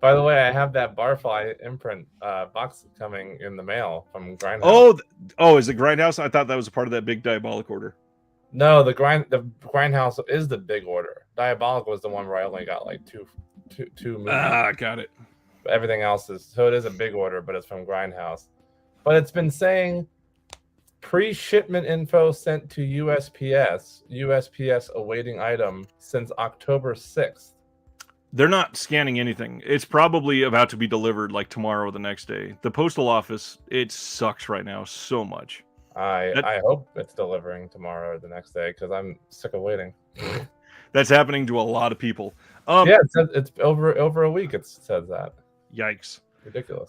By the way, I have that Barfly Imprint box coming in the mail from Grindhouse. Oh, is it Grindhouse? I thought that was a part of that big Diabolic order. No, the Grindhouse is the big order. Diabolic was the one where I only got like two movies. Got it. But everything else is, so it is a big order, but it's from Grindhouse. But it's been saying pre-shipment info sent to USPS awaiting item since October 6th. They're not scanning anything. It's probably about to be delivered like tomorrow or the next day. The postal office, it sucks right now so much. I hope it's delivering tomorrow or the next day because I'm sick of waiting. That's happening to a lot of people. Yeah, it's over a week. It says that. Yikes! Ridiculous.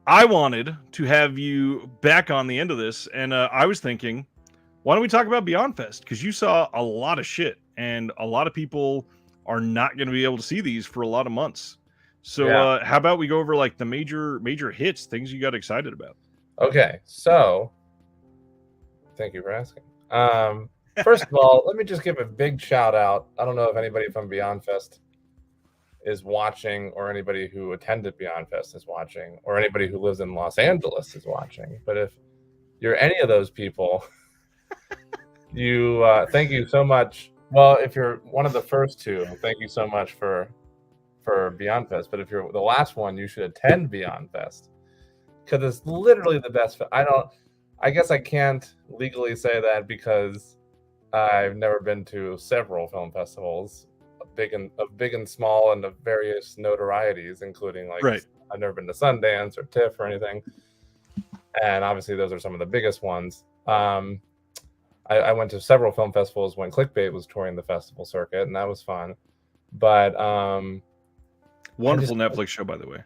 I wanted to have you back on the end of this, and I was thinking, why don't we talk about Beyond Fest? Because you saw a lot of shit, and a lot of people are not going to be able to see these for a lot of months. So Yeah. how about we go over like the major hits, things you got excited about? Okay, so thank you for asking. First of all, let me just give a big shout out. I don't know if anybody from Beyond Fest is watching, or anybody who attended Beyond Fest is watching, or anybody who lives in Los Angeles is watching. But if you're any of those people, you thank you so much. Well, if you're one of the first two, thank you so much for Beyond Fest. But if you're the last one, you should attend Beyond Fest because it's literally the best. I guess I can't legally say that because I've never been to several film festivals, big and small, and of various notorieties, including like Right. I've never been to Sundance or TIFF or anything, and obviously those are some of the biggest ones. I went to several film festivals when Clickbait was touring the festival circuit, and that was fun. But wonderful Netflix show, by the way.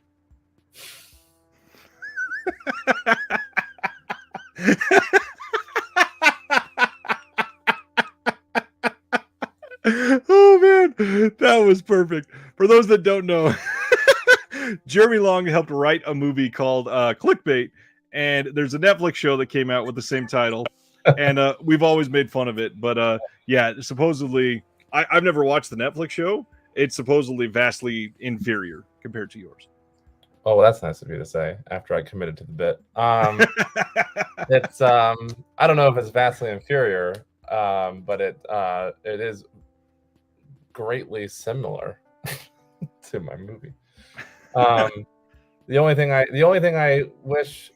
Oh man, that was perfect. For those that don't know, Jeremy Long helped write a movie called Clickbait, and there's a Netflix show that came out with the same title, and we've always made fun of it. But yeah, supposedly, I've never watched the Netflix show. It's supposedly vastly inferior compared to yours. Oh, well, that's nice of you to say after I committed to the bit. It's I don't know if it's vastly inferior, but it is greatly similar to my movie. The only thing I wish.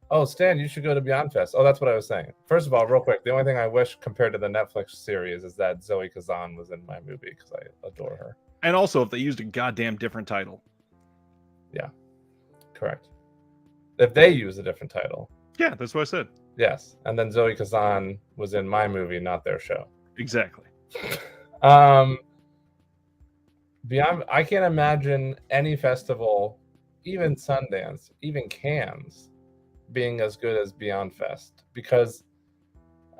Oh, Stan, you should go to Beyond Fest. Oh, that's what I was saying. First of all, real quick, the only thing I wish compared to the Netflix series is that Zoe Kazan was in my movie because I adore her. And also, if they used a goddamn different title. Yeah, correct. If they use a different title. Yeah, that's what I said. Yes, and then Zoe Kazan was in my movie, not their show. Exactly. Beyond, I can't imagine any festival, even Sundance, even Cannes, being as good as Beyond Fest, because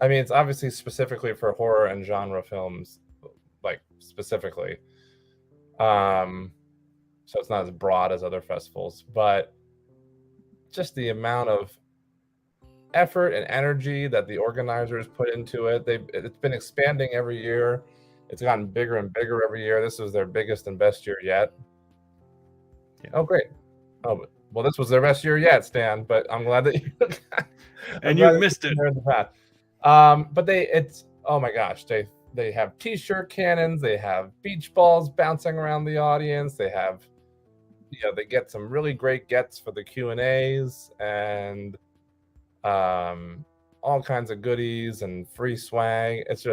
I mean it's obviously specifically for horror and genre films, like specifically. So it's not as broad as other festivals, but just the amount of effort and energy that the organizers put into it. It's been expanding every year. It's gotten bigger and bigger every year. This was their biggest and best year yet. Yeah. Oh, great. Oh, well, this was their best year yet, Stan, but I'm glad that you and you missed it. In the past. But oh my gosh, they have t-shirt cannons, they have beach balls bouncing around the audience, they have they get some really great gets for the Q&As and all kinds of goodies and free swag. It's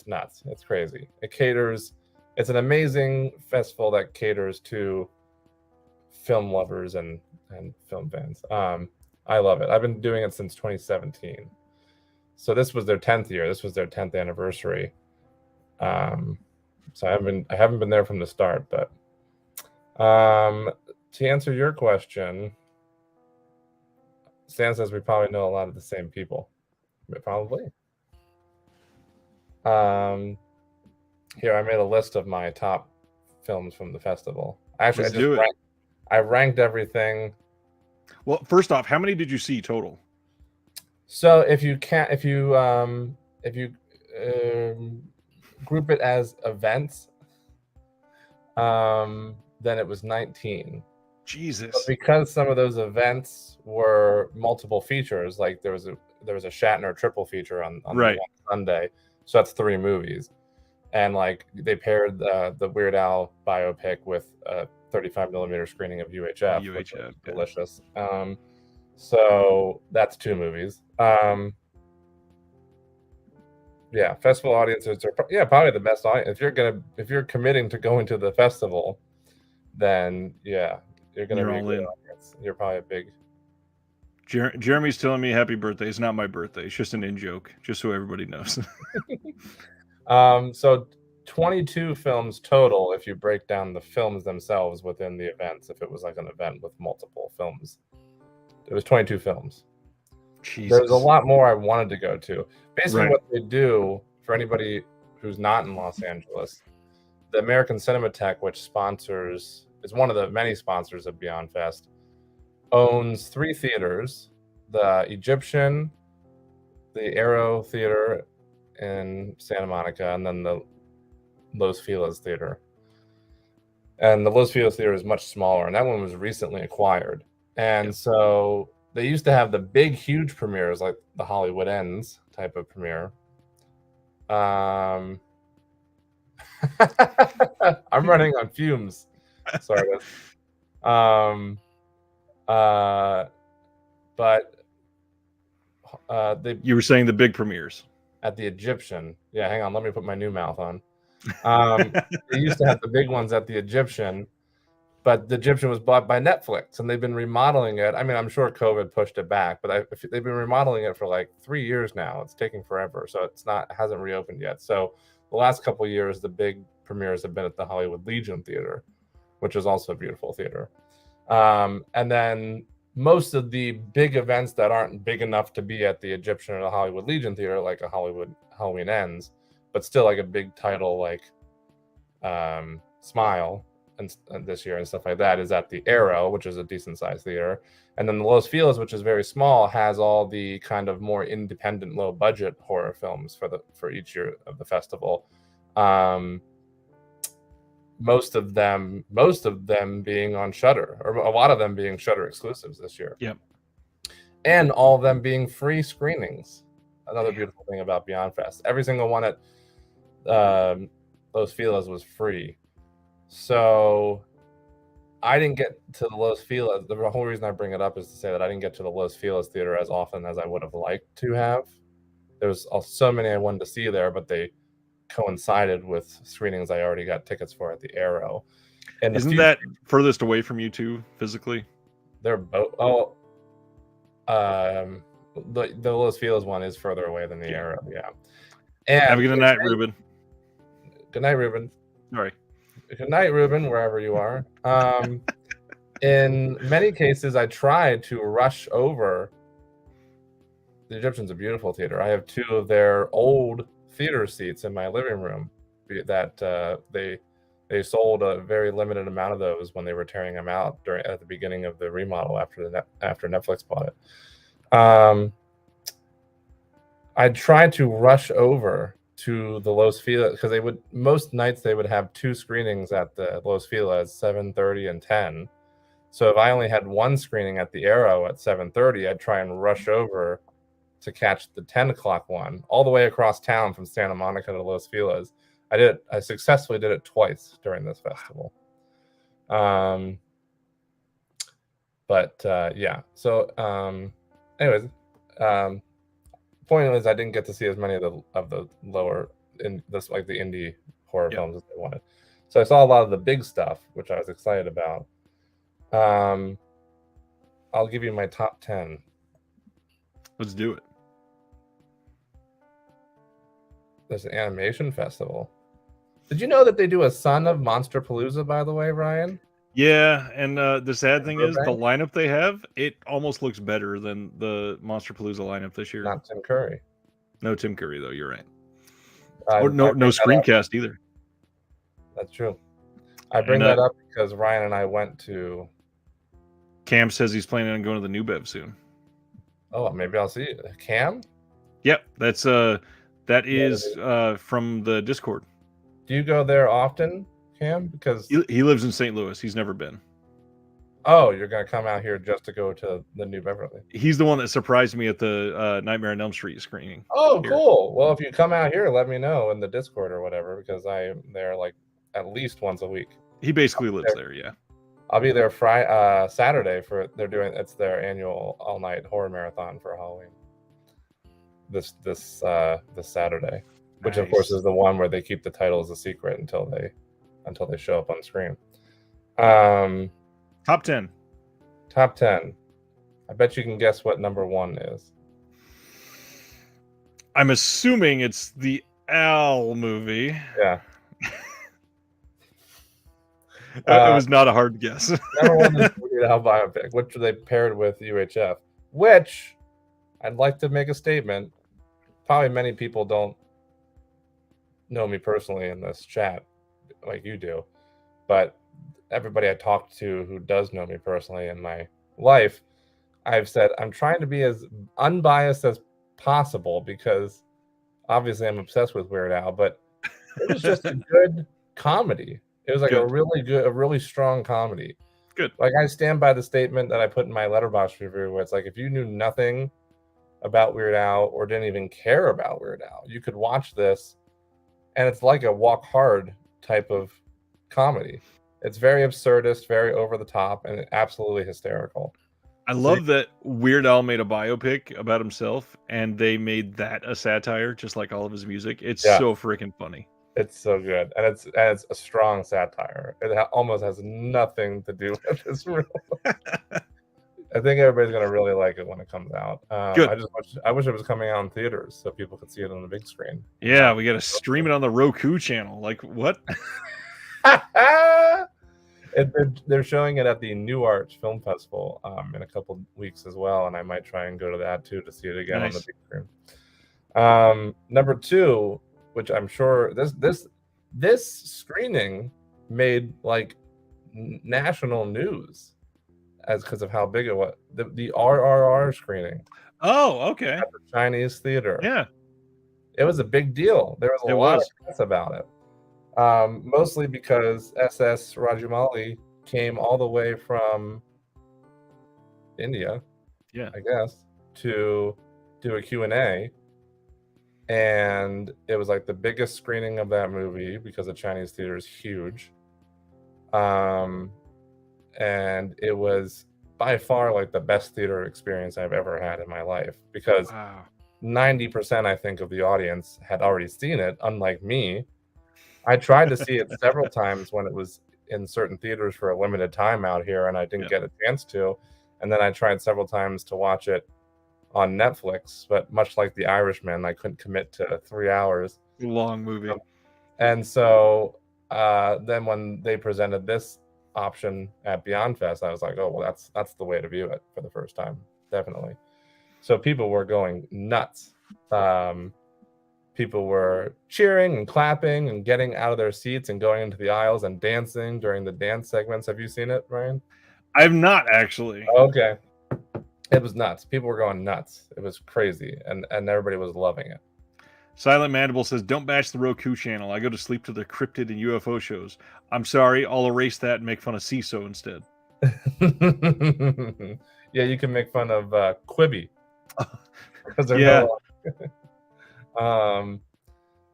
nuts. It's crazy. It's an amazing festival that caters to film lovers and film fans. I love it. I've been doing it since 2017. So this was their 10th year. This was their 10th anniversary. So I haven't been there from the start, but to answer your question, Stan says we probably know a lot of the same people. Probably. Here, I made a list of my top films from the festival. Actually, I ranked everything. Well, first off, how many did you see total? So if you group it as events, then it was 19. Jesus. But because some of those events were multiple features, like there was a Shatner triple feature on right. Sunday, so that's 3 movies, and like they paired the Weird Al biopic with a 35mm screening of UHF, which was delicious. So that's 2 movies. Yeah, festival audiences are probably the best audience. If you're committing to going to the festival, then yeah, you're gonna You're be a all good in. audience. You're probably a big. Jeremy's telling me happy birthday. It's not my birthday. It's just an in joke, just so everybody knows. So 22 films total if you break down the films themselves within the events. If it was like an event with multiple films, it was 22 films. Jesus. There's a lot more I wanted to go to. Basically, Right. what they do for anybody who's not in Los Angeles, the American Cinematheque, which is one of the many sponsors of Beyond Fest, owns 3 theaters: the Egyptian, the Aero Theater in Santa Monica, and then the Los Feliz Theater. And the Los Feliz Theater is much smaller, and that one was recently acquired. And so they used to have the big, huge premieres, like the Hollywood Ends type of premiere. I'm running on fumes, sort of. But you were saying the big premieres at the Egyptian. Yeah, hang on, let me put my new mouth on. They used to have the big ones at the Egyptian, but the Egyptian was bought by Netflix, and they've been remodeling it. I mean, I'm sure COVID pushed it back, but they've been remodeling it for like 3 years now. It's taking forever, so it hasn't reopened yet. So the last couple of years, the big premieres have been at the Hollywood Legion Theater, which is also a beautiful theater. And then most of the big events that aren't big enough to be at the Egyptian or the Hollywood Legion Theater, like a Hollywood Halloween Ends, but still like a big title like Smile and this year and stuff like that, is at the Aero, which is a decent sized theater. And then the Los Feliz, which is very small, has all the kind of more independent, low budget horror films for each year of the festival. Most of them being on Shudder, or a lot of them being Shudder exclusives this year. Yep. And all of them being free screenings. Another beautiful thing about Beyond Fest. Every single one at Los Feliz was free. So I didn't get to the Los Feliz. The whole reason I bring it up is to say that I didn't get to the Los Feliz theater as often as I would have liked to have. There was so many I wanted to see there, but they coincided with screenings I already got tickets for at the Aero. And isn't that furthest away from you two physically? They're both. The Los Feliz one is further away than the Aero. Yeah. And have a good night, Ruben. Good night, Ruben. Sorry. Good night, Ruben, wherever you are. In many cases, I tried to rush over. The Egyptian's a beautiful theater. I have 2 of their old theater seats in my living room that they sold a very limited amount of those when they were tearing them out at the beginning of the remodel after Netflix bought it. I tried to rush over to the Los Feliz because most nights they would have 2 screenings at the Los Feliz, 7:30 and 10. So if I only had 1 screening at the Aero at 7:30, I'd try and rush over to catch the 10 o'clock one all the way across town from Santa Monica to Los Feliz. I successfully did it twice during this festival. Yeah. So anyways, point is I didn't get to see as many of the lower in this, like the indie horror films as they wanted. So I saw a lot of the big stuff, which I was excited about. I'll give you my top 10. Let's do it. There's an animation festival. Did you know that they do a Son of Monsterpalooza, by the way, Ryan? Yeah, and the sad thing is the lineup they have, it almost looks better than the Monsterpalooza lineup this year. Not Tim Curry. No Tim Curry, though. You're right. No screencast either. That's true. I bring that up because Ryan and I went to... Cam says he's planning on going to the New Bev soon. Oh, maybe I'll see you. Cam? Yep, that is from the Discord. Do you go there often, Cam? Because he lives in St. Louis. He's never been. Oh, you're going to come out here just to go to the New Beverly. He's the one that surprised me at the Nightmare on Elm Street screening. Oh, here. Cool. Well, if you come out here, let me know in the Discord or whatever, because I'm there like at least once a week. He basically lives there, yeah. I'll be there Saturday it's their annual all-night horror marathon for Halloween. This Saturday, which of course is the one where they keep the titles a secret until they show up on screen. Top 10. Top 10. I bet you can guess what number 1 is. I'm assuming it's the Al movie. Yeah. It was not a hard guess. Number 1 is the Weird Al biopic, which they paired with UHF, which I'd like to make a statement. Probably many people don't know me personally in this chat like you do, but everybody I talk to who does know me personally in my life, I've said I'm trying to be as unbiased as possible because obviously I'm obsessed with Weird Al, but it was just a good comedy. It was like a really strong comedy. Good. Like I stand by the statement that I put in my Letterboxd review where it's like if you knew nothing about Weird Al or didn't even care about Weird Al, you could watch this and it's like a walk hard type of comedy. It's very absurdist, very over the top, and absolutely hysterical. I love that Weird Al made a biopic about himself, and they made that a satire, just like all of his music. It's so freaking funny. It's so good, and it's a strong satire. It almost has nothing to do with this real. I think everybody's gonna really like it when it comes out. Good. I wish it was coming out in theaters so people could see it on the big screen. Yeah, we got to stream it on the Roku channel. Like what? They're showing it at the New Arts Film Festival in a couple weeks as well, and I might try and go to that too to see it again on the big screen. Number 2, which I'm sure this screening made like national news as because of how big it was. The RRR screening. Oh, okay. At the Chinese theater. Yeah, it was a big deal. There was a lot of press about it. Mostly because SS Rajamouli came all the way from India, I guess, to do a Q&A, and it was like the biggest screening of that movie because the Chinese theater is huge, and it was by far like the best theater experience I've ever had in my life because 90% I think of the audience had already seen it, unlike me. I tried to see it several times when it was in certain theaters for a limited time out here, and I didn't get a chance to. And then I tried several times to watch it on Netflix, but much like The Irishman, I couldn't commit to 3 hours. Long movie. And so then when they presented this option at Beyond Fest, I was like, oh, well, that's the way to view it for the first time, definitely. So people were going nuts. People were cheering and clapping and getting out of their seats and going into the aisles and dancing during the dance segments. Have you seen it, Ryan? I've not actually. Okay. It was nuts. People were going nuts. It was crazy, and everybody was loving it. Silent Mandible says, don't bash the Roku channel. I go to sleep to the cryptid and UFO shows. I'm sorry. I'll erase that and make fun of CISO instead. Yeah, you can make fun of Quibi.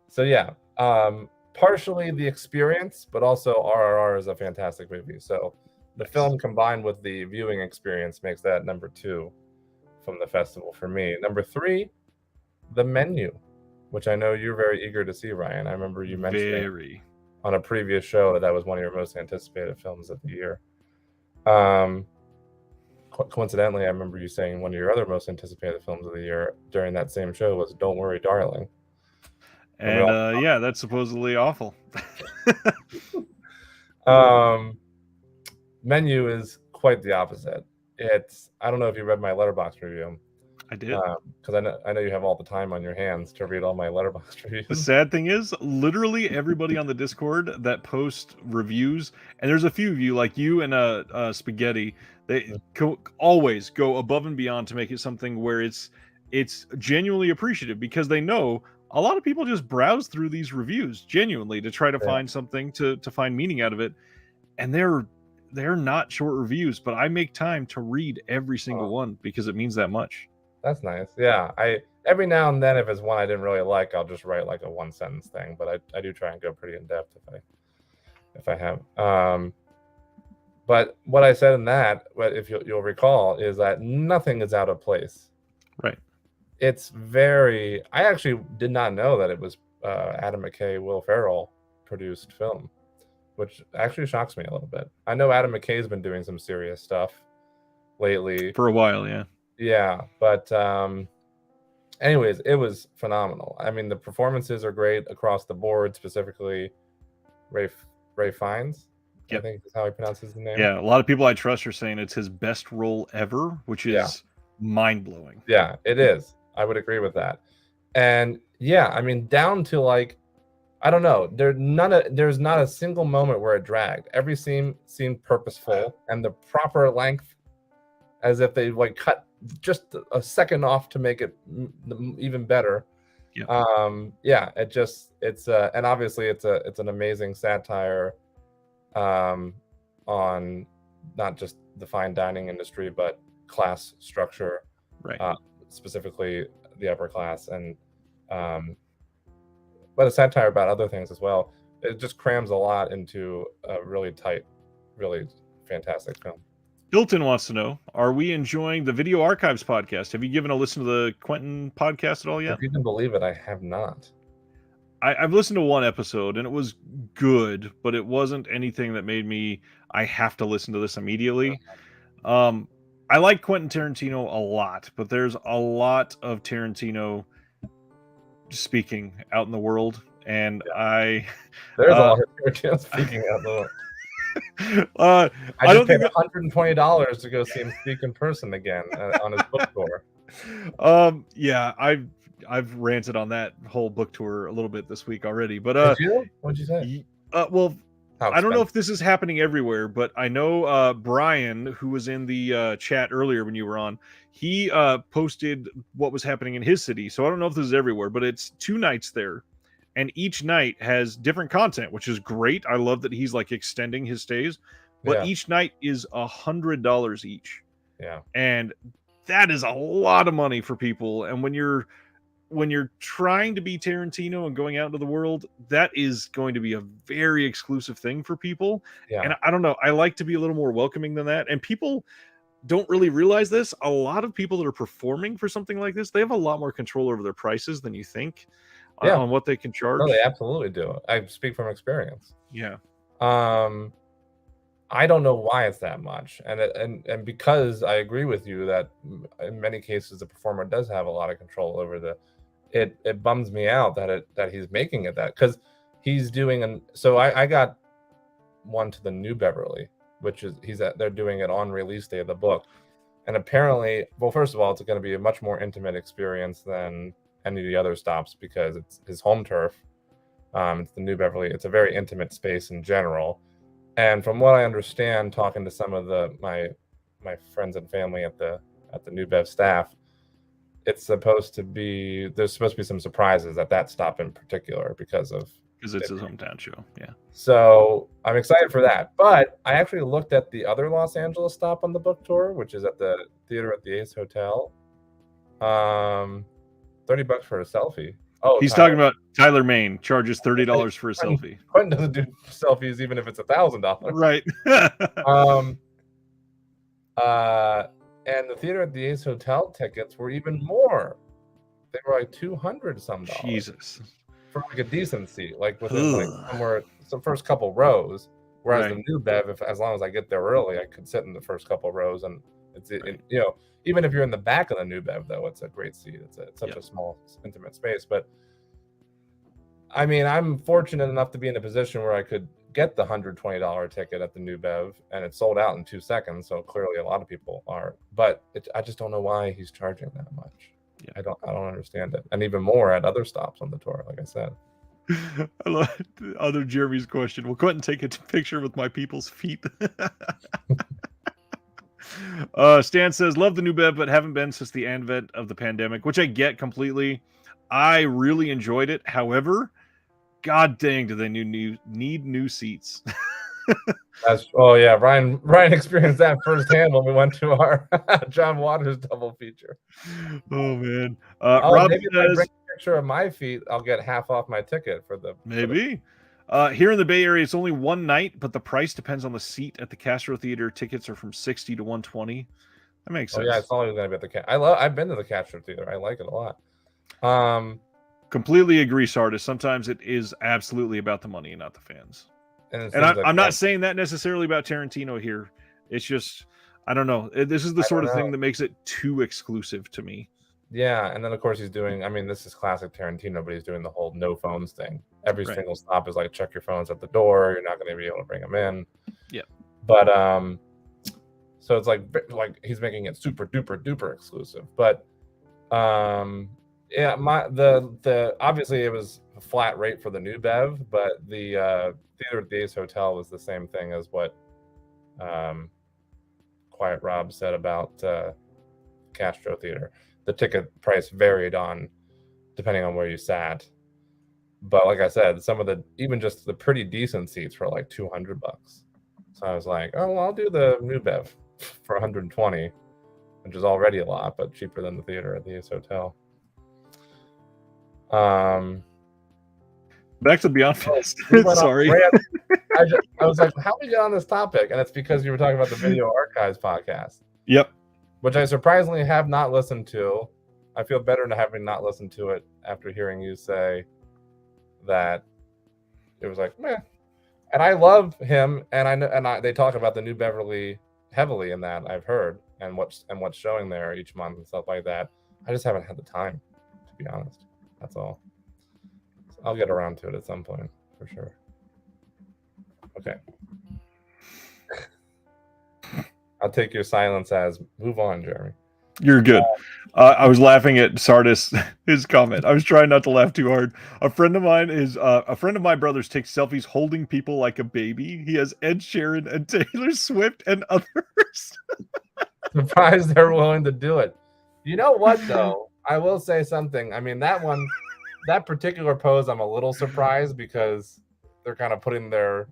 So yeah, partially the experience, but also RRR is a fantastic movie. So the film combined with the viewing experience makes that number 2 from the festival for me. Number 3, The Menu, which I know you're very eager to see, Ryan. I remember you mentioning on a previous show that was one of your most anticipated films of the year. Coincidentally, I remember you saying one of your other most anticipated films of the year during that same show was Don't Worry, Darling. And yeah, that's supposedly awful. Menu is quite the opposite. I don't know if you read my Letterboxd review. I did. Because I know you have all the time on your hands to read all my Letterboxd reviews. The sad thing is, literally everybody on the Discord that posts reviews, and there's a few of you, like you and Spaghetti, they always go above and beyond to make it something where it's genuinely appreciative, because they know a lot of people just browse through these reviews genuinely to try to find something to find meaning out of it, and they're not short reviews, but I make time to read every single one because it means that much. That's nice. Yeah, every now and then, if it's one I didn't really like, I'll just write like a 1-sentence thing. But I do try and go pretty in depth if I have. But what I said in that, if you'll recall, is that nothing is out of place. Right. It's very. I actually did not know that it was Adam McKay, Will Ferrell produced film. which actually shocks me a little bit. I know Adam McKay's been doing some serious stuff lately. For a while, yeah. Yeah, but anyways, it was phenomenal. I mean, the performances are great across the board, specifically Ray Fiennes. Yep. I think is how he pronounces his name. Yeah, a lot of people I trust are saying it's his best role ever, which is mind-blowing. Yeah, it is. I would agree with that. And yeah, I mean, down to like, I don't know, there's not a single moment where it dragged. Every scene seemed purposeful and the proper length, as if they like cut just a second off to make it even better. Yeah. It's and obviously it's an amazing satire on not just the fine dining industry, but class structure, right? Specifically the upper class, and but a satire about other things as well. It just crams a lot into a really tight, really fantastic film. Hilton wants to know, are we enjoying the Video Archives podcast? Have you given a listen to the Quentin podcast at all yet? If you can believe it, I have not. I've listened to one episode and it was good, but it wasn't anything that made me, I have to listen to this immediately. I like Quentin Tarantino a lot, but there's a lot of Tarantino speaking out in the world, and there's a lot of Tarantino speaking out in the world. I don't think $120 to go see him speak in person again on his book tour. Yeah, I've ranted on that whole book tour a little bit this week already, but Did you? What'd you say? Well, I don't know if this is happening everywhere, but I know Brian, who was in the chat earlier when you were on, he posted what was happening in his city. So I don't know if this is everywhere, but it's 2 nights there, and each night has different content, which is great. I love that he's like extending his stays, but each night is $100 each. Yeah, and that is a lot of money for people. And when you're trying to be Tarantino and going out into the world, that is going to be a very exclusive thing for people. Yeah. And I don't know, I like to be a little more welcoming than that. And people don't really realize this. A lot of people that are performing for something like this, they have a lot more control over their prices than you think on what they can charge. No, they absolutely do. I speak from experience. Yeah. I don't know why it's that much, and because I agree with you that in many cases the performer does have a lot of control over it bums me out that he's making it that, because he's doing so I got one to the New Beverly, which is they're doing it on release day of the book, and apparently, well, first of all, it's going to be a much more intimate experience than any of the other stops because it's his home turf. It's the New Beverly. It's a very intimate space in general. And from what I understand, talking to some of my friends and family at the New Bev staff, there's supposed to be some surprises at that stop in particular because it's his hometown show. Yeah. So I'm excited for that. But I actually looked at the other Los Angeles stop on the book tour, which is at the Theater at the Ace Hotel. $30 for a selfie. Oh, he's talking about Tyler Main charges $30 for a selfie. Quentin doesn't do selfies even if it's $1,000. Right. And the Theater at the Ace Hotel tickets were even more. They were like $200 some. Jesus. For like a decent seat, like within like somewhere the first couple rows. Whereas the New Bev, as long as I get there early, I could sit in the first couple rows, and it's even if you're in the back of the New Bev, though, it's a great seat. It's such a small, intimate space. But I mean, I'm fortunate enough to be in a position where I could get the $120 ticket at the New Bev, and it's sold out in 2 seconds. So clearly, a lot of people are. But I just don't know why he's charging that much. Yeah. I don't understand it, and even more at other stops on the tour. Like I said. I love other Jeremy's question. Will Quentin take a picture with my people's feet? Stan says, love the New Bev, but haven't been since the advent of the pandemic, which I get completely. I really enjoyed it. However, god dang, do they need new seats. Ryan experienced that firsthand when we went to our John Waters double feature. Oh man. Rob maybe says, if I bring a picture of my feet, I'll get half off my ticket for the maybe. Here in the Bay Area, it's only one night, but the price depends on the seat at the Castro Theater. Tickets are from $60 to $120. That makes sense. Oh yeah, it's always going to be at the I've been to the Castro Theater. I like it a lot. Completely agree, Sardis. Sometimes it is absolutely about the money and not the fans. And it And seems like I'm not saying that necessarily about Tarantino here. It's just, I don't know. This is the sort of thing that makes it too exclusive to me. Yeah, and then of course he's doing, I mean, this is classic Tarantino, but he's doing the whole no phones thing. Every Right. single stop is like, check your phones at the door. You're not going to be able to bring them in. Yeah. But so it's like he's making it super duper duper exclusive. But yeah, the obviously it was a flat rate for the new Bev, but the Theater at the Ace Hotel was the same thing as what Quiet Rob said about Castro Theater. The ticket price varied depending on where you sat. But like I said, some of even just the pretty decent seats were like $200. So I was like, oh, well, I'll do the new Bev for 120, which is already a lot, but cheaper than the Theater at the Ace Hotel. Back to Beyond Fest. Sorry. I was like, how did we get on this topic? And it's because you were talking about the Video Archives podcast. Yep. Which I surprisingly have not listened to. I feel better having not listened to it after hearing you say that it was like, meh. And I love him, and I know, they talk about the New Beverly heavily in that, I've heard, and what's showing there each month and stuff like that. I just haven't had the time, to be honest. That's all. So I'll get around to it at some point, for sure. Okay. I'll take your silence as move on, Jeremy. You're good. I was laughing at Sardis, his comment. I was trying not to laugh too hard. A friend of my brother's takes selfies holding people like a baby. He has Ed Sheeran and Taylor Swift and others. Surprised they're willing to do it. You know what, though? I will say something. I mean, that particular pose, I'm a little surprised because they're kind of putting their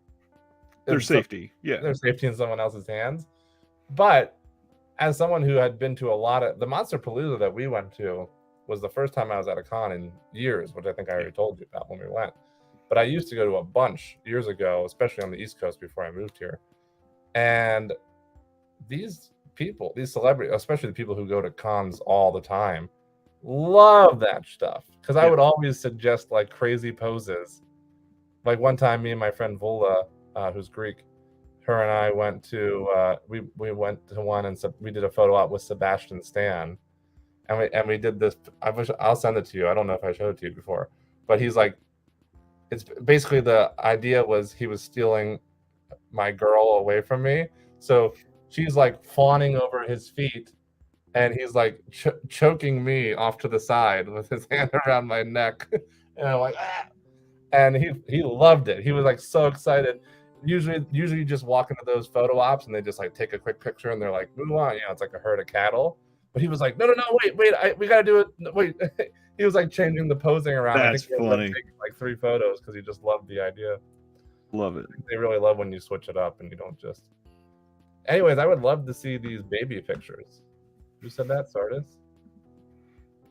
safety. Yeah. Their safety in someone else's hands. But as someone who had been to a lot of the Monsterpalooza that we went to was the first time I was at a con in years, which I think I already told you about when we went. But I used to go to a bunch years ago, especially on the East Coast before I moved here. And these people, these celebrities, especially the people who go to cons all the time, love that stuff. Because I would always suggest like crazy poses. Like one time, me and my friend Vola, who's Greek, her and I went to we went to one and we did a photo op with Sebastian Stan, and we did this. I'll send it to you. I don't know if I showed it to you before, but he's like, it's basically the idea was he was stealing my girl away from me, so she's like fawning over his feet, and he's like choking me off to the side with his hand around my neck, and I'm like, ah! And he loved it. He was like so excited. Usually you just walk into those photo ops and they just like take a quick picture and they're like, move on, it's like a herd of cattle. But he was like, no, wait, we gotta do it. Wait, he was like changing the posing around. That's funny. I think he taking like 3 photos because he just loved the idea. Love it. They really love when you switch it up and you don't just. Anyways, I would love to see these baby pictures. Who said that, Sardis?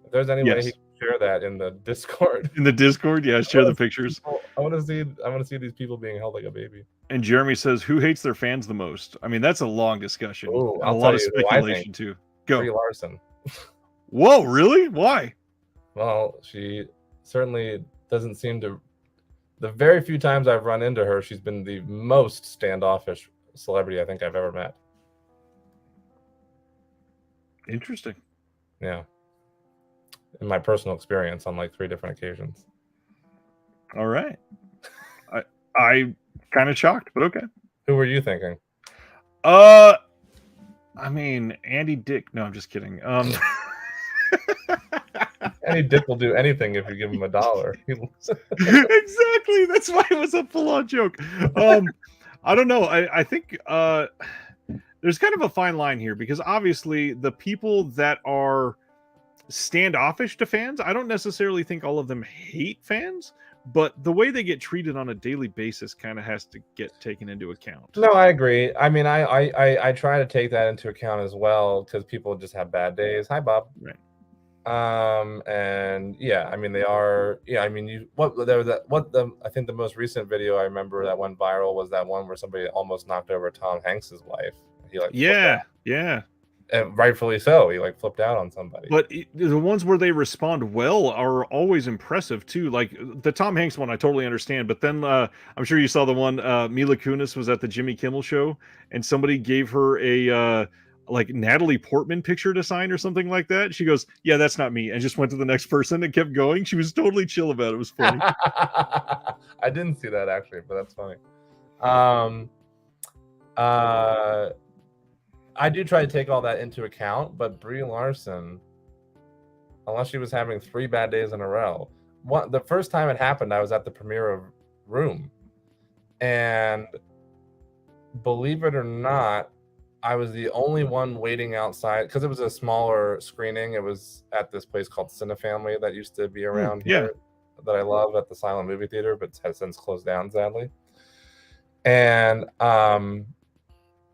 If there's any way he can share that in the Discord. In the Discord, yeah, share the pictures. I want to see these people being held like a baby. And Jeremy says, "Who hates their fans the most?" I mean, that's a long discussion. Ooh, a lot of speculation too. Go. Brie Larson. Whoa, really? Why? Well, she certainly doesn't seem to. The very few times I've run into her, she's been the most standoffish celebrity I think I've ever met. Interesting. Yeah. In my personal experience on like 3 different occasions. All right. I kind of shocked, but okay. Who were you thinking? I mean, Andy Dick. No, I'm just kidding. Andy Dick will do anything if you give him $1. Exactly. That's why it was a full-on joke. I don't know. I think there's kind of a fine line here because obviously the people that are standoffish to fans, I don't necessarily think all of them hate fans, but the way they get treated on a daily basis kind of has to get taken into account. No, I agree. I mean, I try to take that into account as well because people just have bad days. Hi, Bob. Right. And yeah, I mean they are. Yeah, I mean I think the most recent video I remember that went viral was that one where somebody almost knocked over Tom Hanks's wife. He like yeah. And rightfully so. He like flipped out on somebody. But the ones where they respond well are always impressive too. Like the Tom Hanks one, I totally understand. But then I'm sure you saw the one Mila Kunis was at the Jimmy Kimmel show, and somebody gave her a like Natalie Portman picture to sign or something like that. She goes, "Yeah, that's not me," and just went to the next person and kept going. She was totally chill about it. It was funny. I didn't see that actually, but that's funny. I do try to take all that into account, but Brie Larson, unless she was having 3 bad days in a row, the first time it happened, I was at the premiere of Room, and believe it or not, I was the only one waiting outside because it was a smaller screening. It was at this place called Cinefamily that used to be around here that I love at the Silent Movie Theater, but has since closed down, sadly. And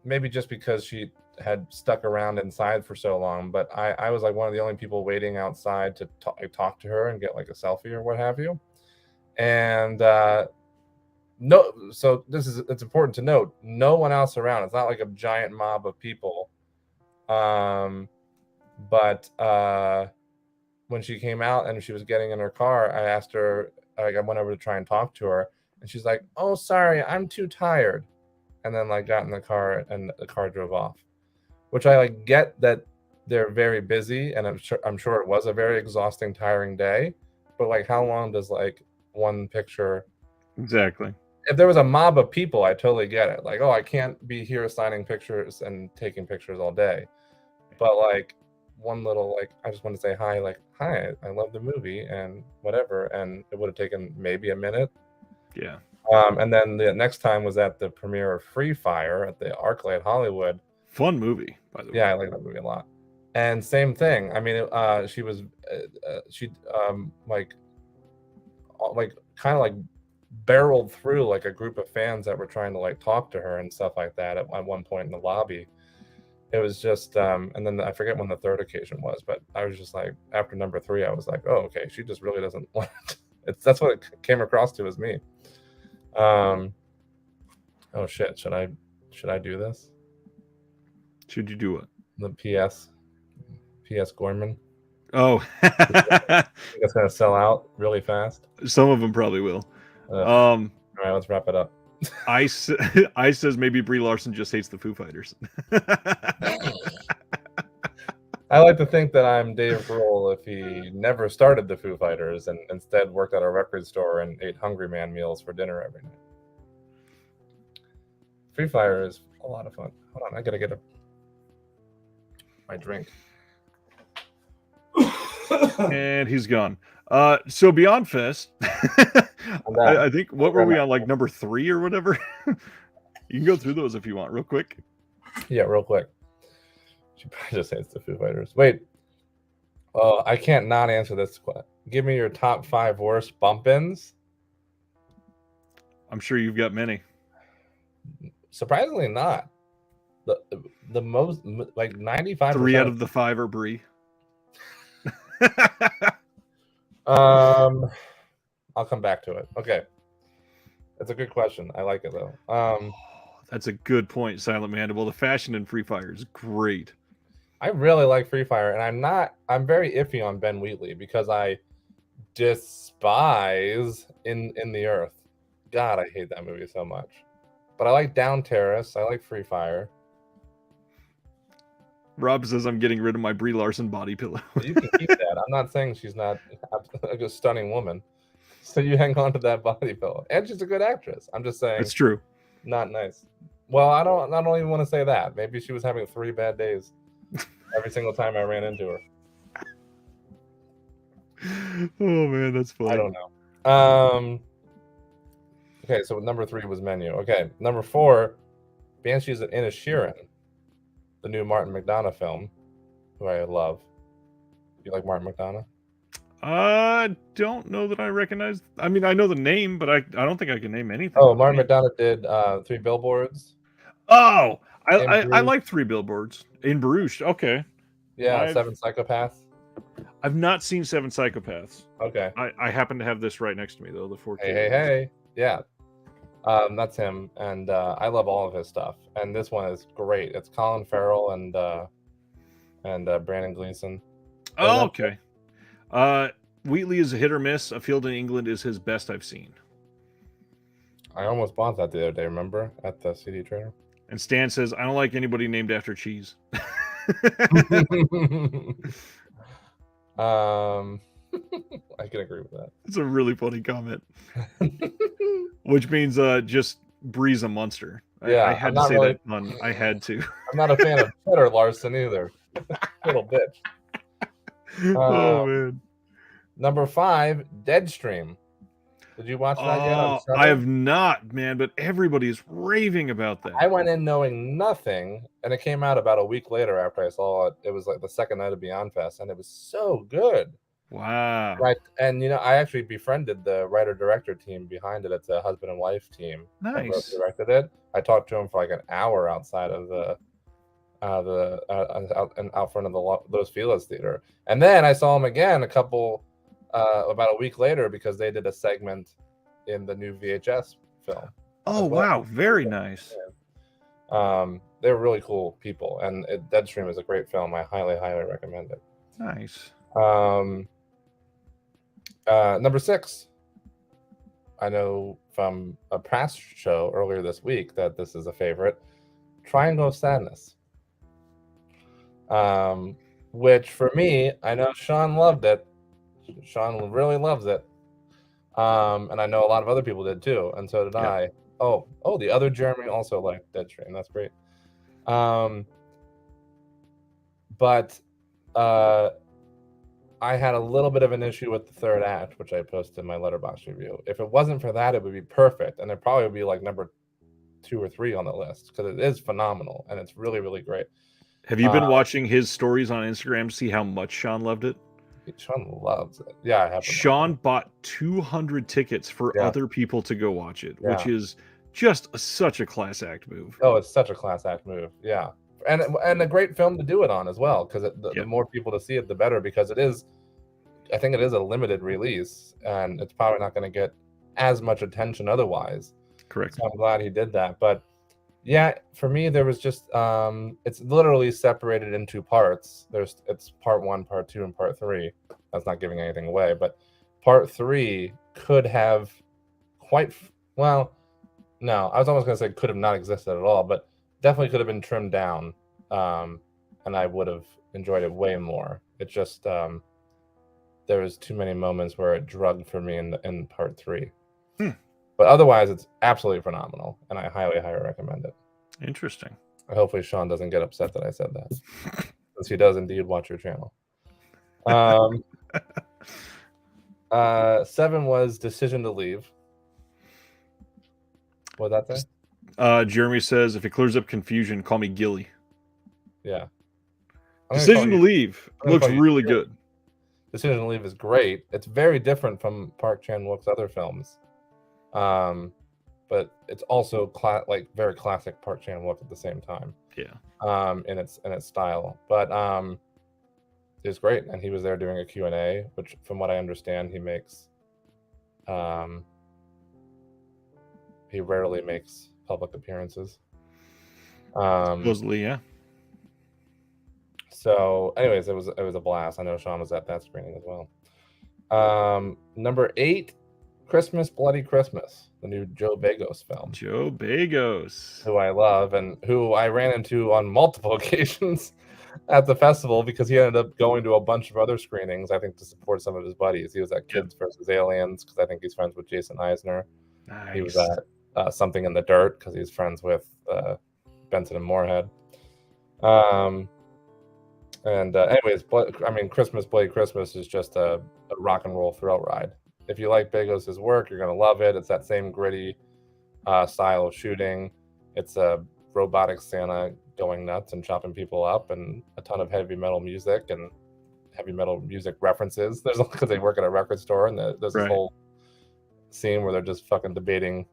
maybe just because she had stuck around inside for so long, but I was like one of the only people waiting outside to talk to her and get like a selfie or what have you. And no, so it's important to note, no one else around. It's not like a giant mob of people. But when she came out and she was getting in her car, I asked her, I went over to try and talk to her, and she's like, "Oh, sorry, I'm too tired." And then like got in the car and the car drove off, which I like get that they're very busy, and I'm sure it was a very exhausting, tiring day, but like how long does like one picture? Exactly. If there was a mob of people, I totally get it. Like, oh, I can't be here signing pictures and taking pictures all day. But like one little, like, I just want to say hi, like, hi, I love the movie and whatever. And it would have taken maybe a minute. Yeah. And then the next time was at the premiere of Free Fire at the ArcLight Hollywood. Fun movie, by the way. Yeah, I like that movie a lot. And same thing. I mean, she was, like kind of like barreled through like a group of fans that were trying to like talk to her and stuff like that at one point in the lobby. It was just and then I forget when the third occasion was, but I was just like, after number 3, I was like, oh, okay, she just really doesn't want it. That's what it came across to as me. Oh shit, should I do this? Should you do what? The PS Gorman. Oh. It's gonna sell out really fast. Some of them probably will. All right, let's wrap it up. Ice says maybe Brie Larson just hates the Foo Fighters. I like to think that I'm Dave Grohl if he never started the Foo Fighters and instead worked at a record store and ate Hungry Man meals for dinner every night. Free Fire is a lot of fun. Hold on, I gotta get my drink. And he's gone. So Beyond Fest, I think, what were we on, like number 3 or whatever? You can go through those if you want, real quick. Yeah, real quick. She probably just hates the Foo Fighters. Wait. I can't not answer this. Give me your top 5 worst bump-ins. I'm sure you've got many. Surprisingly not. The most, like 95%. 3 out of the 5 are Brie. I'll come back to it. Okay. That's a good question. I like it though. That's a good point, Silent Mandible. The fashion in Free Fire is great. I really like Free Fire, and I'm very iffy on Ben Wheatley because I despise In the Earth. God, I hate that movie so much. But I like Down Terrace. I like Free Fire. Rob says I'm getting rid of my Brie Larson body pillow. You can keep that. I'm not saying she's not a stunning woman. So you hang on to that body pillow. And she's a good actress. I'm just saying. It's true. Not nice. Well, I don't even want to say that. Maybe she was having 3 bad days every single time I ran into her. Oh man, that's funny. I don't know. Okay, so number 3 was Menu. Okay, number 4, Banshees of Inisherin, the new Martin McDonagh film, who I love. You like Martin McDonagh? I don't know that I recognize. I mean, I know the name, but I don't think I can name anything. Oh, Martin McDonagh did 3 Billboards. Oh, I like 3 Billboards in Bruges. Okay. Yeah, 7 Psychopaths. I've not seen 7 Psychopaths. Okay. I happen to have this right next to me though. The 4K. Hey. Yeah. That's him, and I love all of his stuff. And this one is great. It's Colin Farrell and and Brandon Gleeson. Oh, okay. Wheatley is a hit or miss. A Field in England is his best I've seen. I almost bought that the other day, remember? At the CD trader. And Stan says, I don't like anybody named after cheese. I can agree with that. It's a really funny comment. Which means just Bree's a monster. Yeah, I had to say that pun. I had to. I'm not a fan of Cheddar Larson either. Little bitch. Oh, man. Number 5, Deadstream. Did you watch that yet? I have not, man, but everybody is raving about that. I went in knowing nothing, and it came out about a week later after I saw it. It was like the second night of Beyond Fest, and it was so good. Wow. Right. And, I actually befriended the writer-director team behind it. It's a husband and wife team. Nice. That directed it. I talked to him for like an hour outside of out front of the Los Feliz Theater. And then I saw him again about a week later because they did a segment in the new VHS film. Oh, wow. Very nice. They're really cool people, and Deadstream is a great film. I highly, highly recommend it. Nice. Number 6. I know from a press show earlier this week that this is a favorite. Triangle of Sadness. Which for me, I know Sean loved it. Sean really loves it. And I know a lot of other people did too, and so did I. Oh, the other Jeremy also liked Deadstream. That's great. But I had a little bit of an issue with the third act, which I posted in my Letterboxd review. If it wasn't for that, it would be perfect, and it probably would be like number 2 or 3 on the list because it is phenomenal and it's really, really great. Have you been watching his stories on Instagram to see how much Sean loved it? Sean loves it. Yeah, I have. Sean bought 200 tickets for other people to go watch it, which is just such a class act move. Oh, it's such a class act move. Yeah. And a great film to do it on as well, because the more people to see it, the better, because I think it is a limited release, and it's probably not going to get as much attention otherwise. Correct. So I'm glad he did that. But yeah, for me, there was just it's literally separated in 2 parts. It's part 1, part 2, and part 3. That's not giving anything away, but part 3 could have no, I was almost going to say could have not existed at all, but definitely could have been trimmed down, and I would have enjoyed it way more. It just there was too many moments where it drugged for me in part 3. But otherwise, it's absolutely phenomenal, and I highly, highly recommend it. Interesting. Hopefully, Sean doesn't get upset that I said that, since he does indeed watch your channel. 7 was Decision to Leave. What did that say? Jeremy says, if it clears up confusion, call me Gilly. Yeah. Decision to Leave looks really good. Decision to Leave is great. It's very different from Park Chan-wook's other films. But it's also very classic Park Chan-wook at the same time. Yeah. In its style. But it's great, and he was there doing a Q&A, which, from what I understand, he makes. He rarely makes public appearances. Supposedly, yeah. So, anyways, it was a blast. I know Sean was at that screening as well. Number 8, Christmas, Bloody Christmas, the new Joe Begos film. Joe Begos, who I love and who I ran into on multiple occasions at the festival, because he ended up going to a bunch of other screenings, I think, to support some of his buddies. He was at Kids vs. Aliens because I think he's friends with Jason Eisner. Nice. He was at Something in the Dirt because he's friends with Benson and Moorhead. Anyways, Christmas, Bloody Christmas is just a rock and roll thrill ride. If you like Begos' work, you're going to love it. It's that same gritty style of shooting. It's a robotic Santa going nuts and chopping people up, and a ton of heavy metal music and heavy metal music references. There's because they work at a record store, and there's this whole scene where they're just fucking debating,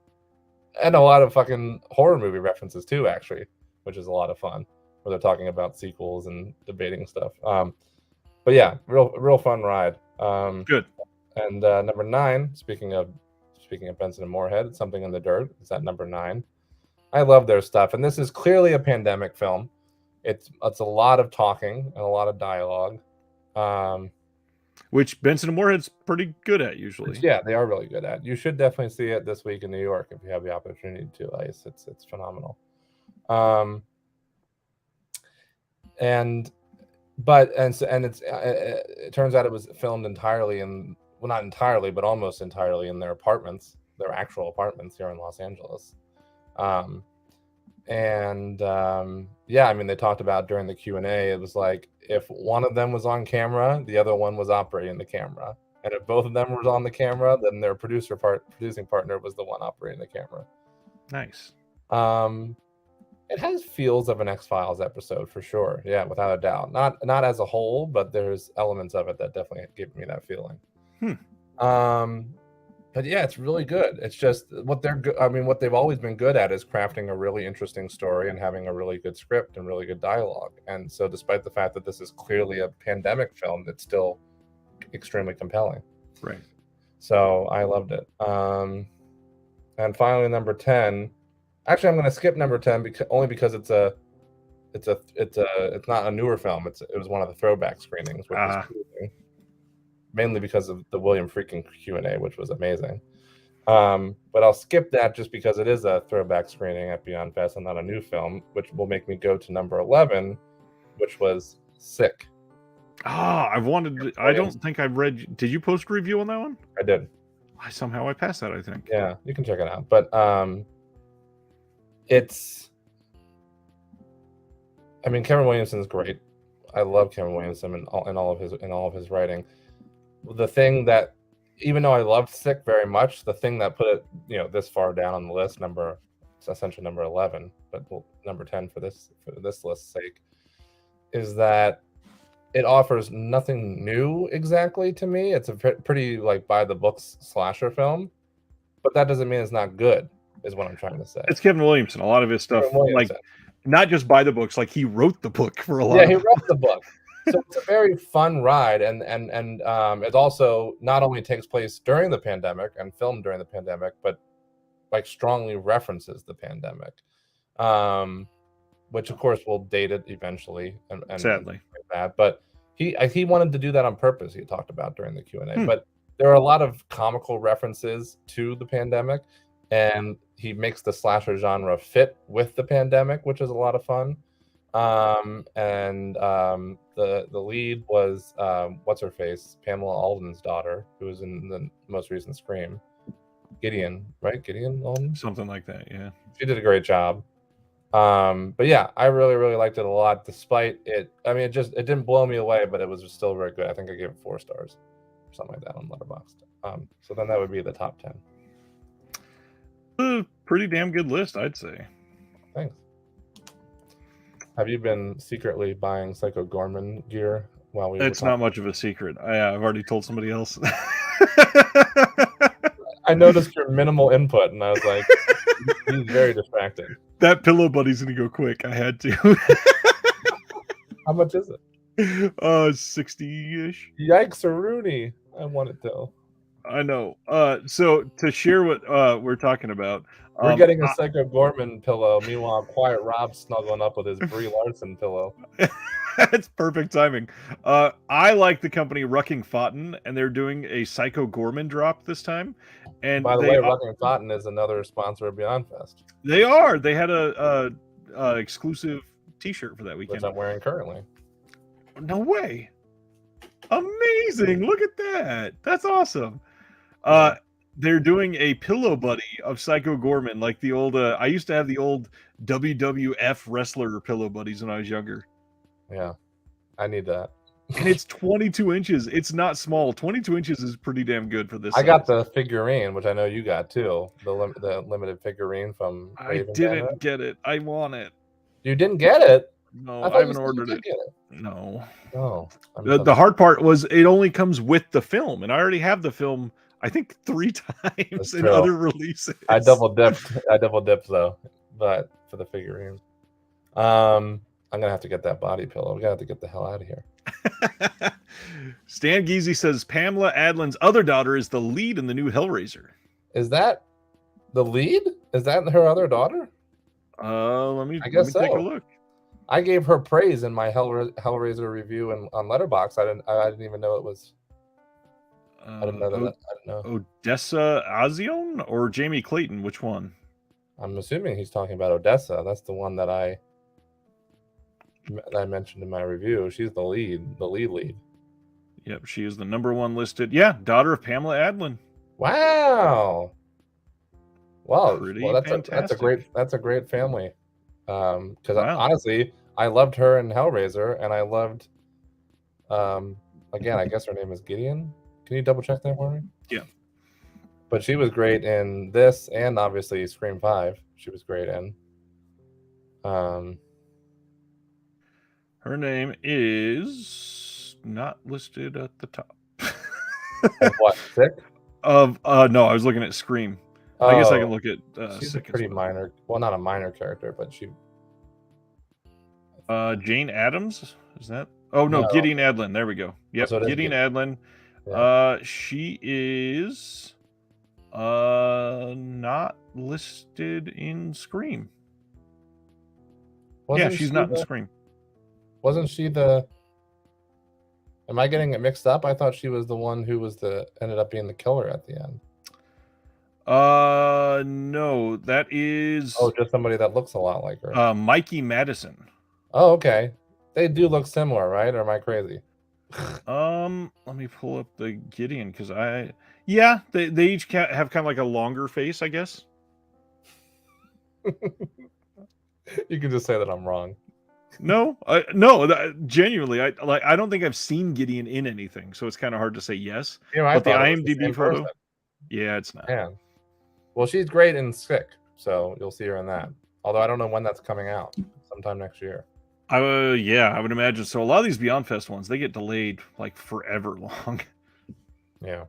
and a lot of fucking horror movie references too, actually, which is a lot of fun, where they're talking about sequels and debating stuff. But yeah, real fun ride. Good. And number 9, speaking of Benson and Moorhead, Something in the Dirt is at number 9. I love their stuff, and this is clearly a pandemic film. It's a lot of talking and a lot of dialogue. Which Benson and Moorhead's pretty good at usually. Yeah, they are really good at. You should definitely see it this week in New York if you have the opportunity to. It's phenomenal. It turns out it was filmed entirely not entirely, but almost entirely in their apartments, their actual apartments here in Los Angeles. Yeah, I mean, they talked about during the Q&A, it was like if one of them was on camera, the other one was operating the camera. And if both of them were on the camera, then their producing partner was the one operating the camera. Nice. It has feels of an X-Files episode for sure. Yeah, without a doubt. Not as a whole, but there's elements of it that definitely give me that feeling. But yeah, it's really good. It's just what they've always been good at is crafting a really interesting story and having a really good script and really good dialogue. And so despite the fact that this is clearly a pandemic film, it's still extremely compelling. Right. So I loved it. And finally, number 10. Actually, I'm going to skip number 10 because it's not a newer film. It was one of the throwback screenings, which was cool. Mainly because of the William Freaking Q&A, which was amazing. But I'll skip that just because it is a throwback screening at Beyond Fest and not a new film, which will make me go to number 11, which was Sick. I don't think I've read. Did you post a review on that one? I did. I passed that, I think. Yeah, you can check it out. But Kevin Williamson is great. I love Kevin Williamson in all of his writing. The thing that, even though I loved Sick very much, the thing that put it, this far down on the list, essentially number 11, but number 10 for this list's sake, is that it offers nothing new exactly to me. It's a pretty by the books slasher film, but that doesn't mean it's not good, is what I'm trying to say. It's Kevin Williamson. A lot of his stuff, not just by the books, he wrote the book for a lot. Yeah, he wrote the book. So it's a very fun ride, and it also not only takes place during the pandemic and filmed during the pandemic, but strongly references the pandemic, which of course will date it eventually, and sadly that. But he wanted to do that on purpose. He talked about during the Q&A. But there are a lot of comical references to the pandemic, and he makes the slasher genre fit with the pandemic, which is a lot of fun. The lead was what's her face, Pamela Alden's daughter, who was in the most recent Scream. Gideon, right? Gideon Alden? Something like that, yeah. She did a great job. But yeah, I really, really liked it a lot, despite it. I mean, it didn't blow me away, but it was still very good. I think I gave it 4 stars or something like that on Letterboxd. So then that would be the top 10. A pretty damn good list, I'd say. Thanks. Have you been secretly buying Psycho Gorman gear while we? It's not much of a secret. I've already told somebody else. I noticed your minimal input, and I was like, he's very distracting. That pillow buddy's gonna go quick. I had to. How much is it? 60-ish. Yikes-a-rooney. I want it though. I know. So to share what we're talking about, we're getting a Psycho Gorman pillow. Meanwhile, Quiet Rob's snuggling up with his Brie Larson pillow. That's perfect timing. I like the company Rucking Fountain, and they're doing a Psycho Gorman drop this time. And by the way, Rucking Fountain is another sponsor of Beyond Fest. They are. They had a exclusive T-shirt for that weekend, which I'm wearing currently. No way! Amazing! Look at that. That's awesome. They're doing a pillow buddy of Psycho Gorman, like the old. I used to have the old WWF wrestler pillow buddies when I was younger. Yeah, I need that. And it's 22 inches. It's not small. 22 inches is pretty damn good for this. I got the figurine, which I know you got too. The limited figurine from. I didn't get it. I want it. You didn't get it? No, I haven't ordered it. No. Oh. The hard part was it only comes with the film, and I already have the film. I think 3 times in other releases. I double dipped though, but for the figurine. I'm gonna have to get that body pillow. We gotta have to get the hell out of here. Stan Geezy says Pamela Adlin's other daughter is the lead in the new Hellraiser. Is that the lead? Is that her other daughter? Let me take a look. I gave her praise in my Hellraiser review on Letterboxd. I didn't even know it was. I didn't know that. I didn't know. Odessa Azion or Jamie Clayton? Which one? I'm assuming he's talking about Odessa. That's the one that I mentioned in my review. She's the lead. Yep, she is the #1 listed. Yeah, daughter of Pamela Adlon. Wow. Well, that's a great family. Because honestly, I loved her in Hellraiser, and I loved. Again, I guess her name is Gideon. Can you double check that for me? Yeah. But she was great in this, and obviously Scream 5. She was great in. Her name is not listed at the top. Of what? Sick? No, I was looking at Scream. I guess I can look at she's Sick a pretty minor. Well, not a minor character, but she. Jane Addams? Is that? Oh no, Gideon Adlon. There we go. Yep, Gideon Adlon. Yeah. She is not listed in Scream. She's not in Scream. Wasn't she the? Am I getting it mixed up? I thought she was the one who ended up being the killer at the end. No, that is. Oh, just somebody that looks a lot like her. Mikey Madison. Oh, okay. They do look similar, right? Or am I crazy? Let me pull up the Gideon because they each have kind of like a longer face, I guess. You can just say that I'm wrong. No, genuinely, I don't think I've seen Gideon in anything, so it's kind of hard to say yes. But the IMDb photo, it's not. Yeah. Well, she's great in Sick, so you'll see her in that. Although I don't know when that's coming out. Sometime next year. I would imagine so. A lot of these Beyond Fest ones, they get delayed like forever long. Yeah.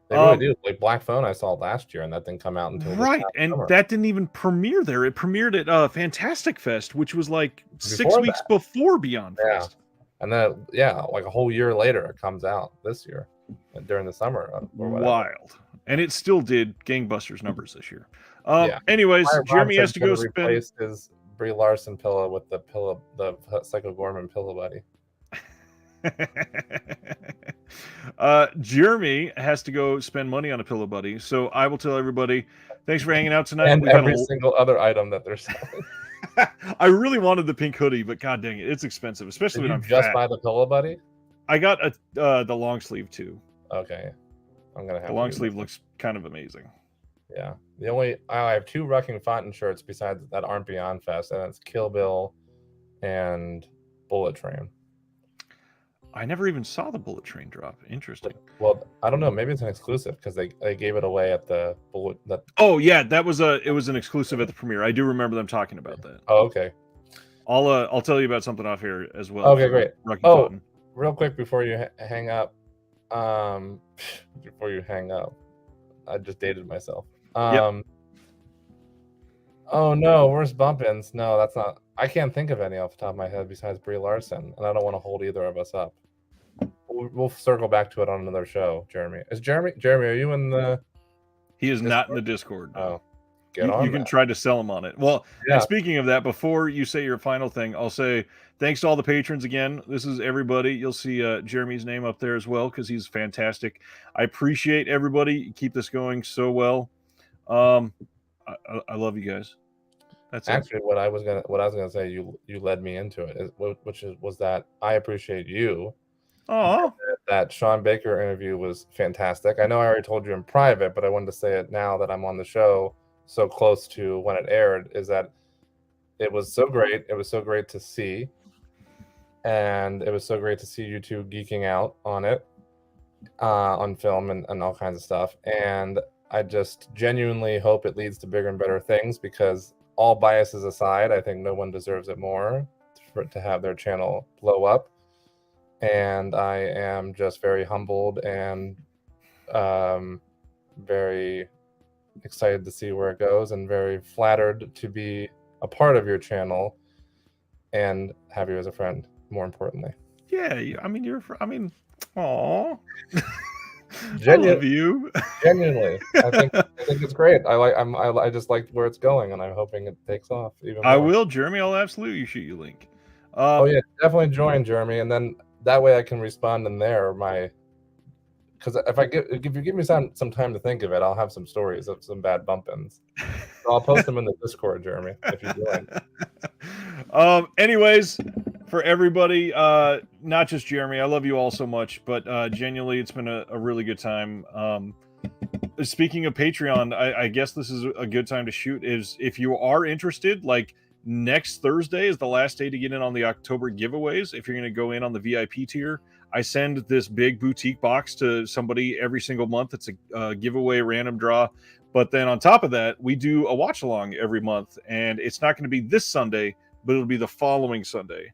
They really do. Like Black Phone, I saw last year, and that didn't come out until and summer. That didn't even premiere there. It premiered at Fantastic Fest, which was like 6 weeks before Beyond Fest. And then like a whole year later, it comes out this year during the summer or whatever. Wild, and it still did gangbusters numbers this year. Anyways, Jeremy has to go spend his Brie Larson pillow with the Psycho Gorman pillow buddy. Jeremy has to go spend money on a pillow buddy, so I will tell everybody thanks for hanging out tonight. And every single other item that they're selling. I really wanted the pink hoodie, but god dang it, it's expensive, especially when I'm just buy the pillow buddy. I got the long sleeve too. Okay, I'm gonna have the long sleeve looks kind of amazing. Yeah, I have 2 Wrecking Fountain shirts besides that aren't Beyond Fest, and it's Kill Bill and Bullet Train. I never even saw the Bullet Train drop. Interesting. Well, I don't know. Maybe it's an exclusive because they gave it away at the Bullet. Oh yeah, it was an exclusive at the premiere. I do remember them talking about that. Oh, okay. I'll tell you about something off here as well. Okay, great. Fountain. Real quick before you hang up, I just dated myself. Yep. Oh no, where's Bumpins? No, that's not. I can't think of any off the top of my head besides Brie Larson, and I don't want to hold either of us up. We'll circle back to it on another show. Jeremy, are you in the? He is not in the Discord. Oh, you can try to sell him on it. Well, and speaking of that, before you say your final thing, I'll say thanks to all the patrons again. This is everybody. You'll see Jeremy's name up there as well because he's fantastic. I appreciate everybody. Keep this going so well. I love you guys. That's actually what I was gonna say. You led me into it, was that I appreciate you. Oh, that Sean Baker interview was fantastic. I know I already told you in private, but I wanted to say it now that I'm on the show, so close to when it aired. Is that it was so great. It was so great to see, and it was so great to see you two geeking out on it, on film and all kinds of stuff. And I just genuinely hope it leads to bigger and better things because, all biases aside, I think no one deserves it more to have their channel blow up. And I am just very humbled and very excited to see where it goes and very flattered to be a part of your channel and have you as a friend, more importantly. Yeah, I mean, aww. I love you. Genuinely, I think it's great. I just like where it's going, and I'm hoping it takes off even more. I will, Jeremy. I'll absolutely shoot you a link. Oh yeah, definitely join, Jeremy, and then that way I can respond in there. Because if you give me some time to think of it, I'll have some stories of some bad bump-ins. So I'll post them in the Discord, Jeremy, if you join. Anyways, for everybody, not just Jeremy, I love you all so much, but genuinely, it's been a really good time. Speaking of Patreon, I guess this is a good time to shoot. Is if you are interested, like next Thursday is the last day to get in on the October giveaways. If you're going to go in on the VIP tier, I send this big boutique box to somebody every single month. It's a giveaway, random draw. But then on top of that, we do a watch along every month, and it's not going to be this Sunday, but it'll be the following Sunday.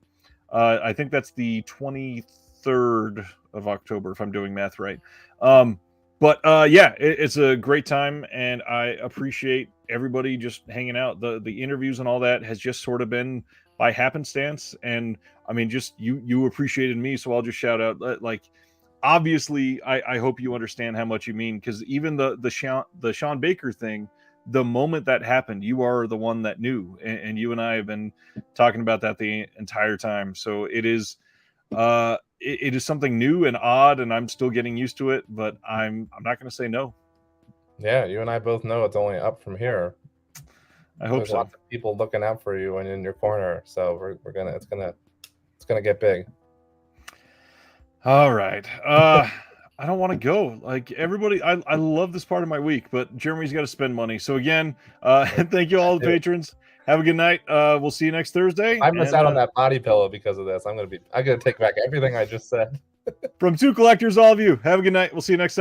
I think that's the 23rd of October, if I'm doing math right. But yeah, it's a great time, and I appreciate everybody just hanging out. The interviews and all that has just sort of been by happenstance, and I mean, just you appreciated me, so I'll just shout out. Like, obviously, I hope you understand how much you mean, because even the Sean Baker thing, the moment that happened, you are the one that knew, and you and I have been talking about that the entire time. So it is. It is something new and odd, and I'm still getting used to it, but I'm not going to say no. Yeah, you and I both know it's only up from here. I hope There's so. Lots of people looking out for you and in your corner, so it's gonna get big. All right. I don't want to go. Like everybody, I love this part of my week, but Jeremy's got to spend money. So again, thank you all the patrons. Have a good night. We'll see you next Thursday. I missed out on that body pillow because of this. I'm gonna take back everything I just said. From Two Collectors, all of you. Have a good night. We'll see you next time.